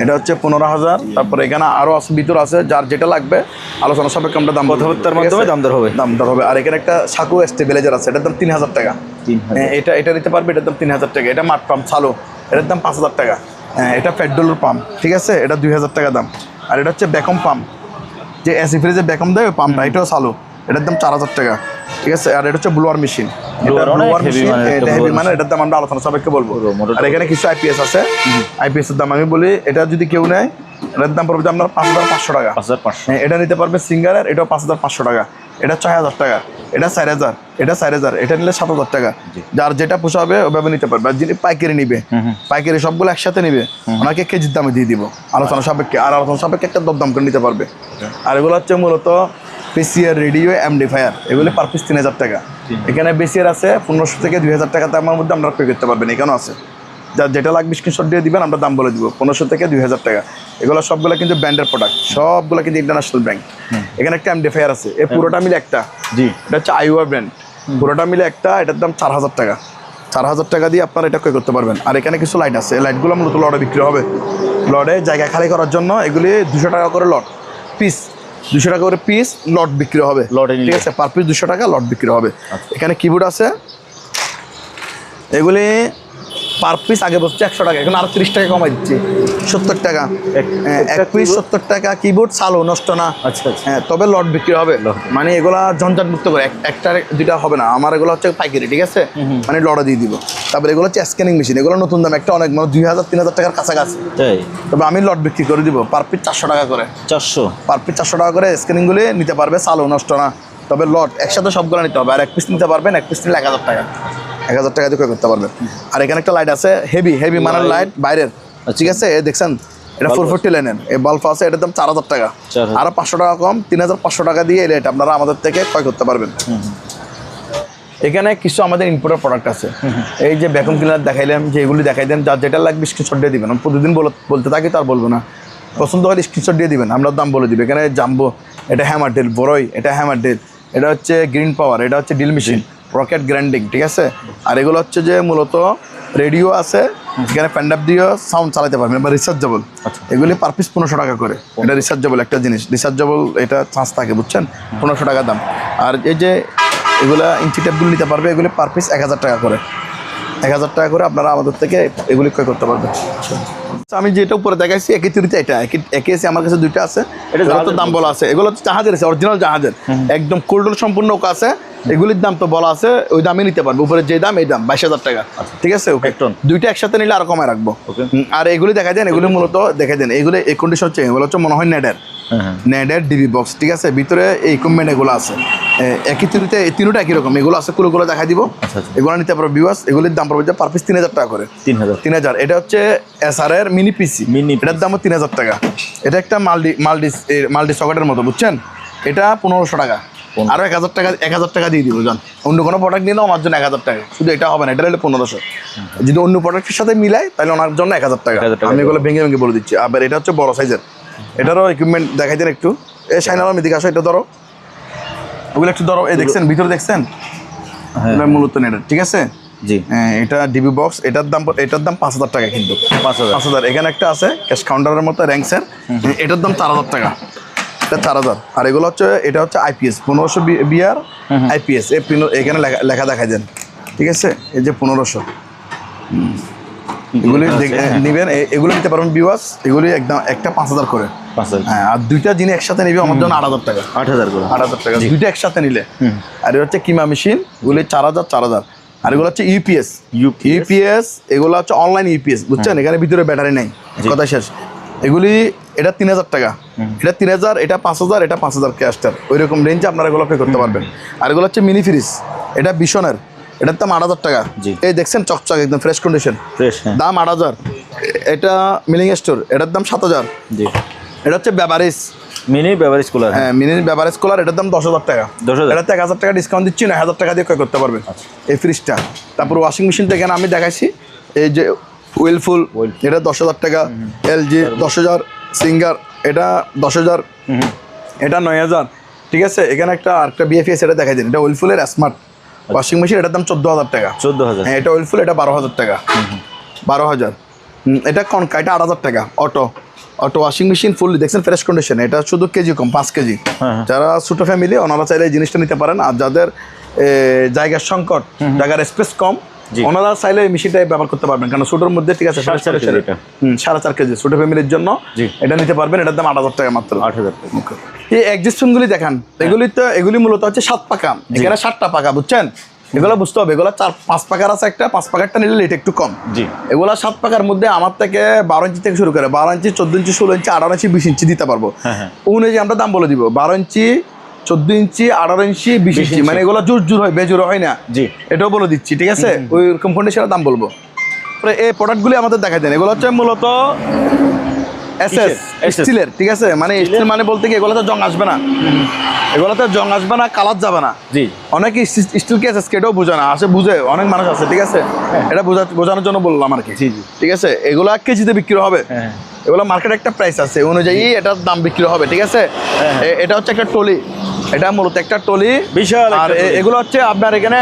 এটা হচ্ছে 15,000। তারপরে এখানে আরও আছে, ভিতর আছে, যার যেটা লাগবে আলোচনা সাপেক্ষে আমরা দাম কথাবার্তার মাধ্যমে দাম দর হবে। আর এখানে একটা সাকু স্টেবিলাইজার আছে, এটার দাম 3,000 টাকা। এটা নিতে পারবে, এটার দাম 3,000 টাকা। এটা মাঠ পাম্প চালু, এটার দাম 5,000 টাকা। এটা পেট্রোলের পাম্প, ঠিক আছে, এটা 2,000 টাকা দাম। আর এটা হচ্ছে ব্যাকম পাম্প, যে এসি ফ্রিজে ব্যাকম দেয় ওই পাম্পটা, এটাও চালু, এটার দাম 4,000 টাকা, ঠিক আছে। আর এটা হচ্ছে ব্লোয়ার মেশিন, এটা হেভি মানে, এটার দাম আমরা আলোচনা সাপেক্ষে বলবো। আর এখানে কিছু আইপিএস আছে, আইপিএস এর দাম আমি বলি, এটা যদি কেউ নেয় এটার দাম পড়বে আপনার 5,500 টাকা। এটা নিতে পারবে সিঙ্গারের, এটাও 5,500 টাকা। এটা 6,000 টাকা, এটা 4,000, এটা 4,000, এটা নিলে 7,000 টাকা। যার যেটা পোষাবে ওভাবে নিতে পারবে। আর যিনি পাইকারি নিবে, পাইকারি সবগুলো একসাথে নিবে, ওনাকে কেজির দামে দিয়ে দিব আলোচনা সাপেক্ষে। আর আলোচনা সাপেক্ষে একটা দরদাম করে নিতে পারবে। আর এগুলো হচ্ছে মূলত পিসিআর রেডিও এমডিফায়ার, এগুলি পার পিস 3,000 টাকা। এখানে বেসিআর আছে 1,500 থেকে 2,000 টাকা দামের মধ্যে আপনারা পে করতে পারবেন। এখানেও আছে, যার যেটা লাগবে স্ক্রিনশট দিয়ে দিবেন, আমরা দাম বলে দিব। 1,500 থেকে 2,000 টাকা। এগুলো সবগুলো কিন্তু ব্র্যান্ডের প্রোডাক্ট, সবগুলো কিন্তু ইন্টারন্যাশনাল ব্র্যান্ড। এখানে একটা এমডিফায়ার আছে, এই পুরোটা মিলে একটা, এটা হচ্ছে আইওয়া ব্র্যান্ড, পুরোটা মিলে একটা, এটার দাম 4,000 টাকা। 4,000 টাকা দিয়ে আপনারা এটা ক্রয় করতে পারবেন। আর এখানে কিছু লাইট আছে, লাইটগুলো মূলত লটে বিক্রি হবে। লটে জায়গা খালি করার জন্য এগুলি 200 টাকা করে লট, পিস 200 টাকা করে পিস লট বিক্রি হবে, ঠিক আছে। পার পিস 200 টাকা লট বিক্রি হবে। এখানে কিবোর্ড আছে, এগুলি পার পিস আগে বসছে 100 টাকা, এখন আরো 30 টাকা কমাই দিচ্ছি, 70 টাকা এক পিস, 70 টাকা। কিবোর্ড চালু, নষ্ট না। হ্যাঁ, তবে লট বিক্রি হবে, মানে এগুলা ঝঞ্ঝাট মুক্ত করে, একটা দুইটা হবে না আমার, এগুলো হচ্ছে পাইকারি, ঠিক আছে, মানে লটে দিয়ে দিব। তারপরে এগুলো হচ্ছে স্ক্যানিং মেশিন, এগুলো নতুন দাম, একটা অনেক, মানে 2,000-3,000 টাকার কাছাকাছি। তবে আমি লট বিক্রি করে দিব পার পিস 400 টাকা করে। 400 পার পিস 400 টাকা করে। স্ক্যানিংগুলি নিতে পারবে, চালু, নষ্ট না, তবে লট একসাথে সবগুলো নিতে হবে, আর এক পিস নিতে পারবেন, এক পিস নিলে 1000 টাকা, 1000 টাকা দিয়ে ক্রয় করতে পারবেন। আর এখানে একটা লাইট আছে হেভি মানের লাইট বাইরের, ঠিক আছে? এ দেখছেন এটা 440 লাইনের এই বাল্ব আছে, এটার দাম 4000 টাকা, আরো 500 টাকা কম 3500 টাকা দিয়ে এই লাইট আপনারা আমাদের থেকে ক্রয় করতে পারবেন। এখানে কিছু আমাদের ইম্পোর্টেড প্রোডাক্ট আছে, এই যে ভ্যাকুয়াম ক্লিনার দেখাইলাম, যে এগুলি দেখাই দেন, যার যেটা লাগবে স্ক্রিনশট দিয়ে দিবেন। আমি প্রতিদিন বলতে থাকি তো আর বলবো না, পছন্দ হলে স্ক্রিনশট দিয়ে দিবেন, আমরা দাম বলে দিব। এখানে জাম্বো, এটা হ্যামার ডেল, বড়ই এটা হ্যামার ডেল, এটা হচ্ছে গ্রিন পাওয়ার, এটা হচ্ছে ডিল মেশিন, রকেট গ্রাইন্ডিং, ঠিক আছে? আর এগুলো হচ্ছে যে মূলত রেডিও আছে, এখানে প্যান্ডাপ দিয়েও সাউন্ড চালাতে পারবেন, বা রিচার্জেবল। এগুলি পার পিস 1500 টাকা করে, এটা রিচার্জেবল একটা জিনিস, রিচার্জেবল এটা চান্স থাকে, বুঝছেন? 1500 টাকা দাম। আর এই যে এগুলা ইঞ্চি টেপগুলো নিতে পারবে, এগুলি পার পিস 1000 টাকা করে, 1000 টাকা করে আপনারা আমাদের থেকে এগুলি ক্রয় করতে পারবেন। আমি যেটা উপরে দেখাইছি একই তৈরিতে, এটা একই আছে, আমার কাছে দুইটা আছে, এটা তো দাম বলা আছে। এগুলো হচ্ছে জাহাজের আছে, অরিজিনাল জাহাজের, একদম কোল্ড সম্পূর্ণ আছে। এগুলির দাম তো বলা আছে, ওই দামে নিতে পারবে, উপরে যে দাম এই দাম 22000 টাকা, ঠিক আছে? ওকে, দুইটা একসাথে নিলে আরো কমায় রাখবো। আর এগুলি দেখাই দেন, এগুলি মূলত দেখাই দেন, এগুলো এই কন্ডিশন হচ্ছে, এগুলো হচ্ছে মনে হয় নেডের ডিবি বক্স, ঠিক আছে? ভিতরে এই ইকুইপমেন্ট এগুলো আছে একই তৈরিতে, এই তিনটা একই রকম, এগুলো আছে, কুলোগুলো দেখাই দিব, এগুলো নিতে পারবো ভিউয়ার্স। এগুলির দাম পড়বে পার পিস 3000 টাকা করে, 3000। এটা হচ্ছে এসআর এর মিনি পিসি, এটার দামও 3000 টাকা। এটা একটা মাল্টি সকেটের মতো, বুঝছেন? এটা 1500 টাকা, আরো 1000 টাকা দিয়ে দিব। জান অন্য কোনো প্রোডাক্ট নিলেও আমার জন্য 1000 টাকা, শুধু এটা হবে না, এটা হলে 1500। যদি অন্য প্রোডাক্টের সাথে মিলাই তাহলে ওনার জন্য 1000 টাকা। আমি এগুলো ভেঙে বলে দিচ্ছি। আবার এটা হচ্ছে বড় সাইজের, এটারও ইকুইপমেন্ট দেখাই দেন একটু। এই শাইনার দিকে আসো, এটা ধরো, ওগুলো একটু ধরো। এই দেখছেন ভিতরে, দেখছেন এটা মূলত নেটের, ঠিক আছে? জি, এটা ডিবি বক্স, এটার দাম 5000 টাকা, কিন্তু 5000। এখানে একটা আছে ক্যাশ কাউন্টারের মতো র্যাঙ্কসের, এটার দাম 4000 টাকা, এটা 4000। আর এগুলো হচ্ছে, এটা হচ্ছে আইপিএস 1500 বিআর আইপিএস, এখানে লেখা দেখাই দেন, ঠিক আছে? এই যে 1500, এগুলি নেবেন, এগুলো নিতে পারবেন ভিউয়ার্স। এগুলি একদম একটা 5000 করে, হ্যাঁ। আর দুইটা জিনিস একসাথে নিবে আমার জন্য 8000 টাকা, 8000 টাকা দুইটা একসাথে নিলে। আর এটা হচ্ছে কিমা মেশিন, এগুলি 4000। আর এগুলো হচ্ছে ইউপিএস, এগুলো হচ্ছে অনলাইন ইউপিএস, বুঝছেন? এখানে ভিতরে ব্যাটারি নেই, কথা শেষ। এগুলি এটা 3000 টাকা, এটা 3000, এটা 5000, এটা 5000 ক্যাশটার, ওই রকম রেঞ্জে আপনারা এগুলো পে করতে পারবেন। আর এগুলো হচ্ছে মিনি ফ্রিজ, এটা বিশনের, এটার দাম 8000 টাকা। এই দেখছেন চকচক একদম ফ্রেশ কন্ডিশন, দাম 8000। এটা মিলিং স্টোর, এটার দাম 7000। এটা হচ্ছে বেভারেজ মিনি বেভারেজ কুলার, হ্যাঁ মিনি বেভারেজ কুলার, এটার দাম 10000 টাকা। এটাতে 1000 টাকা ডিসকাউন্ট দিচ্ছি, 9000 টাকা দিয়ে ক্রয় করতে পারবেন এই ফ্রিজটা। তারপর ওয়াশিং মেশিনটা এখানে আমি দেখাইছি, এই যে উইলফুল, এটা 10000 টাকা, এলজি 10000, সিঙ্গার এটা 10000, এটা 9000, ঠিক আছে? এখানে আরেকটা বিএফএস, এটা দেখাই দিন, এটা উইলফুলের স্মার্ট ওয়াশিং মেশিন, এটার দাম 14000 টাকা, 14000। হ্যাঁ, এটা উইলফুল, এটা 12000 টাকা, 12000। এটা কনকা, এটা 8000 টাকা। অটো ওয়াশিং মেশিন ফুললি, দেখছেন ফ্রেশ কন্ডিশন, এটা শুধু কেজি কম, 5 কেজি। যারা ছোট ফ্যামিলি ওনারা চাইলে এই জিনিসটা নিতে পারেন। আর যাদের জায়গার সংকট, জায়গার স্পেস কম, ওনারা চাইলে এই মেশিনটা ব্যবহার করতে পারবেন, কারণ ছোটোর মধ্যে, ঠিক আছে? 4.5 কেজি ছোট ফ্যামিলির জন্য এটা নিতে পারবেন। এটার দাম 8000 টাকা মাত্র, 8000 টাকা। এই এক্সিস্টনগুলি দেখান, এগুলি মূলত হচ্ছে 7 পাকা, এখানে 7টা পাকা, বুঝছেন? এগুলো বুঝতে হবে, এগুলো 4-5 পাকার আছে, একটা 5 পাকারটা নিলে এটা একটু কম। এগুলো 7 পাকার মধ্যে আমার থেকে 12 ইঞ্চি থেকে শুরু করে 12 ইঞ্চি, 14 ইঞ্চি, 16 ইঞ্চি, 18 ইঞ্চি, 20 ইঞ্চি দিতে পারবো। অনুযায়ী আমরা দাম বলে দিব, 12 ইঞ্চি, 14 ইঞ্চি, 18 ইঞ্চি, 20 ইঞ্চি, মানে এগুলো জোর হয়, বেজোর হয় না, এটাও বলে দিচ্ছি, ঠিক আছে? ওই রকম কন্ডিশনের দাম বলবো। এই প্রোডাক্টগুলি আমাদের দেখাই দেন, এগুলো হচ্ছে মূলত এসএস স্টিলের, ঠিক আছে? মানে স্টিল মানে বলতে কি, এগুলোতে জং আসবে না, এগুলোতে জং আসবে না, কালার যাবে না। অনেকে স্টিল কি এসএস কেটেও বোঝে না, বুঝে অনেক মানুষ আছে, ঠিক আছে? এটা বোঝানোর জন্য বললাম আর কি, ঠিক আছে? এগুলো কেজিতে বিক্রি হবে, এগুলো মার্কেটে একটা প্রাইস আছে, অনুযায়ী এটার দাম বিক্রি হবে, ঠিক আছে? এটা হচ্ছে একটা টলি, এটা মূলত একটা টলি বিশাল। আর এগুলো হচ্ছে আপনার এখানে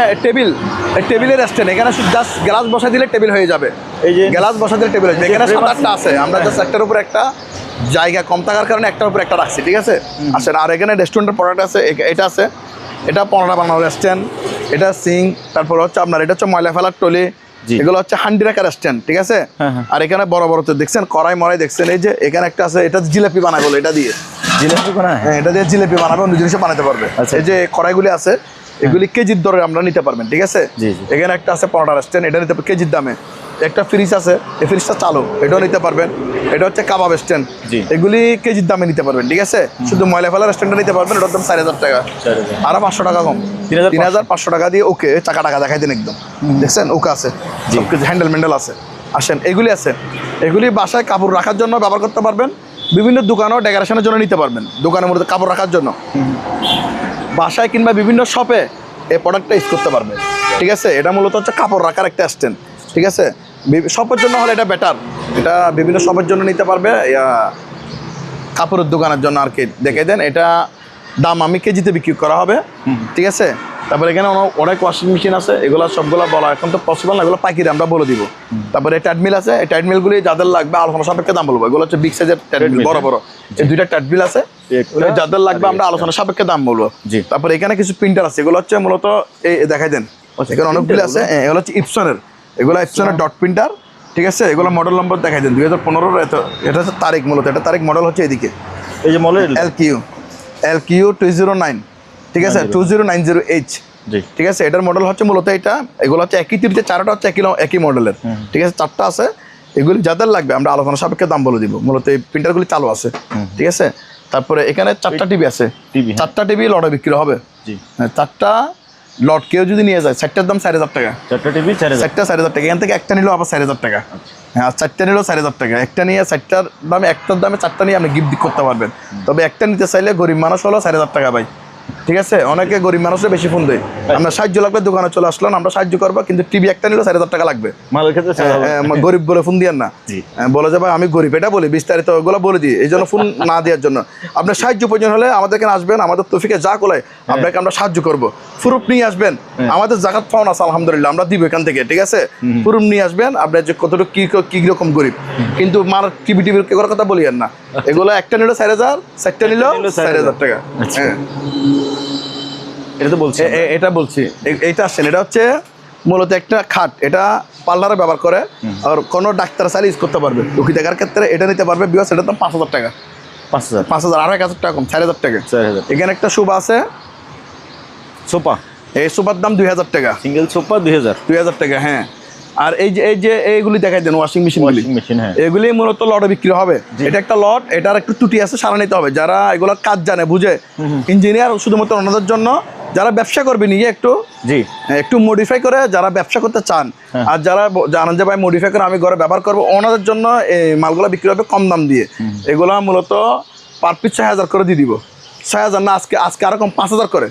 টেবিলের স্ট্যান্ড, এখানে জাস্ট গ্লাস বসা দিলে টেবিল হয়ে যাবে, এই যে গ্লাস বসা দিলে টেবিল হয়ে যাবে। এখানে 7-8টা আছে, আমরা জাস্ট একটার উপর একটা, জায়গা কম থাকার কারণে একটার উপর একটা রাখছি, ঠিক আছে? আসেন। আর এখানে রেস্টুরেন্টের প্রোডাক্ট আছে, এটা আছে, এটা পরোটা বানানোর স্ট্যান্ড, এটা সিঙ্ক, তারপর হচ্ছে আপনার এটা হচ্ছে ময়লা ফেলার টলি, এগুলো হচ্ছে হান্ডি রাখার স্ট্যান্ড, ঠিক আছে? আর এখানে বড় বড় তো দেখছেন কড়াই মড়াই, দেখছেন এই যে এখানে একটা আছে, এটা জিলাপি বানাবো, এটা দিয়ে জিলাপি বানায়, হ্যাঁ এটা দিয়ে জিলাপি বানাবে, অন্য জিনিসও বানাতে পারবে। এই যে কড়াইগুলি আছে, এগুলি কেজির দরে আমরা নিতে পারবেন, ঠিক আছে? জি, জি। এখানে একটা আছে পরোটা স্ট্যান্ড, এটা নিতে কেজির দামে। একটা ফ্রিজ আছে, এই ফ্রিজটা চালু, এটাও নিতে পারবেন। এটা হচ্ছে কাবাব স্ট্যান্ড, জি। এগুলি কেজির দামে নিতে পারবেন, ঠিক আছে? শুধু ময়লা ফেলার স্ট্যান্ডটা নিতে পারবেন, এটার দাম 4000 টাকা, আরো 500 টাকা কম, 3500 টাকা দিয়ে। ওকে, টাকা দেখাই দিন একদম, দেখছেন? ওকে আছে, সব কিছু হ্যান্ডেল ম্যান্ডেল আছে। আসেন, এগুলি আছে, এগুলি বাসায় কাপড় রাখার জন্য ব্যবহার করতে পারবেন, বিভিন্ন দোকানও ডেকোরেশনের জন্য নিতে পারবেন, দোকানের মধ্যে কাপড় রাখার জন্য, বাসায় কিংবা বিভিন্ন শপে এই প্রোডাক্টটা ইউজ করতে পারবে, ঠিক আছে? এটা মূলত হচ্ছে কাপড় রাখার একটা স্ট্যান্ড, ঠিক আছে? শপের জন্য হলে এটা বেটার, এটা বিভিন্ন শপের জন্য নিতে পারবে, কাপড়ের দোকানের জন্য আর কি। দেখে দেন, এটা দাম আমি কেজিতে বিক্রি করা হবে, ঠিক আছে? তারপরে এখানে অনেক ওয়াশিং মেশিন আছে, এগুলো সবগুলো বলা এখন তো পসিবল না, এগুলো পাইকারি আমরা বলে দিব। তারপরে ট্রেডমিল আছে, এই ট্রেডমিলগুলি যাদের লাগবে আলোচনা সাপেক্ষে দাম বলবো। এগুলো হচ্ছে বিগ সাইজের ট্রেডমিল, বড় বড় এই দুইটা ট্রেডমিল আছে, যাদের লাগবে আমরা আলোচনা সাপেক্ষে দাম বলবো। তারপরে এখানে কিছু প্রিন্টার আছে, এগুলো হচ্ছে মূলত এই দেখাই দেন, এখানে অনেকগুলো আছে। এগুলো হচ্ছে ইপসনের, এগুলো ইপসনের ডট প্রিন্টার, ঠিক আছে? এগুলো মডেল নম্বর দেখাই দেন 2015। এটা হচ্ছে তারিখ, মূলত এটা তারিখ, মডেল হচ্ছে এদিকে, এই যে মডেল LQ 209, ঠিক আছে? 2090H, ঠিক আছে? এটার মডেল হচ্ছে মূলত এটা। এগুলো হচ্ছে একই তিরিতে, চারটা হচ্ছে একই মডেলের, ঠিক আছে? চারটা আছে, এগুলি যাদের লাগবে আমরা আলোচনা সাপেক্ষে দাম বলে দিব। মূলত এই প্রিন্টারগুলি চালু আছে, ঠিক আছে? তারপরে এখানে 4টা টিভি আছে, 4টা টিভি লটে বিক্রি হবে। হ্যাঁ, 4টা লট কেউ যদি নিয়ে যায়, 4টার দাম 4000 টাকা, 4টা টিভি 4000 টাকা। এখান থেকে একটা নিলেও আবার 4000 টাকা, হ্যাঁ, আর 4টা নিলেও 4000 টাকা। একটা নিয়ে 4টার দামে, একটার দামে 4টা নিয়ে আপনি গিফট করতে পারবেন। তবে একটা নিতে চাইলে গরিব মানুষ হলো 4000 টাকা ভাই, ঠিক আছে? অনেকে গরিব মানুষের বেশি ফোন দেয়, আমরা সাহায্য লাগবে দোকানে চলে আসলাম, আমরা সাহায্য করবো, কিন্তু টিভি একটা নিলেও 4000 টাকা লাগবে। গরিব বলে ফোন দিয়েন না, বলে যে ভাই আমি গরিব, এটা বলি বিস্তারিত ওগুলো বলে দিই, এই জন্য ফোন না দেওয়ার জন্য। আপনার সাহায্য প্রয়োজন হলে আমাদের এখানে আসবেন, আমাদের তৌফিকে যা কোলায় আপনাকে আমরা সাহায্য করবো। প্রুফ নিয়ে আসবেন, আমাদের জাকাত পাওনা আছে আলহামদুলিল্লাহ, আমরা দিব এখান থেকে, ঠিক আছে? প্রুফ নিয়ে আসবেন আপনার যে কতটুকু কি রকম গরিব, কিন্তু মার টিভি করার কথা বলিয়েন না। এগুলো একটা নিল 4000, 4টা নিল 4000 টাকা। হ্যাঁ, এটা তো বলছি, এটা বলছি, এইটা আসছেন, এটা হচ্ছে মূলত একটা খাট, এটা পার্লারে ব্যবহার করে, আর কোনো ডাক্তার চাইলে ইউজ করতে পারবে রুগী দেখার ক্ষেত্রে, এটা নিতে পারবে। বিকজ এটার দাম 5000 টাকা, 5000 আর 1000 টাকা কম, 4000 টাকা। এখানে একটা সোফা আছে, সোফা, এই সোফার দাম 2000 টাকা, সিঙ্গেল সোফা 2000 টাকা। হ্যাঁ, আর এই যে এইগুলি দেখাই দেন, ওয়াশিং মেশিন, এগুলি মূলত লটে বিক্রি হবে। এটা একটা লট, এটার একটু ত্রুটি আছে, সারা নিতে হবে। যারা এগুলোর কাজ জানে বুঝে, ইঞ্জিনিয়ার, শুধুমাত্র ওনাদের জন্য, যারা ব্যবসা করবে নিজে একটু মডিফাই করে, যারা ব্যবসা করতে চান, আর যারা জানেন যে ভাই মডিফাই করে আমি ঘরে ব্যবহার করবো, ওনাদের জন্য এই মালগুলো বিক্রি হবে কম দাম দিয়ে। এগুলো মূলত পার পিস 6000 করে দিয়ে দিব। 6000 না, আজকে আরো কম, 5000 করে,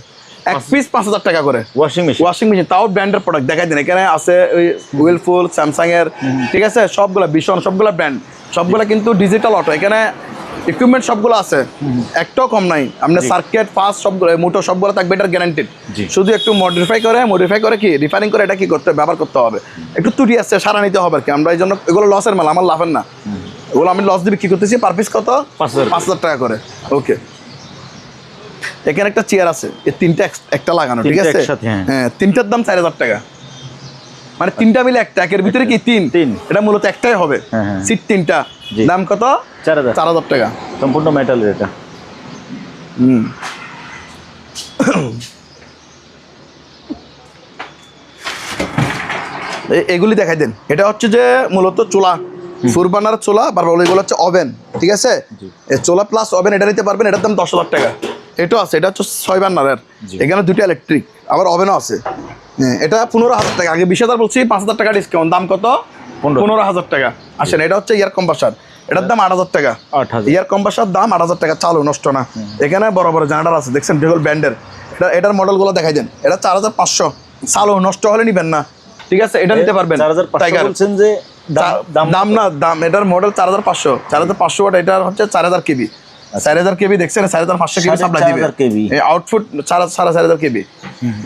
এক পিস 5000 টাকা করে ওয়াশিং মেশিন, তাও ব্র্যান্ডের প্রোডাক্ট দেখাই দিন। এখানে আছে ওই হুইলফুল, স্যামসাং এর, ঠিক আছে? সবগুলা ভীষণ, সবগুলা ব্র্যান্ড, সবগুলা কিন্তু ডিজিটাল অটো। এখানে ইকুইপমেন্ট সবগুলো আছে, একটাও কম নাই। আপনার সার্কিট ফাস্ট সবগুলো, মোটর সবগুলো থাকবে, এটার গ্যারান্টেড। শুধু একটু মডিফাই করে কি রিফাইনিং করে এটা কি করতে ব্যবহার করতে হবে, একটু ত্রুটি আসছে, সারা নিতে হবে আর কি। আমরা এই জন্য এগুলো লসের মাল, আমার লাভের না, এগুলো আমি লস দিয়ে কি করতেছি। পার পিস কত? 5000 টাকা করে। ওকে, এখানে একটা চেয়ার আছে, এই তিনটা একটা লাগানো, ঠিক আছে? হ্যাঁ, তিনটার দাম 4000 টাকা, মানে তিনটা মিলে একটা, একের ভিতরে কি তিন, এটা মূলত একটাই হবে, সিট তিনটা, দাম কত? 4000 টাকা, সম্পূর্ণ মেটালের এটা। এগুলি দেখাই দেন, এটা হচ্ছে যে মূলত চুলা, ফুরবানার চুলা, এগুলো হচ্ছে ওভেন, ঠিক আছে? চুলা প্লাস ওভেন, এটা নিতে পারবেন, এটার দাম 10000 টাকা। এটাও আছে, এটা হচ্ছে 6 বার্নারের, এখানে 2টা ইলেকট্রিক, আবার ওভেনও আছে। এটা 15000 টাকা, আগে 20000 বলছি, 5000 টাকা ডিসকাউন্ট, দাম কত? 15000 টাকা। আসেন, এটা হচ্ছে এয়ার কম্প্রেসার, এটার দাম 8000 টাকা, এয়ার কম্প্রেসার দাম 8000 টাকা, চালু, নষ্ট না। এখানে বড় বড় জেনারেটর আছে, দেখছেন ডেগল ব্র্যান্ডের, এটার মডেলগুলো দেখাই দেন। এটা 4500, চালু, নষ্ট হলে নিবেন না, ঠিক আছে? এটা নিতে পারবেন। 4500 বলছেন যে দাম না, দাম, এটার মডেল 4500 ওয়াট, এটার হচ্ছে 4000 কেবি, 4000 কেবি, দেখছেন? 4500 কেবি সাপ্লাই দিবে, আউটপুট 4500 কেবি,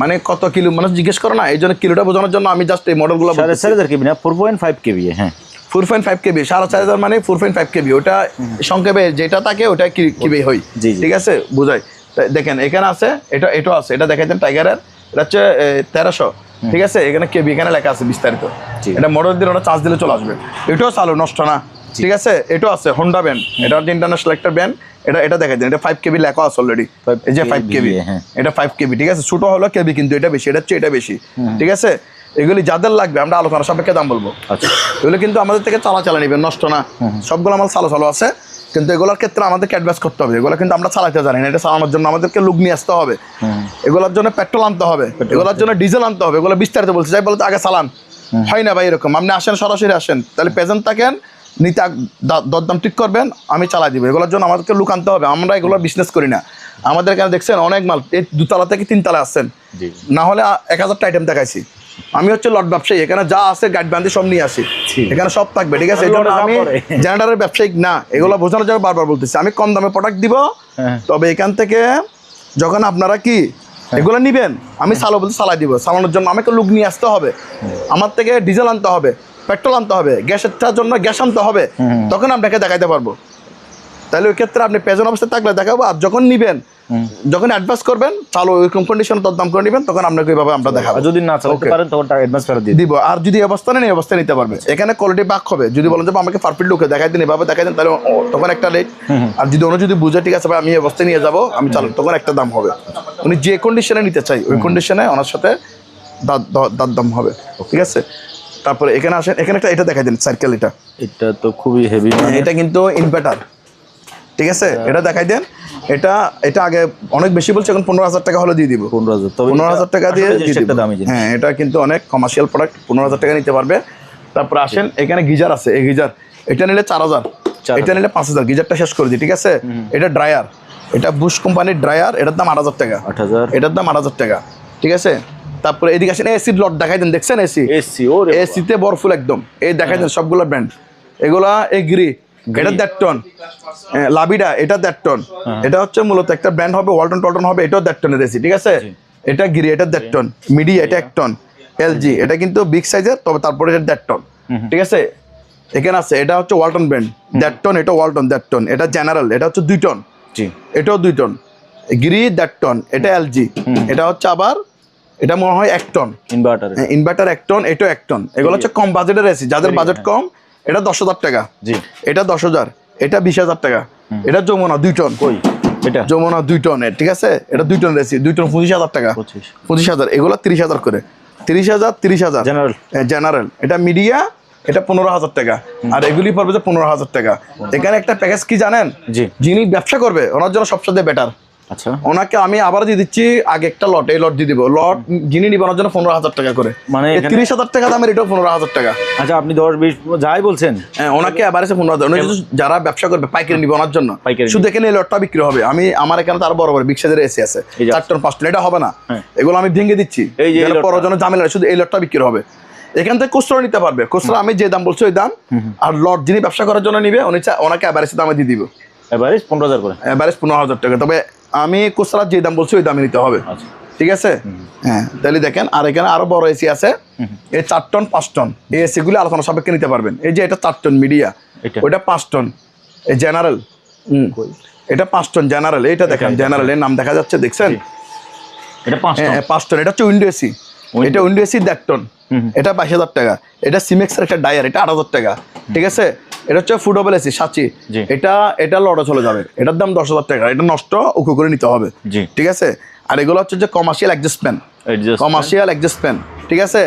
মানে কত কিলো মানুষ জিজ্ঞেস করে না, এই জন্য কিলোটা বোঝানোর জন্য আমি জাস্ট এই মডেলগুলো 4500 কেবি না, 4.5 কেবি। হ্যাঁ, 4.5 কেবি, 4500 মানে 4.5 কেবি, ওটা সংক্ষেপে যেটা থাকে ওটা কিবি হয়, ঠিক আছে? বুঝাই। দেখেন এখানে আছে, এটাও আছে, এটা দেখাই দেন, টাইগারের, এটা হচ্ছে 1300, ঠিক আছে? এখানে কেবি, এখানে লেখা আছে বিস্তারিত। এটা মডেল দিলে ওটা চার্জ দিলে চলে আসবে, এটাও চালু, নষ্ট না, ঠিক আছে, এটাও আছে হোন্ডা ব্যান্ড, এটা হচ্ছে ইন্টারন্যাশনাল একটা ব্যান্ড। এটা দেখা যায়, এটা 5 কেবি লেখা আছে অলরেডি, এই যে 5 কেবি, এটা 5 কেবি, ঠিক আছে। ছোট হলো কেবি, কিন্তু এটা বেশি, এটা হচ্ছে এটা বেশি, ঠিক আছে। এগুলি যাদের লাগবে আমরা আলোচনা সাপেক্ষে দাম বলবো। আচ্ছা, এগুলো কিন্তু আমাদের থেকে চালা নেবেন, নষ্ট না, সবগুলো আমার চালো আছে, কিন্তু এগুলোর ক্ষেত্রে আমাদেরকে অ্যাডভান্স করতে হবে। এগুলো কিন্তু আমরা চালাতে জানি না, এটা চালানোর জন্য আমাদেরকে লোক নিয়ে আসতে হবে, এগুলোর জন্য পেট্রোল আনতে হবে, এগুলোর জন্য ডিজেল আনতে হবে। এগুলো বিস্তারিত বলতে চাই, বলতে আগে চালান হয় না ভাই এরকম। আপনি আসেন, সরাসরি আসেন, তাহলে প্রেজেন্ট থাকেন, নিতে দরদাম ঠিক করবেন, আমি চালাই দিব। এগুলোর জন্য আমাদেরকে লোক আনতে হবে, আমরা এগুলো বিজনেস করি না। আমাদের এখানে দেখছেন অনেক মাল, এই 2 তলা থেকে 3 তলা আসছেন, না হলে 1000টা আইটেম দেখাইছি। আমি হচ্ছে লট ব্যবসায়ী, এখানে যা আছে গাইড বান্ধি সব নিয়ে আসি, এখানে সব থাকবে, ঠিক আছে। এই জন্য আমি জেনারেটরের ব্যবসায়িক না, এগুলো বোঝানোর জন্য বারবার বলতেছি, আমি কম দামে প্রোডাক্ট দিব। তবে এখান থেকে যখন আপনারা কি এগুলো নিবেন, আমি চালো বলতে চালাই দিব। চালানোর জন্য আমাকে লোক নিয়ে আসতে হবে, আমার থেকে ডিজেল আনতে হবে, পেট্রোল আনতে হবে, গ্যাসের জন্য গ্যাস আনতে হবে, তখন আপনাকে দেখাইতে পারবো। তাহলে ওই ক্ষেত্রে আপনি প্রেজেন্ট অবস্থায় থাকলে দেখাবো, আর যখন নিবেন, যখন অ্যাডভান্স করবেন, চালো ওইরকম কন্ডিশন দাম করে নেবেন, তখন আপনাকে ওইভাবে আমরা দেখাবো। যদি না চালাতে পারেন তখন টাকা অ্যাডভান্স ফেরত দিব। আর যদি অবস্থা নেই, অবস্থায় নিতে পারবে। এখানে কোয়ালিটি বাক হবে, যদি বলেন যে আমাকে পারফেক্ট লুকে দেখাই দিন, এভাবে দেখাই দেন, তাহলে তখন একটা রেট। আর যদি অন্য যদি বুঝে ঠিক আছে ভাই আমি অবস্থায় নিয়ে যাবো, আমি চালু, তখন একটা দাম হবে। উনি যে কন্ডিশনে নিতে চাই ওই কন্ডিশনে ওনার সাথে দাম হবে, ঠিক আছে। তারপরে এখানে আসেন, এখানে একটা এটা দেখাই দিন, সার্কেল, এটা তো খুবই হেভি, এটা কিন্তু ইনভার্টার, ঠিক আছে। এটা দেখাই দেন, এটা আগে অনেক বেশি বলছে, এখন 15,000 টাকা হলে দিয়ে দিব। 15,000 টাকা দিয়ে হ্যাঁ, এটা কিন্তু অনেক কমার্শিয়াল প্রোডাক্ট, 15,000 টাকা নিতে পারবে। তারপর আসেন, এখানে গিজার আছে, এই গিজার এটা নিলে 4,000, এটা নিলে 5,000। গিজারটা শেষ করে দিই, ঠিক আছে। এটা ড্রায়ার, এটা বুশ কোম্পানির ড্রায়ার, এটার দাম 8,000 টাকা, এটার দাম 8,000 টাকা, ঠিক আছে। তারপরে এদিকে আসেন, এসির লট দেখাই দেন, দেখছেন এসিতে বরফুল একদম, এই দেখাই দেন সবগুলো ব্র্যান্ড। এগুলা এগ্রি, এটা 1.5 টন, লাভিডা এটা 1.5 টন, এটা হচ্ছে মূলত একটা ব্র্যান্ড হবে, ওয়ালটন হবে, এটাও 1.5 টনের এসি, ঠিক আছে। এটা গিরি, এটা 1.5 টন, মিডিয়া এটা 1 টন, এলজি এটা কিন্তু বিগ সাইজের, তবে তারপরে এটা 1.5 টন, ঠিক আছে। এখানে আছে, এটা হচ্ছে ওয়ালটন ব্র্যান্ড 1.5 টন, এটা ওয়ালটন 1.5 টন, এটা জেনারেল, এটা হচ্ছে 2 টন, এটাও 2 টন, গিরি 1.5 টন, এটা এলজি, এটা হচ্ছে আবার এটা মনে হয় 1 টন, ইনভার্টার 1 টন, এটাও 1 টন। এগুলো হচ্ছে কম বাজেটের এসি, যাদের বাজেট কম, এটা 10,000 টাকা, এটা 10,000, এটা 20,000 টাকা, এটা যমুনা 2 টন, এটা যমুনা 2 টনের, ঠিক আছে। এটা 2 টন এসি, 2 টন 25,000 টাকা, 25,000। এগুলো 30,000 করে, 30,000 জেনারেল। এটা মিডিয়া, এটা 15,000 টাকা, আর এগুলি পড়বে যে 15,000 টাকা। এখানে একটা প্যাকেজ কি জানেন, যিনি ব্যবসা করবে ওনার জন্য সবচেয়ে বেটার। আচ্ছা, ওনাকে আমি আবার দিয়ে দিচ্ছি, আগে একটা লট, এই লট দিয়ে দিব, লট যিনি নিবেন ওনার জন্য 15,000 টাকা করে, মানে 30,000 টাকা দামের, এটাও 15,000 টাকা। আচ্ছা, আপনি 10-20 যাই বলছেন, হ্যাঁ, ওনাকে আবার এসে 15,000। যারা ব্যবসা করবে পাইকারি নিবে ওনার জন্য, শুধু এখানে এই লটটা বিক্রি হবে। আমার এখানে তো আরো বড় বড় বিগ সাইজের এসি আছে, 4 টন 5 টন, এটা হবে না, এগুলো আমি ভেঙে দিচ্ছি, পরের জন্য ঝামেলা, শুধু এই লটটা বিক্রি হবে। এখান থেকে খুচরা নিতে পারবে, খুচরা আমি যে দাম বলছি ওই দাম, আর লট যিনি ব্যবসা করার জন্য নিবে ওনাকে অ্যাভারেজ দামে দিয়ে দিব, এভারেজ 15,000 করে, এভারেজ 15,000 টাকা। তবে আমি খুচরা যে দাম বলছি ওই দামে নিতে হবে, ঠিক আছে। হ্যাঁ, তাহলে দেখেন, আর এখানে আরো বড় এসি আছে, এই 4 টন 5 টন, এই এসি গুলি আলোচনা সাপেক্ষে নিতে পারবেন। এই যে এটা 4 টন মিডিয়া, ওইটা 5 টন, এই জেনারেল, এটা 5 টন জেনারেল, এইটা দেখেন জেনারেল, এর নাম দেখা যাচ্ছে, দেখছেন, এটা 5 টন। এটা হচ্ছে উইন্ডো এসি, এটা উইন্ডো এসি 1.5 টন, এটা 22,000 টাকা। এটা সিমেক্সের একটা ডায়ার, এটা 8,000 টাকা, ঠিক আছে। এটা হচ্ছে ফুডেবল এসি সাচি, এটা লড়ে চলে যাবে, এটার দাম 10,000 টাকা, এটা নষ্ট উকু করে নিতে হবে, ঠিক আছে। আর এগুলো হচ্ছে যে কমার্শিয়াল অ্যাডজাস্টমেন্ট, ঠিক আছে।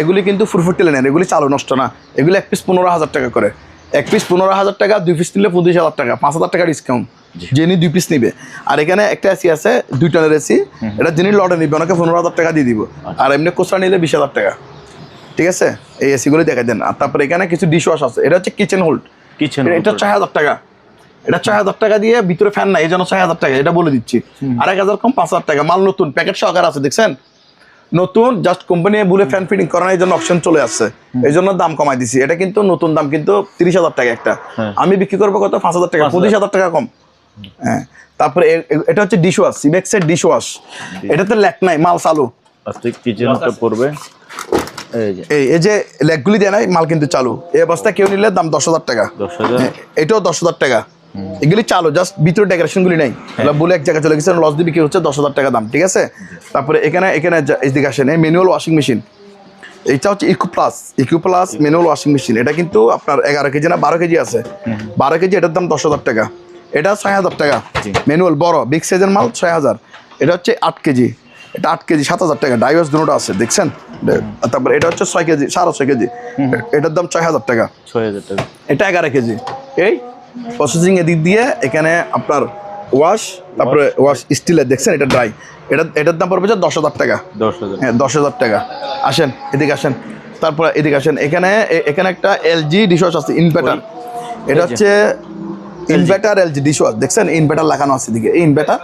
এগুলি কিন্তু ফুরফুটি লেনের, এগুলি চালু, নষ্ট না। এগুলি 1 পিস 15,000 টাকা করে, 1 পিস 15,000 টাকা, 2 পিস নিলে 25,000 টাকা, 5,000 টাকা ডিসকাউন্ট যিনি 2 পিস নিবে। আর এখানে একটা এসি আছে 2 টনের এসি, এটা যিনি লটে নিবে ওনাকে 15,000 টাকা দিয়ে দিব, আর এমনি খুচরা নিলে 20,000 টাকা, ঠিক আছে। এই এসিগুলি দেখা দেন। আর তারপরে এখানে কিছু ডিশ ওয়াশ আছে, এটা হচ্ছে কিচেন হোল্ড, এটা 6,000 টাকা, এটা 6,000 টাকা দিয়ে, ভিতরে ফ্যান নাই, এই জন্য 6,000 টাকা, এটা বলে দিচ্ছি। আর 1,000 কম 5,000 টাকা, মাল নতুন, প্যাকেট সহকার আছে, দেখছেন, নতুন, জাস্ট কোম্পানি বলে ফ্যান ফিটিং করার এই জন্য অপশন চলে আসছে, এই জন্য দাম কমাই দিছি। এটা কিন্তু নতুন দাম কিন্তু 30,000 টাকা একটা, আমি বিক্রি করবো কত, 5,000 টাকা, 25,000 টাকা কম। হ্যাঁ, তারপরে এটা হচ্ছে ডিশ ওয়াশ, সিমেক্সের ডিশ ওয়াশ, এটাতে ল্যাক নাই, মাল চালু, কিচেনটা পড়বে, এই যে লেগগুলি দেয় নাই, মাল কিন্তু চালু। এই অবস্থায় কেউ নিলে দাম 10,000 টাকা, এটাও 10,000 টাকা। এগুলি চালু, জাস্ট ভিতরে ডেকোরেশন গুলি নাই, বলে এক জায়গায় চলে গেছে, লস দিয়ে বিক্রি হচ্ছে 10,000 টাকা দাম, ঠিক আছে। তারপরে এখানে এদিকে আসেন, এই ম্যানুয়াল ওয়াশিং মেশিন, এইটা হচ্ছে eco plus manual washing machine. এটা কিন্তু আপনার 11 কেজি না 12 কেজি আছে। 12 কেজি এটার দাম 10,000 টাকা। এটা 6,000 টাকা ম্যানুয়াল বড় বিগ সাইজের মাল 6,000। এটা হচ্ছে 8 কেজি, এটা 8 কেজি 7,000 টাকা। ডাইভার্স দুটো আছে দেখছেন। তারপর এটা হচ্ছে 6 কেজি 6.5 কেজি, এটার দাম 6,000 টাকা। 6,000 টাকা। এটা 11 কেজি। এই প্রসেসিং এদিক দিয়ে এখানে আপনার ওয়াশ, তারপরে ওয়াশ স্টিলের দেখছেন, এটা ড্রাই। এটার দাম পড়বে 10,000 টাকা। 10,000। হ্যাঁ 10,000 টাকা। আসেন এদিকে আসেন, তারপরে এদিকে আসেন। এখানে একটা এলজি ডিশওয়াশ আছে ইনভার্টার। এটা হচ্ছে ইনভার্টার এলজি ডিশওয়াশ, দেখছেন ইনভার্টার লাগানো আছে এদিকে। এই ইনভার্টার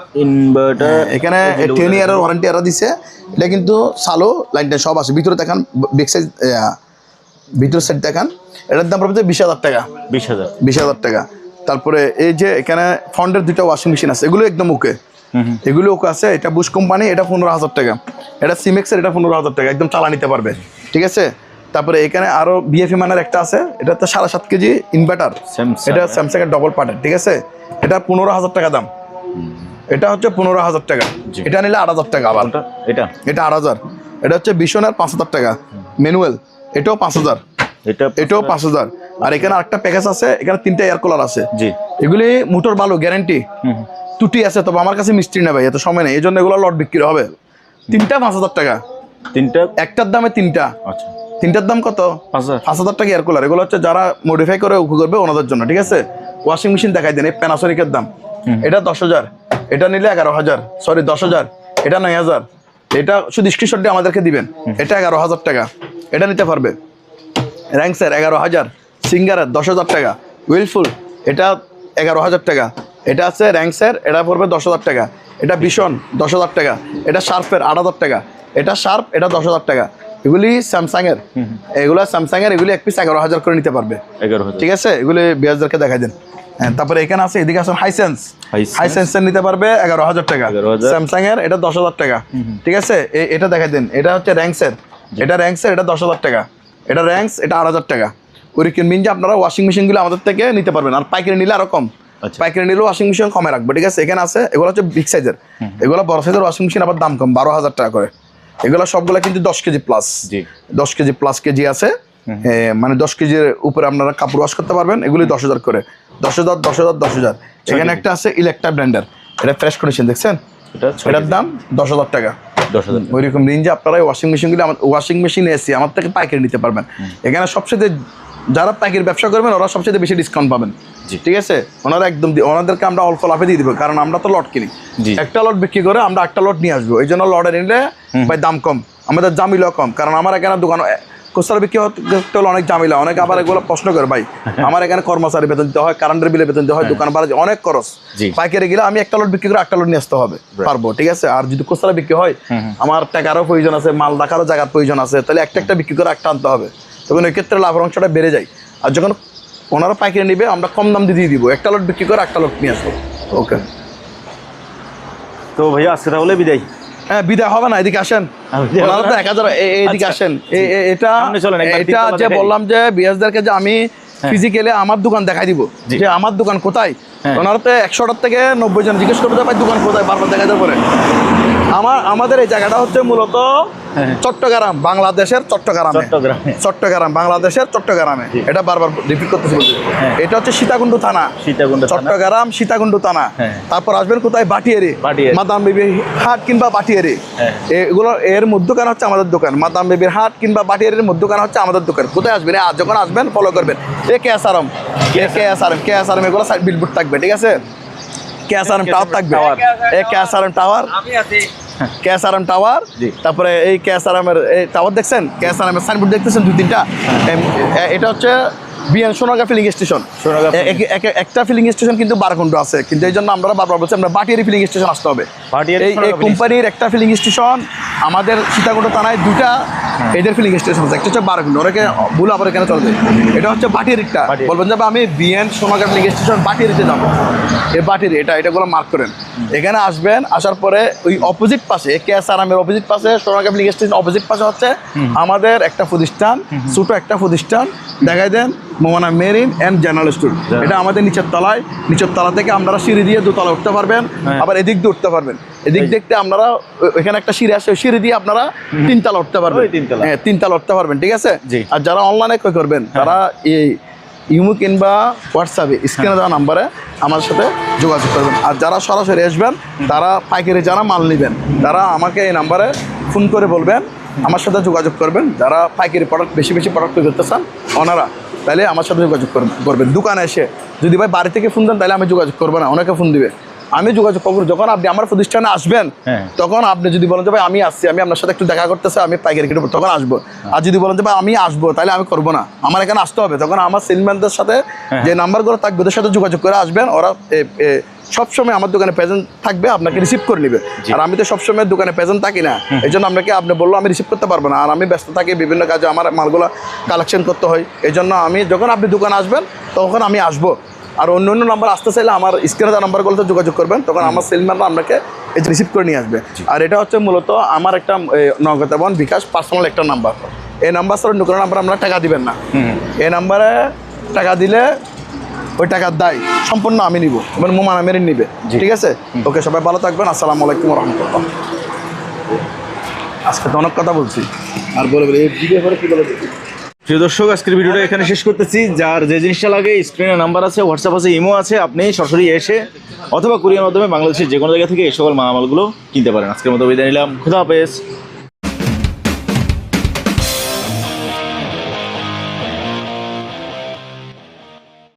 এখানে 10 ইয়ারের ওয়ারেন্টি এরা দিছে। এটা কিন্তু সালো লাইনটা সব আছে। ভিতরে দেখান, বিগ সাইজ ভিতর সাইড দেখান। এটার দাম পড়বে 20,000 টাকা। 20,000 টাকা। তারপরে এই যে এখানে ফন্ডের 2টা ওয়াশিং মেশিন আছে, এগুলো একদম ওকে, এগুলো ওকে আছে। এটা বুশ কোম্পানি, এটা 15,000 টাকা। এটা সিমেক্সের, এটা 15,000 টাকা, একদম চালা নিতে পারবে, ঠিক আছে। তারপরে এখানে আরো বিএফি মানের একটা আছে, এটা তো 7.5 কেজি ইনভার্টার। এটা স্যামসাং এর ডবল পার্টের, ঠিক আছে। এটা 15,000 টাকা দাম। এটা হচ্ছে 15,000 টাকা। এটা নিলে 8,000 টাকা। আবার এটা 8,000। এটা হচ্ছে বিশনের 5,000 টাকা ম্যানুয়াল, এটাও 5,000, এটাও 5,000। আর এখানে আরেকটা প্যাকেজ আছে, এখানে 3টা এয়ার কুলার আছে। এগুলি মোটর ভালো, গ্যারান্টি। ত্রুটি আছে তবে আমার কাছে মিস্ত্রি না ভাই, এত সময় নেই, এই জন্য এগুলো লট বিক্রি হবে। 3টা 5,000 টাকা। একটার দামে 3টা। আচ্ছা, 3টার দাম কত? 5,000 টাকা এয়ার কুলার। এগুলো হচ্ছে যারা মডিফাই করে করবে ওনাদের জন্য, ঠিক আছে। ওয়াশিং মেশিন দেখাই দেন। এই প্যানাসোনিকের দাম, এটা 10,000। এটা নিলে 11,000, সরি 10,000। এটা 9,000। এটা শুধু স্ক্রিনশট দিয়ে আমাদেরকে দিবেন। এটা 11,000 টাকা, এটা নিতে পারবে। র্যাঙ্কসের 11,000, সিঙ্গারের 10,000 টাকা, উইলফুল এটা 11,000 টাকা। এটা আছে র্যাঙ্কসের, এটা পড়বে 10,000 টাকা। এটা ভীষণ 10,000 টাকা। এটা শার্পের 8,000 টাকা। এটা শার্প, এটা 10,000 টাকা। এগুলি স্যামসাংয়ের, এগুলো স্যামসাংয়ের, এগুলি এক পিস 11,000 করে নিতে পারবে, 11,000, ঠিক আছে। এগুলি বিয়াজদেরকে দেখাই দেন। হ্যাঁ, তারপরে এখানে আছে, এদিকে আসেন হাইসেন্সের নিতে পারবে 11,000 টাকা। স্যামসাংয়ের এটা 10,000 টাকা, ঠিক আছে। এটা দেখাই দেন। এটা হচ্ছে র্যাঙ্কসের, এটা 10,000 টাকা। এটা র্যাঙ্কস, এটা 8,000 টাকা। ওরিকেন মিন যে আপনারা ওয়াশিং মেশিনগুলো আমাদের থেকে নিতে পারবেন। আর পাইকারি নিলে আরো কম, পাইকারি নিলেও ওয়াশিং মেশিন কমে রাখবো, ঠিক আছে। এখানে আছে, এগুলো হচ্ছে বিগ সাইজের, এগুলো বড় সাইজের ওয়াশিং মেশিন, আবার দাম কম, 12,000 টাকা করে। এগুলো সবগুলো কিন্তু 10 KG plus, 10 KG plus KG আছে। মানে 10 কেজির উপরে আপনারা কাপড় ওয়াশ করতে পারবেন। এগুলি 10,000 করে, 10,000, 10,000, 10,000। এখানে একটা আছে ইলেকট্রা ব্লেন্ডার, এটা ফ্রেশ কন্ডিশন, দেখছেন। এটার দাম 10,000 টাকা। ওইরকম রেঞ্জে আপনারা ওয়াশিং মেশিনগুলি, ওয়াশিং মেশিন এসি আমার থেকে পাইকারি নিতে পারবেন। এখানে সবচেয়ে যারা পাইকারি ব্যবসা করবেন ওরা সবচেয়ে বেশি ডিসকাউন্ট পাবেন, ঠিক আছে। ওনারা একদম, ওনাদেরকে আমরা অল্প লাভে দিয়ে দিব, কারণ আমরা তো লট কিনি। একটা লট বিক্রি করে আমরা একটা লট নিয়ে আসবো, এই জন্য লটে নিলে ভাই দাম কম, আমাদের জামিলাও কম। কারণ আমার এখানে দোকান খুচরা বিক্রি করতে হলে অনেক জামিলা, অনেকে আবার এগুলো প্রশ্ন করে ভাই আমার এখানে কর্মচারী বেতন দিতে হয়, কারেন্টের বিলে বেতন দিতে হয়, দোকান ভাড়া অনেক খরচ। পাইকারি গেলে আমি একটা লট বিক্রি করে একটা লট নিয়ে আসতে হবে, পারবো, ঠিক আছে। আর যদি খুচরা বিক্রি হয় আমার টাকারও প্রয়োজন আছে, মাল রাখারও জায়গার প্রয়োজন আছে, তাহলে একটা বিক্রি করে একটা আনতে হবে, তখন ওই ক্ষেত্রে লাভের অংশটা বেড়ে যায়। আর যখন ওনারা পাইকারি নিবে আমরা কম দাম দিয়ে দিব, একটা লট বিক্রি করে একটা লট নিয়ে আসবো। ওকে, তো ভাইয়া আজকে তাহলে বিদায়। হ্যাঁ, বিদায় হবে না, এদিকে আসেন। ওনারা তো 1,000, এদিকে আসেন। এটা যে বললাম যে বিয়াসদেরকে যে আমি ফিজিক্যালি আমার দোকান দেখাই দিব, যে আমার দোকান কোথায়। ওনারা তো 100টার থেকে 90 জন জিজ্ঞেস করতে ভাই দোকান কোথায়, বারবার দেখাতে পারে। আমাদের এই জায়গাটা হচ্ছে মূলত চট্টগ্রাম, বাংলাদেশের চট্টগ্রাম, বাংলাদেশের চট্টগ্রামে। এটা বারবার রিপিট করতেছি বলতে। এটা হচ্ছে সীতাকুণ্ড থানা, চট্টগ্রাম সীতাকুণ্ড থানা। তারপর আসবেন কোথায়, বাটিয়ারি, মাদাম বিবির হাট কিংবা বাটিয়ারি। এগুলো এর মধ্যখানে হচ্ছে আমাদের দোকান। মাদাম বিবির হাট কিংবা বাটিয়ারির মধ্যখানে হচ্ছে আমাদের দোকান। কোথায় আসবেন, আর যখন আসবেন ফলো করবেন KSRM, এগুলো সাইড বিলবোর্ড থাকবে, ঠিক আছে। KSRM টাওয়ার থাকবে, KSRM টাওয়ার। তারপরে এই KSRM এর টাওয়ার দেখছেন, KSRM এর সাইনবোর্ড দেখতেছেন 2-3টা। এটা হচ্ছে বিএন সোনারগাঁ ফিলিং স্টেশন। একটা ফিলিং স্টেশন কিন্তু 12 আছে, কিন্তু এই জন্য আমরা বারবার বলছি আমরা বাটিয়ারি ফিলিং স্টেশন আসতে হবে। এই কোম্পানির একটা ফিলিং স্টেশন আমাদের সীতাকুণ্ড থানায় 2টা এদের ফিলিং স্টেশন আছে। একটা হচ্ছে 12, অনেকে ভুল আবার এখানে চলে যায়। এটা হচ্ছে বাটিয়ারিটা, বলবেন যে আমি বিএন সোনারগাঁ ফিলিং স্টেশন বাটিয়ারিতে যাবো। এই বাটিয়ারি এটাগুলো মার্ক করেন। এখানে আসবেন, আসার পরে ওই অপোজিট পাশে KSRM এর অপোজিট পাশে, সোনারগাঁ ফিলিং স্টেশন অপোজিট পাশে হচ্ছে আমাদের একটা প্রতিষ্ঠান, ছোট একটা প্রতিষ্ঠান দেখাই দেন, মোমানা মেরিন অ্যান্ড জেনারেল স্টোর। এটা আমাদের নিচের তলা থেকে আপনারা সিঁড়ি দিয়ে 2 তলা উঠতে পারবেন, আবার এদিক দিয়ে উঠতে পারবেন। এদিক দেখতে আপনারা ওইখানে একটা সিঁড়ি আছে, ওই সিঁড়ি দিয়ে আপনারা 3 তলা উঠতে পারবেন। ওই 3 তলা। হ্যাঁ 3 তলা উঠতে পারবেন, ঠিক আছে। জি। আর যারা অনলাইনে ক্রয় করবেন তারা এই ইমো কিংবা হোয়াটসঅ্যাপে স্ক্রিনে দেওয়া নাম্বারে আমার সাথে যোগাযোগ করবেন। আর যারা সরাসরি আসবেন তারা পাইকারি যারা মাল নেবেন তারা আমাকে এই নাম্বারে ফোন করে বলবেন, আমার সাথে যোগাযোগ করবেন। যারা পাইকারি প্রোডাক্ট বেশি প্রোডাক্ট করতে চান ওনারা তাহলে আমার সাথে যোগাযোগ করবেন। দোকানে এসে যদি ভাই বাড়ি থেকে ফোন দেন তাহলে আমি যোগাযোগ করবো না, অনেকে ফোন দিবে, আমি যোগাযোগ করবো। যখন আপনি আমার প্রতিষ্ঠানে আসবেন তখন আপনি যদি বলেন যে ভাই আমি আসছি, আমি আপনার সাথে একটু দেখা করতেছি, আমি পাইকারি কিনবো, তখন আসবো। আর যদি বলেন যে ভাই আমি আসবো তাহলে আমি করবো না, আমার এখানে আসতে হবে। তখন আমার সেলম্যানদের সাথে যে নাম্বারগুলো থাকবে ওদের সাথে যোগাযোগ করে আসবেন, ওরা সবসময় আমার দোকানে প্রেজেন্ট থাকবে, আপনাকে রিসিভ করে নেবে। আর আমি তো সবসময় দোকানে প্রেজেন্ট থাকি না, এই জন্য আপনি বললো আমি রিসিভ করতে পারবো না। আর আমি ব্যস্ত থাকি বিভিন্ন কাজে, আমার মালগুলো কালেকশন করতে হয়, এই জন্য আমি যখন আপনি দোকানে আসবেন তখন আমি আসবো। আর অন্য নাম্বার আসতে চাইলে আমার স্ক্রিনে দেওয়া নাম্বারগুলোতে যোগাযোগ করবেন, তখন আমার সেলম্যানরা আপনাকে রিসিভ করে নিয়ে আসবে। আর এটা হচ্ছে মূলত আমার একটা নগদ এবং বিকাশ পার্সোনাল একটা নাম্বার। এই নাম্বার ছাড়া নতুন নাম্বার আপনারা টাকা দিবেন না। এই নাম্বারে টাকা দিলে ওই টাকার দায় সম্পূর্ণ আমি নিব এবং মোমান আমেরি নিবে, ঠিক আছে। ওকে, সবাই ভালো থাকবেন। আসসালামু আলাইকুম রহমতুল্লাহ। আজকে তো অনেক কথা বলছি, আর বলে এই ভিডিও করে কি বলে দেখি। প্রিয় দর্শক, আজকের ভিডিওটা এখানে শেষ করতেছি। যার যে জিনিসটা লাগে স্ক্রিনে নাম্বার আছে, হোয়াটসঅ্যাপ আছে, ইমো আছে, আপনি সরাসরি এসে অথবা কুরিয়ার মাধ্যমে বাংলাদেশের যে কোনো জায়গা থেকে এই সকল মালামালগুলো কিনতে পারেন। আজকের মতো বিদায় নিলাম, খুদা হাফেজ।